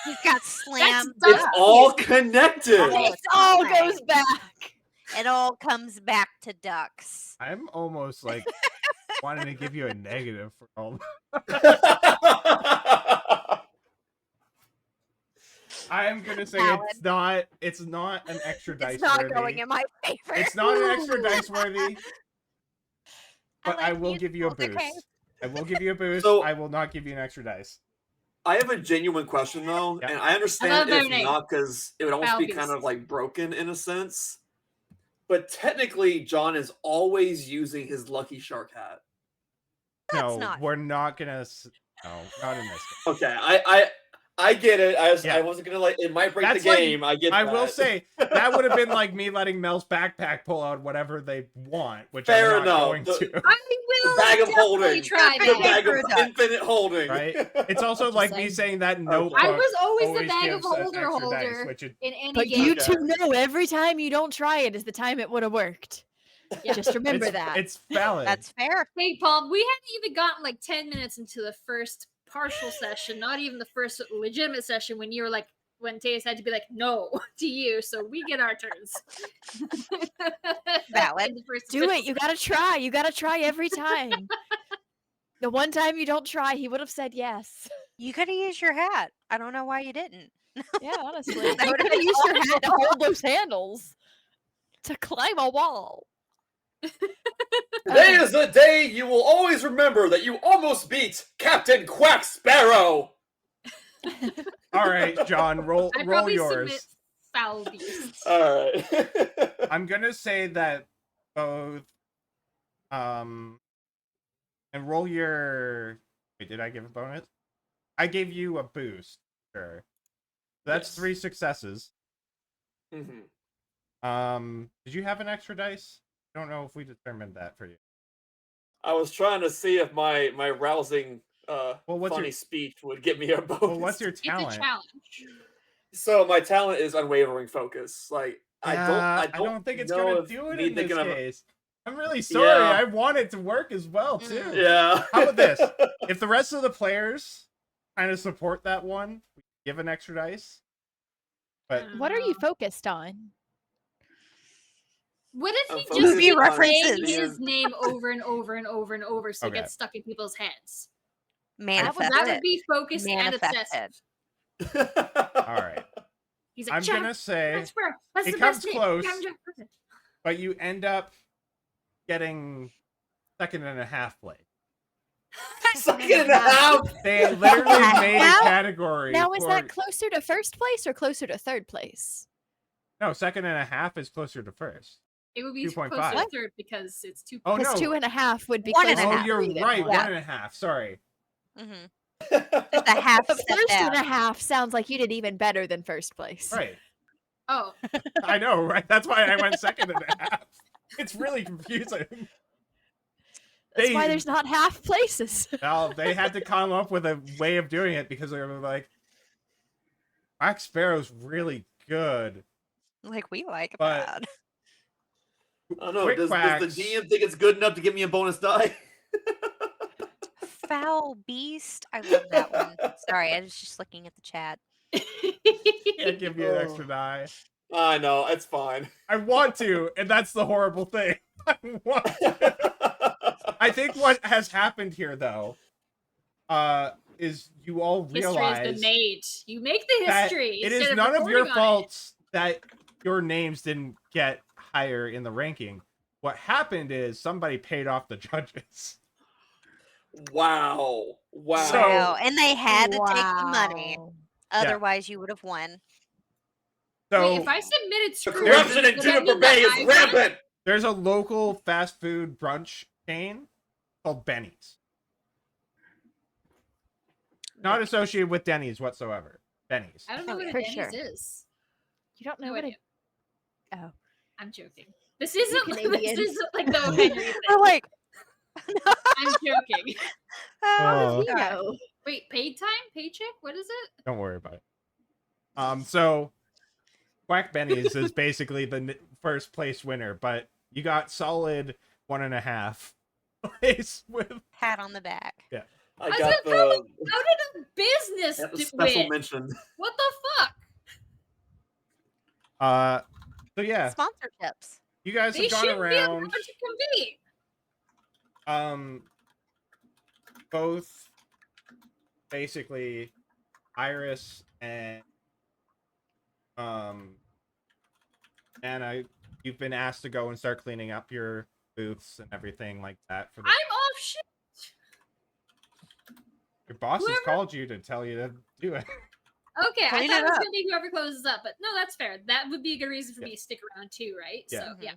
Speaker 3: He got slammed.
Speaker 2: That's
Speaker 4: It's
Speaker 3: up.
Speaker 4: all connected.
Speaker 3: all
Speaker 5: It all
Speaker 3: time.
Speaker 5: goes back.
Speaker 3: It all comes back to ducks.
Speaker 1: I'm almost like wanting to give you a negative for all. I'm gonna say
Speaker 3: Valid.
Speaker 1: it's not an extra dice
Speaker 3: It's not
Speaker 1: worthy.
Speaker 3: going in my favor.
Speaker 1: It's not an extra dice worthy, but I
Speaker 3: like
Speaker 1: will give you a
Speaker 3: musicals,
Speaker 1: boost.
Speaker 3: okay?
Speaker 1: I will give you a boost.
Speaker 4: So-
Speaker 1: I will not give you an extra dice.
Speaker 4: I have a genuine question though,
Speaker 1: Yeah.
Speaker 4: and I
Speaker 2: I
Speaker 4: understand
Speaker 2: love
Speaker 4: if
Speaker 2: their name.
Speaker 4: not, because it would almost be kind of
Speaker 2: Falcons.
Speaker 4: like broken in a sense. But technically, John is always using his lucky shark hat.
Speaker 3: That's
Speaker 1: No,
Speaker 3: not-
Speaker 1: we're not gonna. No, not in this game.
Speaker 4: Okay, I get it.
Speaker 1: Yeah.
Speaker 4: I wasn't gonna like it might break
Speaker 1: That's
Speaker 4: the
Speaker 1: like-
Speaker 4: game. I get.
Speaker 1: I will
Speaker 4: that.
Speaker 1: say that would have been like me letting Mel's backpack pull out whatever they want, which
Speaker 4: Fair
Speaker 1: I'm not
Speaker 4: enough.
Speaker 1: going to.
Speaker 2: I will
Speaker 4: the bag of
Speaker 2: definitely
Speaker 4: holding,
Speaker 2: try
Speaker 4: the
Speaker 2: that.
Speaker 4: bag of
Speaker 3: For a duck.
Speaker 4: infinite holding.
Speaker 1: Right? It's also
Speaker 2: Just
Speaker 1: like me
Speaker 2: saying.
Speaker 1: saying that notebook.
Speaker 2: I was always the bag of
Speaker 1: gives an
Speaker 2: holder
Speaker 1: extra dice,
Speaker 2: holder
Speaker 1: which it,
Speaker 2: in any
Speaker 5: But
Speaker 2: game.
Speaker 5: you
Speaker 4: Okay.
Speaker 5: two know every time you don't try it is the time it would have worked. Just remember
Speaker 1: it's,
Speaker 5: that.
Speaker 1: It's valid.
Speaker 3: That's fair.
Speaker 2: Hey, Paul, we hadn't even gotten like 10 minutes into the first partial session, not even the first legitimate session when you were like, when Teus had to be like, no to you, so we get our turns.
Speaker 3: Valid.
Speaker 2: In the first
Speaker 5: Do
Speaker 2: official
Speaker 5: it. You gotta try. You gotta try every time. The one time you don't try, he would have said yes.
Speaker 3: You could have used your hat. I don't know why you didn't.
Speaker 5: Yeah, honestly.
Speaker 3: That
Speaker 5: You
Speaker 3: would've
Speaker 5: could have
Speaker 3: been
Speaker 5: used your hat to hold those handles to climb a wall.
Speaker 4: Today is the day you will always remember that you almost beat Captain Quack Sparrow.
Speaker 1: All right, John, roll
Speaker 2: I
Speaker 1: roll
Speaker 2: probably submit
Speaker 1: yours.
Speaker 2: foul beasts.
Speaker 4: All right.
Speaker 1: I'm gonna say that both and roll your wait, did I give a bonus? I gave you a boost. Sure. That's
Speaker 4: Yes.
Speaker 1: 3 successes. Did you have an extra dice? I don't know if we determined that for you.
Speaker 4: I was trying to see if my rousing,
Speaker 1: what's
Speaker 4: funny
Speaker 1: your-
Speaker 4: speech would get me a bonus.
Speaker 1: Well, what's your
Speaker 2: It's a
Speaker 1: talent?
Speaker 2: challenge.
Speaker 4: So my talent is unwavering focus. Like I
Speaker 1: I
Speaker 4: don't
Speaker 1: don't think it's
Speaker 4: know
Speaker 1: gonna
Speaker 4: if
Speaker 1: do it
Speaker 4: me
Speaker 1: in this
Speaker 4: thinking of-
Speaker 1: case. I'm really sorry.
Speaker 4: Yeah.
Speaker 1: I want it to work as well too.
Speaker 3: Mm.
Speaker 4: Yeah.
Speaker 1: How about this? If the rest of the players kind of support that one, we give an extra dice. But
Speaker 5: What are you focused on?
Speaker 2: What
Speaker 4: I'm
Speaker 2: if he
Speaker 4: focused
Speaker 2: just
Speaker 3: Movie
Speaker 2: keeps
Speaker 3: references.
Speaker 2: saying his name over and over and over and over so
Speaker 1: Okay.
Speaker 2: it gets stuck in people's heads?
Speaker 3: Manifest
Speaker 2: That
Speaker 3: it.
Speaker 2: would be focused and
Speaker 3: Manifested.
Speaker 2: obsessive.
Speaker 1: all right.
Speaker 2: He's like,
Speaker 1: I'm
Speaker 2: Jack,
Speaker 1: gonna say,
Speaker 2: Jasper, that's
Speaker 1: it
Speaker 2: the
Speaker 1: comes
Speaker 2: best name.
Speaker 1: close.
Speaker 2: Captain Jack Sparrow."
Speaker 1: but you end up getting 2.5 place.
Speaker 4: Second and a half.
Speaker 1: They literally made a
Speaker 3: Now-
Speaker 1: category.
Speaker 5: Now, is
Speaker 1: for...
Speaker 5: that closer to first place or closer to third place?
Speaker 1: No, 2.5 is closer to first.
Speaker 2: It would be
Speaker 1: 2.5.
Speaker 2: closer to third because it's 2.
Speaker 1: Oh
Speaker 5: Because
Speaker 1: no!
Speaker 5: 2.5 would be
Speaker 3: One
Speaker 5: closer
Speaker 3: and a
Speaker 1: Oh,
Speaker 5: to
Speaker 3: half.
Speaker 1: you're
Speaker 5: 3 than
Speaker 1: right.
Speaker 5: one.
Speaker 1: 1.5. Sorry.
Speaker 3: Mm-hmm. Just a half
Speaker 5: But
Speaker 3: step
Speaker 5: first
Speaker 3: down.
Speaker 5: 1.5 sounds like you did even better than first place.
Speaker 1: Right.
Speaker 2: Oh,
Speaker 1: I know, right? That's why I went 2.5. It's really confusing.
Speaker 5: That's why
Speaker 1: They-
Speaker 5: there's not half places.
Speaker 1: Well, they had to come up with a way of doing it because they were like, Max Sparrow's really good.
Speaker 3: Like we like
Speaker 1: But-
Speaker 3: that.
Speaker 4: I don't know.
Speaker 1: Quick
Speaker 4: Does
Speaker 1: quacks.
Speaker 4: the GM think it's good enough to give me a bonus die?
Speaker 3: Foul beast. I love that one. Sorry, I was just looking at the chat.
Speaker 1: Can't give you an extra die.
Speaker 4: I know. It's fine.
Speaker 1: I want to, and that's the horrible thing. I want to. I think what has happened here, though, is you all
Speaker 2: history
Speaker 1: realize
Speaker 2: has been made. You make the
Speaker 1: that
Speaker 2: history.
Speaker 1: it is
Speaker 2: instead
Speaker 1: none of your
Speaker 2: reporting on it.
Speaker 1: faults that your names didn't get higher in the ranking. What happened is somebody paid off the judges.
Speaker 4: Wow. Wow.
Speaker 1: So-
Speaker 3: Wow, and they had to take the money.
Speaker 5: Wow.
Speaker 3: Otherwise, you would have won.
Speaker 1: So
Speaker 2: Wait, if I submitted
Speaker 4: the
Speaker 2: screws,
Speaker 4: corruption in
Speaker 2: does that
Speaker 4: Juniper
Speaker 2: mean that
Speaker 4: Bay
Speaker 2: I
Speaker 4: is
Speaker 2: won?
Speaker 4: rampant.
Speaker 1: there's a local fast food brunch chain called Benny's. Not associated with Denny's whatsoever. Benny's.
Speaker 2: I don't know
Speaker 5: Oh,
Speaker 2: what a
Speaker 5: for
Speaker 2: Denny's
Speaker 5: sure.
Speaker 2: is.
Speaker 5: You don't know
Speaker 2: No
Speaker 5: what
Speaker 2: idea.
Speaker 5: Oh.
Speaker 2: I'm joking. This isn't
Speaker 5: Canadian.
Speaker 2: this isn't like the Henry thing.
Speaker 3: We're like,
Speaker 2: I'm joking.
Speaker 3: oh,
Speaker 5: you
Speaker 3: God.
Speaker 5: know.
Speaker 2: Wait, paid time? Paycheck? What is it?
Speaker 1: Don't worry about it. So Quack Benny's is basically the first place winner, but you got solid 1.5 place with.
Speaker 3: Pat on the back.
Speaker 4: I
Speaker 2: was
Speaker 4: got
Speaker 2: gonna
Speaker 4: the
Speaker 2: How did a business
Speaker 4: special
Speaker 2: win?
Speaker 4: mention.
Speaker 2: What the fuck?
Speaker 1: So yeah,
Speaker 3: Sponsorships.
Speaker 1: you guys
Speaker 2: They
Speaker 1: have gone
Speaker 2: shouldn't be able
Speaker 1: around.
Speaker 2: to compete.
Speaker 1: Both basically Iris and Anna, you've been asked to go and start cleaning up your booths and everything like that for the
Speaker 2: I'm off shit.
Speaker 1: your boss has
Speaker 2: whoever-
Speaker 1: called you to tell you to do it.
Speaker 2: Okay, I
Speaker 3: Clean
Speaker 2: thought
Speaker 3: it
Speaker 2: it was
Speaker 3: up.
Speaker 2: gonna be whoever closes up, but no, that's fair. That would be a good reason for
Speaker 1: Yeah.
Speaker 2: me to stick around too, right?
Speaker 1: Yeah.
Speaker 2: So yeah,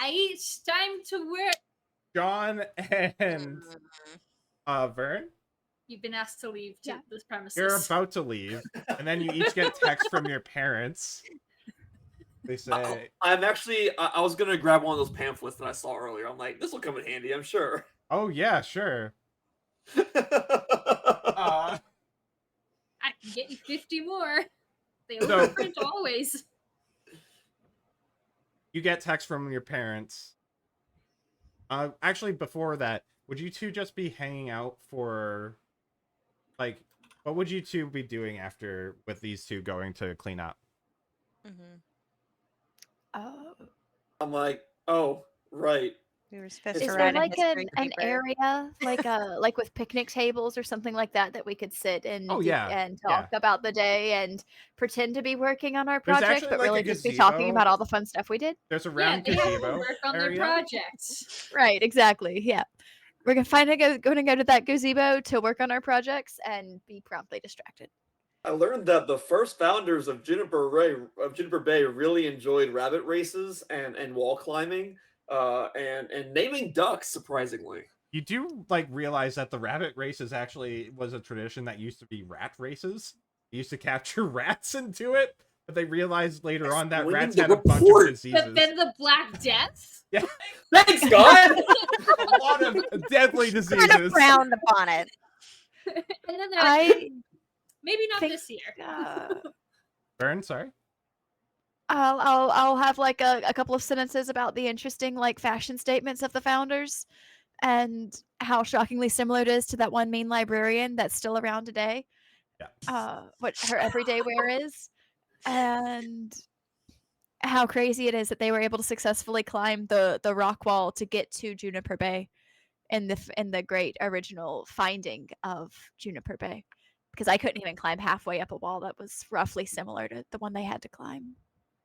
Speaker 2: it's time to work.
Speaker 1: John and
Speaker 3: Mhm.
Speaker 1: Vern,
Speaker 2: You've been asked to leave to
Speaker 5: Yeah.
Speaker 2: this premises.
Speaker 1: you're about to leave, and then you each get text from your parents. They say,
Speaker 4: I'm actually. I was gonna grab one of those pamphlets that I saw earlier. I'm like, this will come in handy. I'm sure.
Speaker 1: "Oh yeah, sure."
Speaker 2: I can get you 50 more. They
Speaker 1: So-
Speaker 2: overprint always.
Speaker 1: you get text from your parents. Actually, before that, would you two just be hanging out for, like, what would you two be doing after with these two going to clean up?
Speaker 3: Mm-hmm.
Speaker 5: Oh.
Speaker 4: I'm like, oh, right.
Speaker 3: We were supposed
Speaker 4: Is
Speaker 3: to
Speaker 5: Is
Speaker 4: there
Speaker 5: there
Speaker 3: write a
Speaker 5: like
Speaker 3: history
Speaker 5: an
Speaker 3: paper.
Speaker 5: area like with picnic tables or something like that we could sit and
Speaker 1: Oh, yeah,
Speaker 5: and
Speaker 1: yeah.
Speaker 5: talk about the day and pretend to be working on our
Speaker 1: There's
Speaker 5: project,
Speaker 1: actually,
Speaker 5: but
Speaker 1: like, a
Speaker 5: really just be talking
Speaker 1: gazebo.
Speaker 5: about all the fun stuff we did?
Speaker 1: There's a
Speaker 2: Yeah,
Speaker 1: round
Speaker 2: they have to
Speaker 1: gazebo
Speaker 2: work on their
Speaker 1: area.
Speaker 2: projects.
Speaker 5: Right, exactly. Yeah. We're gonna go to that gazebo to work on our projects and be promptly distracted.
Speaker 4: I learned that the first founders of Juniper Bay really enjoyed rabbit races and wall climbing, and naming ducks. Surprisingly,
Speaker 1: You do like realize that the rabbit races actually was a tradition that used to be rat races. They used to capture rats and do it, but they realized later on that
Speaker 4: Winning
Speaker 1: rats
Speaker 4: the
Speaker 1: had a bunch of
Speaker 4: report.
Speaker 1: diseases.
Speaker 2: But then the Black Death?
Speaker 1: Yeah,
Speaker 4: Thanks, God.
Speaker 1: a lot of deadly
Speaker 3: Kind of
Speaker 1: diseases.
Speaker 3: frowned upon it.
Speaker 2: And then they're like,
Speaker 5: I
Speaker 2: maybe not
Speaker 5: think
Speaker 2: this year.
Speaker 1: Burn, sorry.
Speaker 5: I'll have like a couple of sentences about the interesting like fashion statements of the founders and how shockingly similar it is to that one main librarian that's still around today.
Speaker 1: Yeah.
Speaker 5: What her everyday wear is, and how crazy it is that they were able to successfully climb the rock wall to get to Juniper Bay in the great original finding of Juniper Bay. Because I couldn't even climb halfway up a wall that was roughly similar to the one they had to climb.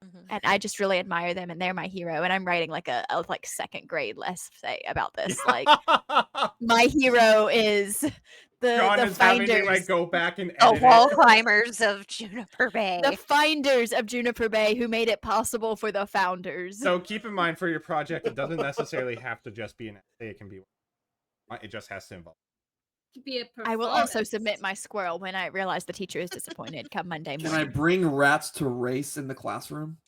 Speaker 3: Mhm.
Speaker 5: And I just really admire them, and they're my hero. And I'm writing like a like second grade essay about this. Like my hero is
Speaker 1: John
Speaker 5: the
Speaker 1: is having to like
Speaker 5: finders,
Speaker 1: go back and
Speaker 3: The
Speaker 1: edit
Speaker 3: wall
Speaker 1: it.
Speaker 3: climbers of Juniper Bay.
Speaker 5: the finders of Juniper Bay who made it possible for the founders.
Speaker 1: So keep in mind for your project, it doesn't necessarily have to just be an essay. It can be. It just has to involve.
Speaker 2: To be a
Speaker 5: I will also
Speaker 2: performance.
Speaker 5: submit my squirrel when I realize the teacher is disappointed come Monday
Speaker 6: Can I
Speaker 5: morning.
Speaker 6: bring rats to race in the classroom?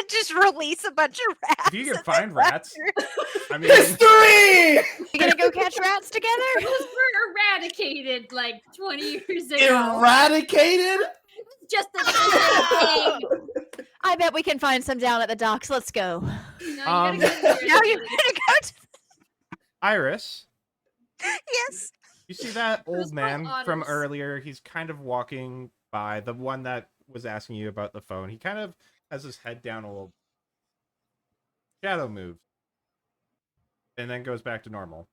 Speaker 3: Just release a bunch of rats.
Speaker 1: If you
Speaker 3: in
Speaker 1: can
Speaker 3: the
Speaker 1: find rats,
Speaker 3: classroom.
Speaker 1: I mean,
Speaker 4: History.
Speaker 5: You gonna go catch rats together?
Speaker 2: Those were eradicated like 20 years ago.
Speaker 6: Eradicated?
Speaker 2: Just the same thing.
Speaker 5: I bet we can find some down at the docks. Let's go.
Speaker 2: No, you gotta go to the
Speaker 3: Now you're
Speaker 2: eradicated.
Speaker 3: gonna go to
Speaker 1: Iris,
Speaker 3: yes.
Speaker 1: you see that
Speaker 2: was
Speaker 1: old
Speaker 2: my
Speaker 1: man from
Speaker 2: honors.
Speaker 1: earlier? He's kind of walking by, the one that was asking you about the phone. He kind of has his head down a little. Shadow moves, and then goes back to normal.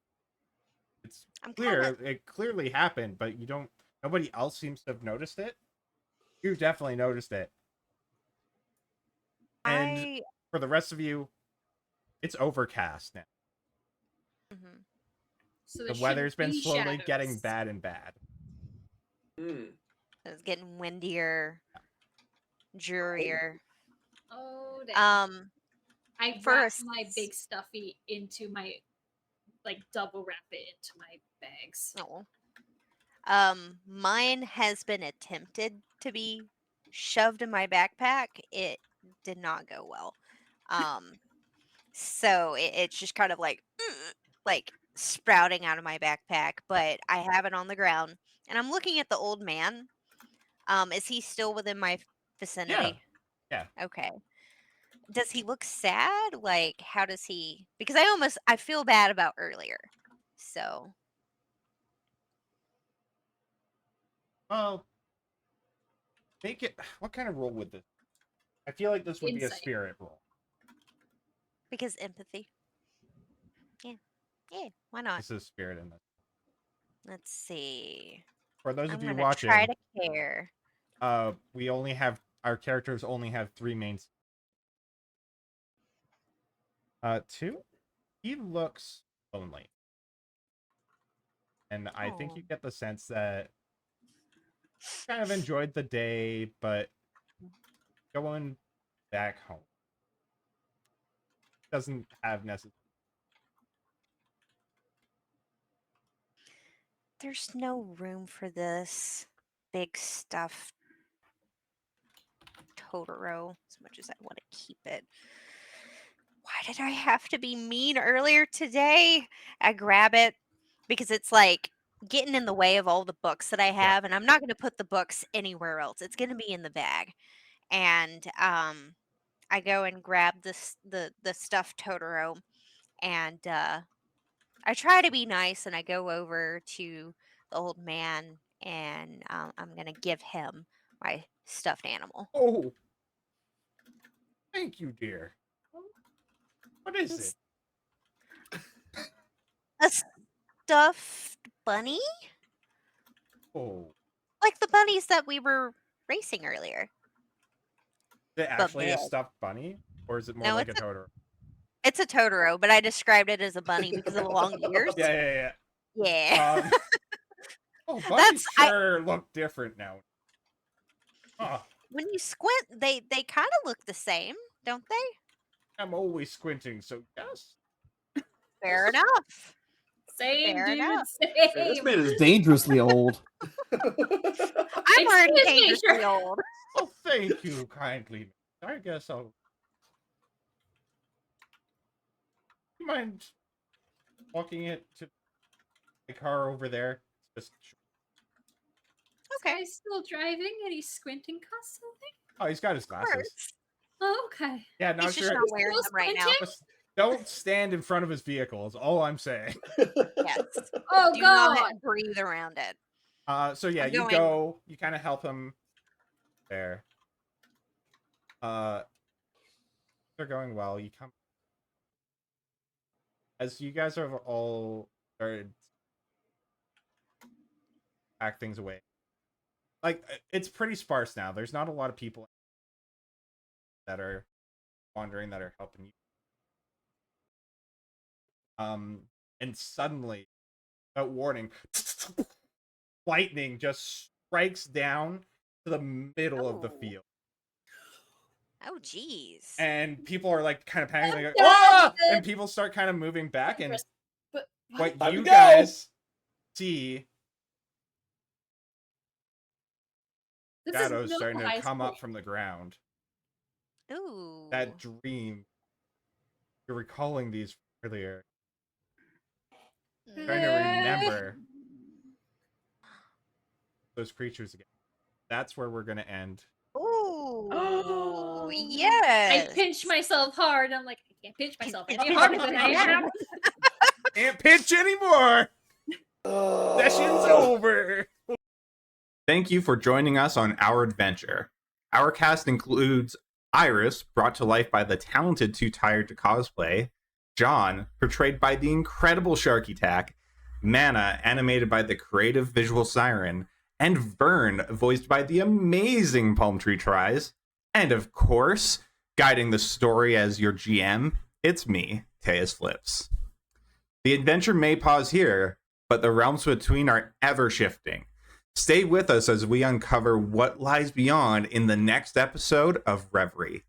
Speaker 1: It's
Speaker 3: I'm
Speaker 1: clear it clearly happened, but you don't. Nobody else seems to have noticed it. You definitely noticed it. And for the rest of you, it's overcast now.
Speaker 3: Mhm.
Speaker 2: So
Speaker 1: The
Speaker 2: there
Speaker 1: weather's been
Speaker 2: shouldn't be
Speaker 1: slowly getting
Speaker 2: shadows.
Speaker 1: bad and bad.
Speaker 3: It's getting windier, drearier.
Speaker 2: Oh, damn. I
Speaker 3: for
Speaker 2: wrapped
Speaker 3: us-
Speaker 2: my big stuffy into my, like, double wrap it into my bags.
Speaker 3: Oh. Mine has been attempted to be shoved in my backpack. It did not go well. So it's just kind of like sprouting out of my backpack, but I have it on the ground, and I'm looking at the old man. Is he still within my vicinity?
Speaker 1: Yeah.
Speaker 3: Okay. Does he look sad? Like, how does he? Because I feel bad about earlier. So
Speaker 1: Well, make it. What kind of roll would this? I feel like this would be a
Speaker 2: Insight.
Speaker 1: spirit roll.
Speaker 3: because empathy. Yeah. Why not?
Speaker 1: This is spirit in this.
Speaker 3: Let's see.
Speaker 1: For those
Speaker 3: I'm
Speaker 1: of you
Speaker 3: gonna
Speaker 1: watching,
Speaker 3: try to care.
Speaker 1: we only have our characters only have 3 mains. 2. He looks lonely, and I think you
Speaker 3: Oh.
Speaker 1: get the sense that kind of enjoyed the day, but going back home doesn't have necessarily.
Speaker 3: There's no room for this big stuffed Totoro as much as I want to keep it. Why did I have to be mean earlier today? I grab it because it's like getting in the way of all the books that I have, and I'm not going to put the books anywhere else. It's going to be in the bag. And I I go and grab the stuffed Totoro, and I try to be nice, and I go over to the old man, and I'm gonna give him my stuffed animal.
Speaker 1: Oh, thank you, dear. What is
Speaker 3: It's
Speaker 1: it?
Speaker 3: a stuffed bunny,
Speaker 1: Oh,
Speaker 3: like the bunnies that we were racing earlier.
Speaker 1: is it
Speaker 3: But
Speaker 1: actually a
Speaker 3: big.
Speaker 1: stuffed bunny, or is it more
Speaker 3: No,
Speaker 1: like a Totoro?
Speaker 3: It's a Totoro, but I described it as a bunny because of the long ears.
Speaker 1: Yeah.
Speaker 3: Yeah.
Speaker 1: Oh,
Speaker 3: That's
Speaker 1: bunnies sure look different now. Oh,
Speaker 3: when you squint, they kind of look the same, don't they?
Speaker 1: I'm always squinting, so yes.
Speaker 3: Fair enough.
Speaker 2: Same,
Speaker 3: Fair
Speaker 2: dude.
Speaker 3: enough.
Speaker 6: Man, this
Speaker 2: Same.
Speaker 6: man is dangerously old.
Speaker 3: I'm already
Speaker 2: Excuse me,
Speaker 3: dangerously
Speaker 2: sure.
Speaker 3: old.
Speaker 1: Oh, thank you kindly. I guess I'll. You mind walking it to the car over there? Just.
Speaker 3: Okay.
Speaker 2: He's still driving and he's squinting constantly.
Speaker 1: Oh, he's got his
Speaker 3: Of
Speaker 1: glasses.
Speaker 3: course.
Speaker 2: Oh, okay.
Speaker 1: Yeah, no,
Speaker 3: He's just
Speaker 1: sure.
Speaker 3: not wearing them right now.
Speaker 1: Just don't stand in front of his vehicle. Is all I'm saying.
Speaker 3: Yes.
Speaker 2: Oh
Speaker 3: Do
Speaker 2: god.
Speaker 3: not breathe around it.
Speaker 1: So yeah,
Speaker 3: I'm
Speaker 1: you
Speaker 3: going-
Speaker 1: go. You kind of help him there. They're going well. You come as you guys have all started to pack things away. Like it's pretty sparse now. There's not a lot of people that are wandering that are helping you. And suddenly, without warning, lightning just strikes down to the middle of the
Speaker 3: Oh.
Speaker 1: field.
Speaker 3: Oh, geez.
Speaker 1: And people are like kind of panicking, like,
Speaker 2: Yeah,
Speaker 1: "Ah!"
Speaker 2: yeah.
Speaker 1: And people start kind of moving back. And
Speaker 2: But
Speaker 1: what
Speaker 4: Time
Speaker 1: you
Speaker 4: to go!
Speaker 1: guys see,
Speaker 2: this
Speaker 1: shadows
Speaker 2: is
Speaker 1: starting
Speaker 2: middle
Speaker 1: to
Speaker 2: high
Speaker 1: come
Speaker 2: school.
Speaker 1: up from the ground.
Speaker 3: Ooh.
Speaker 1: That dream, you're recalling these earlier, trying to remember those creatures again. That's where we're gonna end.
Speaker 3: Ooh.
Speaker 2: I
Speaker 3: Yes.
Speaker 2: pinch myself hard. I'm like, I can't pinch myself
Speaker 3: Pinch
Speaker 2: any harder than I
Speaker 3: yourself.
Speaker 2: am.
Speaker 1: Can't pitch anymore. Session's over. Thank you for joining us on our adventure. Our cast includes Iris, brought to life by the talented Too Tired to Cosplay, John, portrayed by the incredible Sharky Tack, Mana, animated by the creative visual Siren, and Vern, voiced by the amazing Palm Tree Tries, and of course, guiding the story as your GM, it's me, Teus Flips. The adventure may pause here, but the realms between are ever shifting. Stay with us as we uncover what lies beyond in the next episode of Reverie.